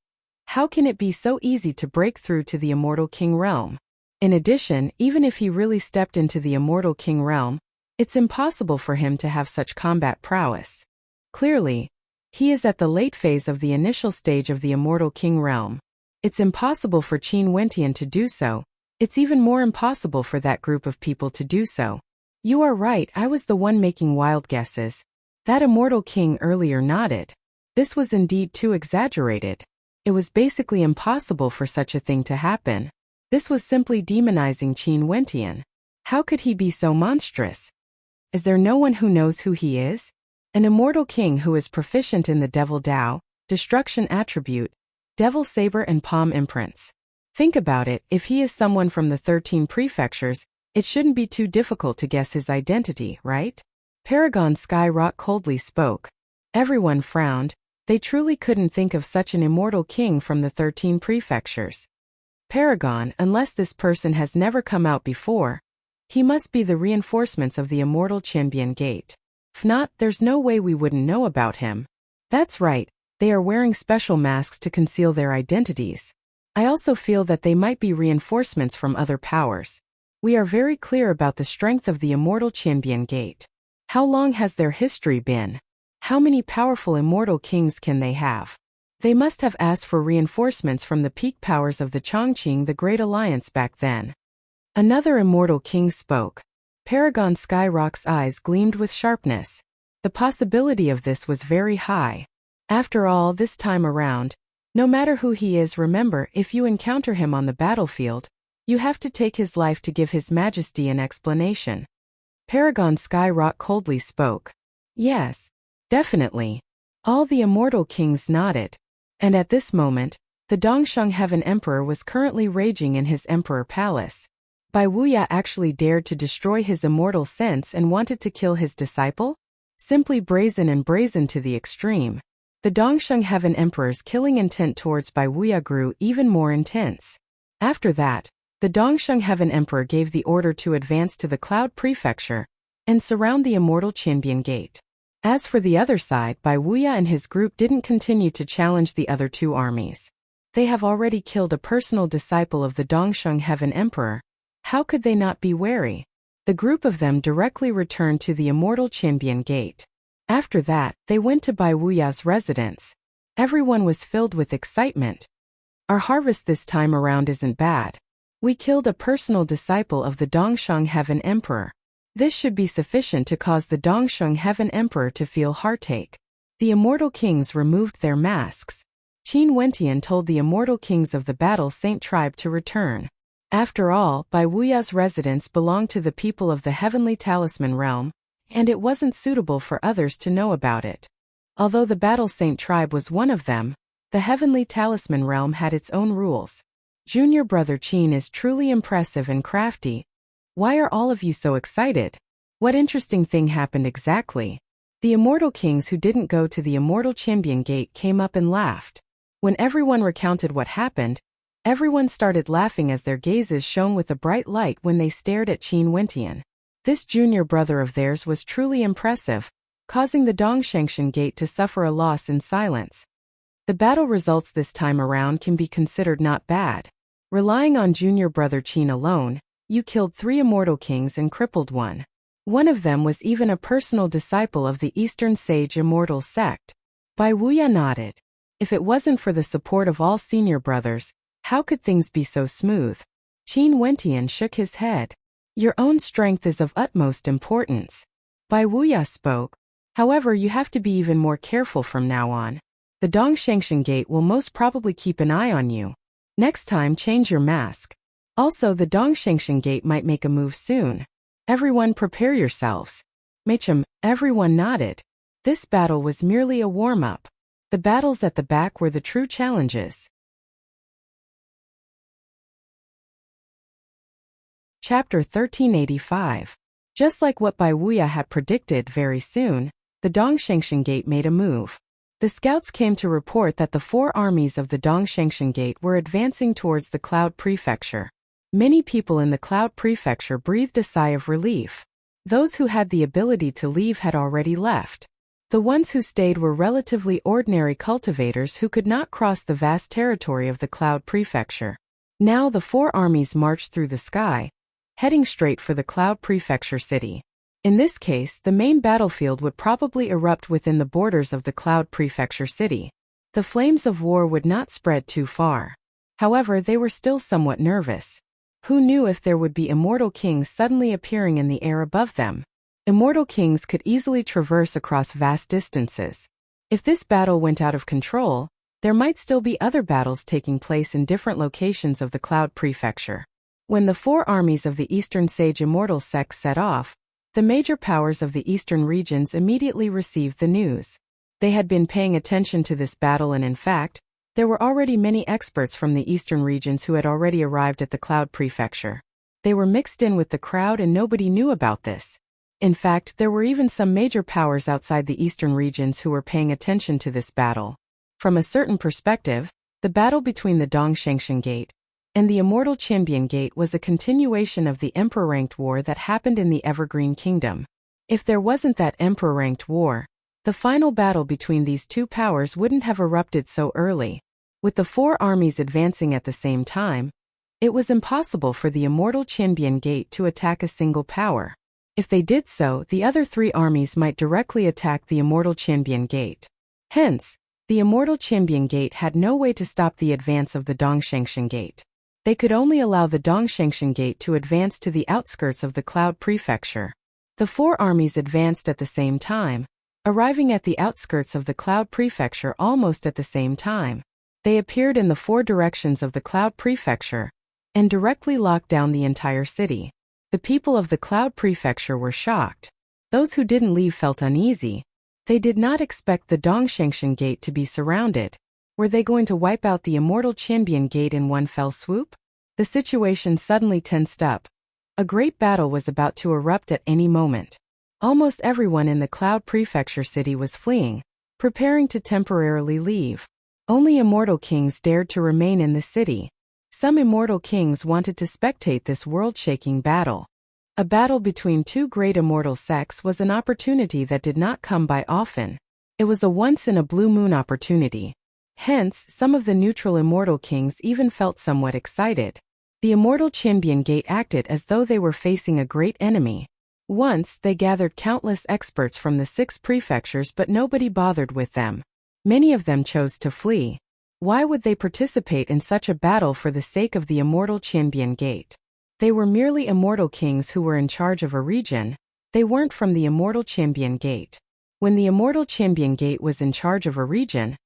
how can it be so easy to break through to the Immortal King realm? In addition, even if he really stepped into the Immortal King realm, it's impossible for him to have such combat prowess. Clearly, he is at the late phase of the initial stage of the Immortal King realm. It's impossible for Qin Wentian to do so. It's even more impossible for that group of people to do so. You are right, I was the one making wild guesses. That immortal king earlier nodded. This was indeed too exaggerated. It was basically impossible for such a thing to happen. This was simply demonizing Qin Wentian. How could he be so monstrous? Is there no one who knows who he is? An immortal king who is proficient in the Devil Dao, Destruction Attribute, Devil Saber and Palm Imprints. Think about it, if he is someone from the 13 prefectures, it shouldn't be too difficult to guess his identity, right? Paragon Skyrock coldly spoke. Everyone frowned. They truly couldn't think of such an immortal king from the 13 prefectures. Paragon, unless this person has never come out before, he must be the reinforcements of the Immortal Champion Gate. If not, there's no way we wouldn't know about him. That's right, they are wearing special masks to conceal their identities. I also feel that they might be reinforcements from other powers. We are very clear about the strength of the Immortal Champion Gate. How long has their history been? How many powerful immortal kings can they have? They must have asked for reinforcements from the peak powers of the Chongqing, the Great Alliance back then. Another immortal king spoke. Paragon Skyrock's eyes gleamed with sharpness. The possibility of this was very high. After all, this time around, no matter who he is, remember, if you encounter him on the battlefield, you have to take his life to give His Majesty an explanation. Paragon Skyrock coldly spoke. Yes, definitely. All the immortal kings nodded. And at this moment, the Dongshang Heaven Emperor was currently raging in his Emperor Palace. Bai Wuya actually dared to destroy his immortal sense and wanted to kill his disciple? Simply brazen and brazen to the extreme. The Dongshang Heaven Emperor's killing intent towards Bai Wuya grew even more intense. After that, the Dongshang Heaven Emperor gave the order to advance to the Cloud Prefecture and surround the Immortal Champion Gate. As for the other side, Bai Wuya and his group didn't continue to challenge the other two armies. They have already killed a personal disciple of the Dongshang Heaven Emperor. How could they not be wary? The group of them directly returned to the Immortal Champion Gate. After that, they went to Bai Wuya's residence. Everyone was filled with excitement. Our harvest this time around isn't bad. We killed a personal disciple of the Dongshang Heaven Emperor. This should be sufficient to cause the Dongshang Heaven Emperor to feel heartache. The immortal kings removed their masks. Qin Wentian told the immortal kings of the Battle Saint tribe to return. After all, Bai Wuya's residence belonged to the people of the Heavenly Talisman realm, and it wasn't suitable for others to know about it. Although the Battle Saint tribe was one of them, the Heavenly Talisman realm had its own rules. Junior brother Qin is truly impressive and crafty. Why are all of you so excited? What interesting thing happened exactly? The immortal kings who didn't go to the Immortal Champion Gate came up and laughed. When everyone recounted what happened, everyone started laughing as their gazes shone with a bright light when they stared at Qin Wentian. This junior brother of theirs was truly impressive, causing the Dongshangshan Gate to suffer a loss in silence. The battle results this time around can be considered not bad. Relying on junior brother Qin alone, you killed 3 immortal kings and crippled one. One of them was even a personal disciple of the Eastern Sage Immortal Sect. Bai Wuya nodded. If it wasn't for the support of all senior brothers, how could things be so smooth? Qin Wentian shook his head. Your own strength is of utmost importance. Bai Wuya spoke. However, you have to be even more careful from now on. The Dongshangshan Gate will most probably keep an eye on you. Next time, change your mask. Also, the Dongshangshan Gate might make a move soon. Everyone prepare yourselves. Machem, everyone nodded. This battle was merely a warm-up. The battles at the back were the true challenges. Chapter 1385. Just like what Bai Wuya had predicted, very soon, the Dongshangshan Gate made a move. The scouts came to report that the 4 armies of the Dongshangshan Gate were advancing towards the Cloud Prefecture. Many people in the Cloud Prefecture breathed a sigh of relief. Those who had the ability to leave had already left. The ones who stayed were relatively ordinary cultivators who could not cross the vast territory of the Cloud Prefecture. Now the 4 armies marched through the sky, heading straight for the Cloud Prefecture city. In this case, the main battlefield would probably erupt within the borders of the Cloud Prefecture city. The flames of war would not spread too far. However, they were still somewhat nervous. Who knew if there would be immortal kings suddenly appearing in the air above them? Immortal kings could easily traverse across vast distances. If this battle went out of control, there might still be other battles taking place in different locations of the Cloud Prefecture. When the 4 armies of the Eastern Sage Immortal sects set off, the major powers of the eastern regions immediately received the news. They had been paying attention to this battle, and in fact, there were already many experts from the eastern regions who had already arrived at the Cloud Prefecture. They were mixed in with the crowd and nobody knew about this. In fact, there were even some major powers outside the eastern regions who were paying attention to this battle. From a certain perspective, the battle between the Dongshangshan Gate and the Immortal Champion Gate was a continuation of the Emperor-ranked war that happened in the Evergreen Kingdom. If there wasn't that Emperor-ranked war, the final battle between these 2 powers wouldn't have erupted so early. With the 4 armies advancing at the same time, it was impossible for the Immortal Champion Gate to attack a single power. If they did so, the other 3 armies might directly attack the Immortal Champion Gate. Hence, the Immortal Champion Gate had no way to stop the advance of the Dongshangshan Gate. They could only allow the Dongshangshan Gate to advance to the outskirts of the Cloud Prefecture. The 4 armies advanced at the same time, arriving at the outskirts of the Cloud Prefecture almost at the same time. They appeared in the 4 directions of the Cloud Prefecture and directly locked down the entire city. The people of the Cloud Prefecture were shocked. Those who didn't leave felt uneasy. They did not expect the Dongshangshan Gate to be surrounded. Were they going to wipe out the Immortal Champion Gate in one fell swoop? The situation suddenly tensed up. A great battle was about to erupt at any moment. Almost everyone in the Cloud Prefecture city was fleeing, preparing to temporarily leave. Only immortal kings dared to remain in the city. Some immortal kings wanted to spectate this world-shaking battle. A battle between 2 great immortal sects was an opportunity that did not come by often. It was a once-in-a-blue-moon opportunity. Hence, some of the neutral immortal kings even felt somewhat excited. The Immortal Champion Gate acted as though they were facing a great enemy. Once, they gathered countless experts from the 6 prefectures, but nobody bothered with them. Many of them chose to flee. Why would they participate in such a battle for the sake of the Immortal Champion Gate? They were merely immortal kings who were in charge of a region. They weren't from the Immortal Champion Gate. When the Immortal Champion Gate was in charge of a region,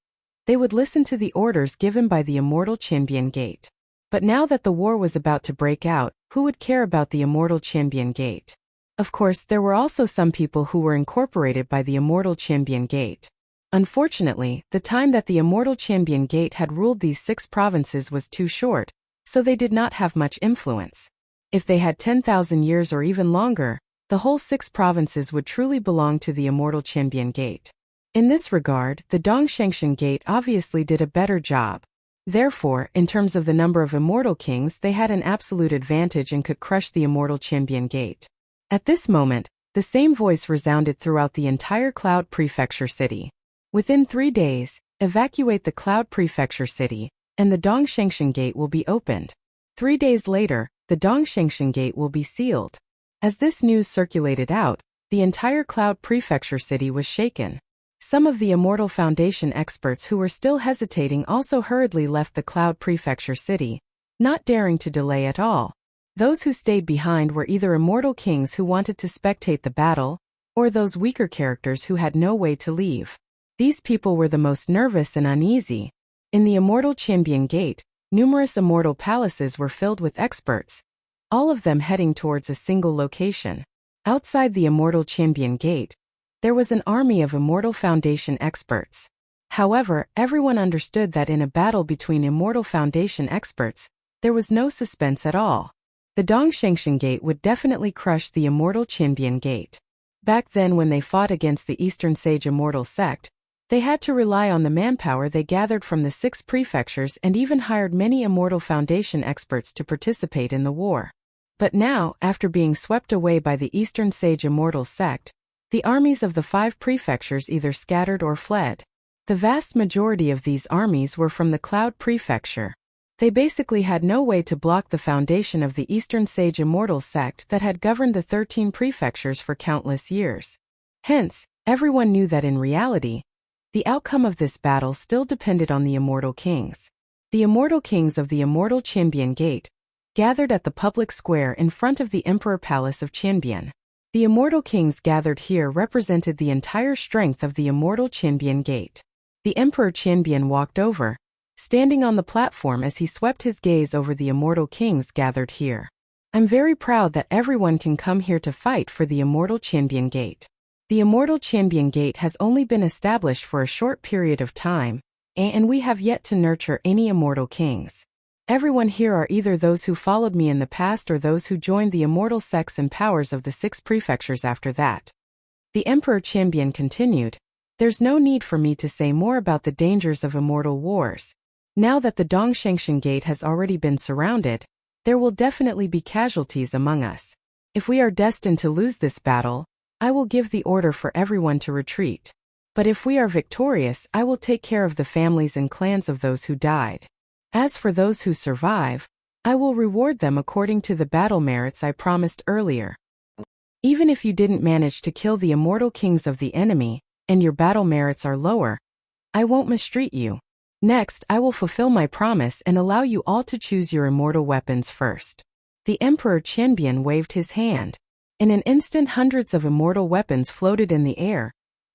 they would listen to the orders given by the Immortal Champion Gate. But now that the war was about to break out, who would care about the Immortal Champion Gate? Of course, there were also some people who were incorporated by the Immortal Champion Gate. Unfortunately, the time that the Immortal Champion Gate had ruled these 6 provinces was too short, so they did not have much influence. If they had 10,000 years or even longer, the whole 6 provinces would truly belong to the Immortal Champion Gate. In this regard, the Dongshangshan Gate obviously did a better job. Therefore, in terms of the number of immortal kings, they had an absolute advantage and could crush the Immortal Champion Gate. At this moment, the same voice resounded throughout the entire Cloud Prefecture city. Within 3 days, evacuate the Cloud Prefecture city, and the Dongshangshan Gate will be opened. 3 days later, the Dongshangshan Gate will be sealed. As this news circulated out, the entire Cloud Prefecture city was shaken. Some of the Immortal Foundation experts who were still hesitating also hurriedly left the Cloud Prefecture city, not daring to delay at all. Those who stayed behind were either immortal kings who wanted to spectate the battle, or those weaker characters who had no way to leave. These people were the most nervous and uneasy. In the Immortal Champion Gate, numerous immortal palaces were filled with experts, all of them heading towards a single location. Outside the Immortal Champion Gate, there was an army of Immortal Foundation experts. However, everyone understood that in a battle between Immortal Foundation experts, there was no suspense at all. The Dongshengshan Gate would definitely crush the Immortal Champion Gate. Back then when they fought against the Eastern Sage Immortal Sect, they had to rely on the manpower they gathered from the 6 prefectures and even hired many Immortal Foundation experts to participate in the war. But now, after being swept away by the Eastern Sage Immortal Sect, the armies of the 5 prefectures either scattered or fled. The vast majority of these armies were from the Cloud Prefecture. They basically had no way to block the foundation of the Eastern Sage Immortal Sect that had governed the 13 prefectures for countless years. Hence, everyone knew that in reality, the outcome of this battle still depended on the Immortal Kings. The Immortal Kings of the Immortal Champion Gate gathered at the public square in front of the Emperor Palace of Chanbian. The Immortal Kings gathered here represented the entire strength of the Immortal Champion Gate. The Emperor Chanbian walked over, standing on the platform as he swept his gaze over the Immortal Kings gathered here. I'm very proud that everyone can come here to fight for the Immortal Champion Gate. The Immortal Champion Gate has only been established for a short period of time, and we have yet to nurture any Immortal Kings. Everyone here are either those who followed me in the past or those who joined the immortal sects and powers of the 6 prefectures after that. The Emperor Champion continued, there's no need for me to say more about the dangers of immortal wars. Now that the Dongshengshan Gate has already been surrounded, there will definitely be casualties among us. If we are destined to lose this battle, I will give the order for everyone to retreat. But if we are victorious, I will take care of the families and clans of those who died. As for those who survive, I will reward them according to the battle merits I promised earlier. Even if you didn't manage to kill the immortal kings of the enemy, and your battle merits are lower, I won't mistreat you. Next, I will fulfill my promise and allow you all to choose your immortal weapons first. The Emperor Chanbian waved his hand. In an instant, hundreds of immortal weapons floated in the air,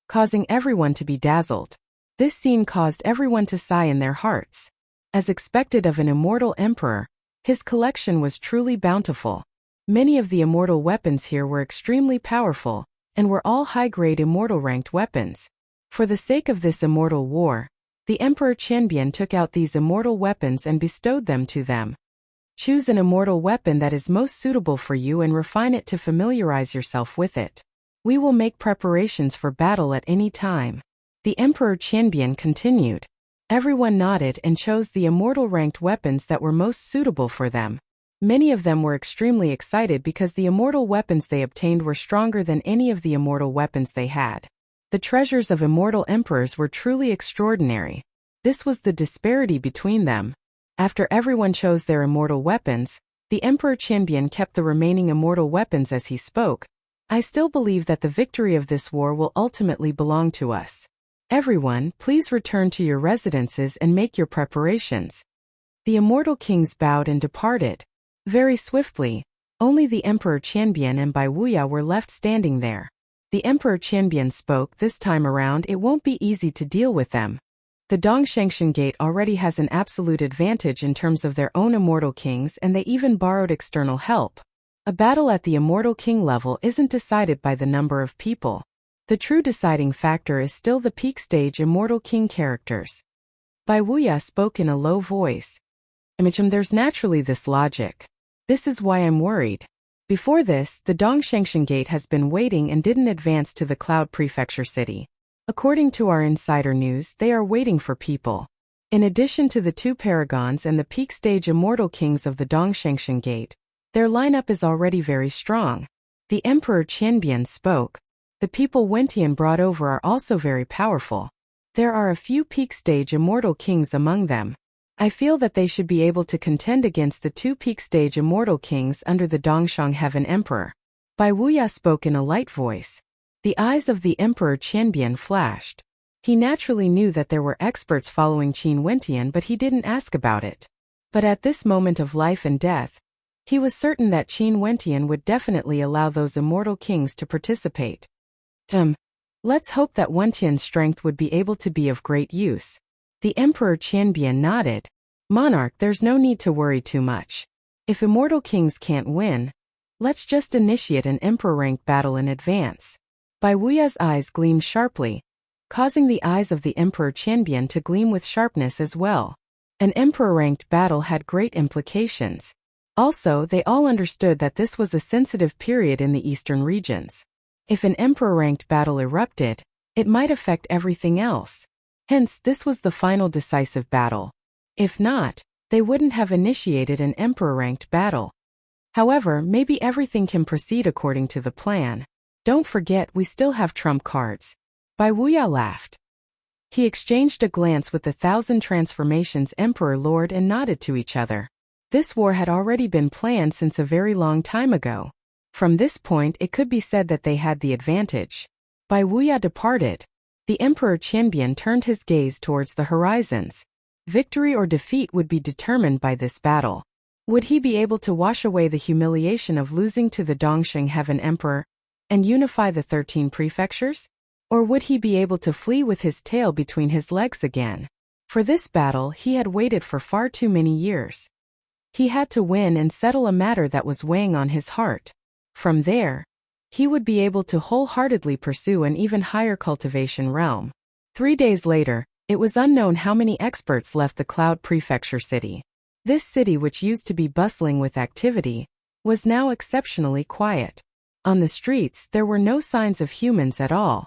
causing everyone to be dazzled. This scene caused everyone to sigh in their hearts. As expected of an immortal emperor, his collection was truly bountiful. Many of the immortal weapons here were extremely powerful, and were all high-grade immortal-ranked weapons. For the sake of this immortal war, the Emperor Chanbian took out these immortal weapons and bestowed them to them. Choose an immortal weapon that is most suitable for you and refine it to familiarize yourself with it. We will make preparations for battle at any time. The Emperor Chanbian continued. Everyone nodded and chose the immortal-ranked weapons that were most suitable for them. Many of them were extremely excited because the immortal weapons they obtained were stronger than any of the immortal weapons they had. The treasures of immortal emperors were truly extraordinary. This was the disparity between them. After everyone chose their immortal weapons, the Emperor Chanbian kept the remaining immortal weapons as he spoke. I still believe that the victory of this war will ultimately belong to us. Everyone, please return to your residences and make your preparations. The immortal kings bowed and departed. Very swiftly, only the Emperor Chanbian and Bai Wuya were left standing there. The Emperor Chanbian spoke. This time around it won't be easy to deal with them. The Dongshengshan Gate already has an absolute advantage in terms of their own immortal kings, and they even borrowed external help. A battle at the immortal king level isn't decided by the number of people. The true deciding factor is still the peak stage immortal king characters. Bai Wuya spoke in a low voice. There's naturally this logic. This is why I'm worried. Before this, the Dongshengshan Gate has been waiting and didn't advance to the Cloud Prefecture city. According to our insider news, they are waiting for people. In addition to the 2 paragons and the peak stage immortal kings of the Dongshengshan Gate, their lineup is already very strong. The Emperor Chanbian spoke. The people Wentian brought over are also very powerful. There are a few peak stage immortal kings among them. I feel that they should be able to contend against the 2 peak stage immortal kings under the Dongshang Heaven Emperor. Bai Wuya spoke in a light voice. The eyes of the Emperor Chanbian flashed. He naturally knew that there were experts following Qin Wentian, but he didn't ask about it. But at this moment of life and death, he was certain that Qin Wentian would definitely allow those immortal kings to participate. Let's hope that Wentian's strength would be able to be of great use. The Emperor Qianbian nodded. Monarch, there's no need to worry too much. If immortal kings can't win, let's just initiate an emperor-ranked battle in advance. Bai Wuya's eyes gleamed sharply, causing the eyes of the Emperor Qianbian to gleam with sharpness as well. An emperor-ranked battle had great implications. Also, they all understood that this was a sensitive period in the eastern regions. If an emperor-ranked battle erupted, it might affect everything else. Hence, this was the final decisive battle. If not, they wouldn't have initiated an emperor-ranked battle. However, maybe everything can proceed according to the plan. Don't forget, we still have trump cards. Bai Wuya laughed. He exchanged a glance with the 1,000 Transformations Emperor Lord and nodded to each other. This war had already been planned since a very long time ago. From this point, it could be said that they had the advantage. Bai Wuya departed. The Emperor Qianbian turned his gaze towards the horizons. Victory or defeat would be determined by this battle. Would he be able to wash away the humiliation of losing to the Dongsheng Heaven Emperor and unify the 13 prefectures? Or would he be able to flee with his tail between his legs again? For this battle, he had waited for far too many years. He had to win and settle a matter that was weighing on his heart. From there, he would be able to wholeheartedly pursue an even higher cultivation realm. 3 days later, it was unknown how many experts left the Cloud Prefecture city. This city, which used to be bustling with activity, was now exceptionally quiet. On the streets, there were no signs of humans at all.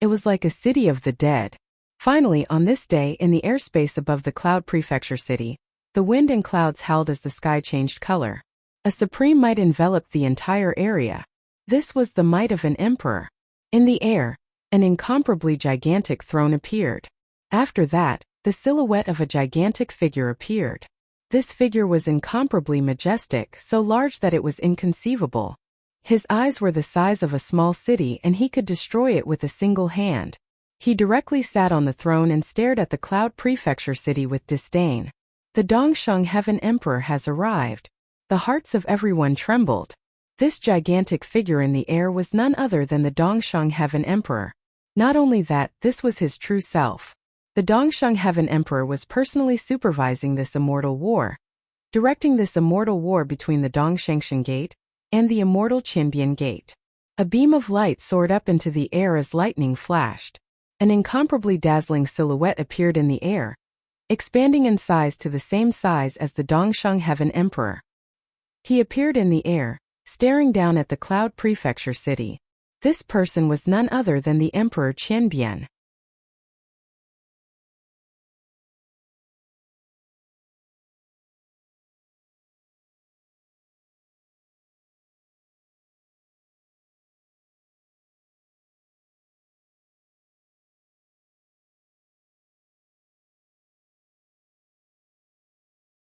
It was like a city of the dead. Finally, on this day, in the airspace above the Cloud Prefecture city, the wind and clouds howled as the sky changed color. A supreme might enveloped the entire area. This was the might of an emperor. In the air, an incomparably gigantic throne appeared. After that, the silhouette of a gigantic figure appeared. This figure was incomparably majestic, so large that it was inconceivable. His eyes were the size of a small city and he could destroy it with a single hand. He directly sat on the throne and stared at the Cloud Prefecture city with disdain. The Dongsheng Heaven Emperor has arrived. The hearts of everyone trembled. This gigantic figure in the air was none other than the Dongsheng Heaven Emperor. Not only that, this was his true self. The Dongsheng Heaven Emperor was personally supervising this immortal war, directing this immortal war between the Dongshengshan Gate and the immortal Qianbian Gate. A beam of light soared up into the air as lightning flashed. An incomparably dazzling silhouette appeared in the air, expanding in size to the same size as the Dongsheng Heaven Emperor. He appeared in the air, staring down at the Cloud Prefecture city. This person was none other than the Emperor Qianbian.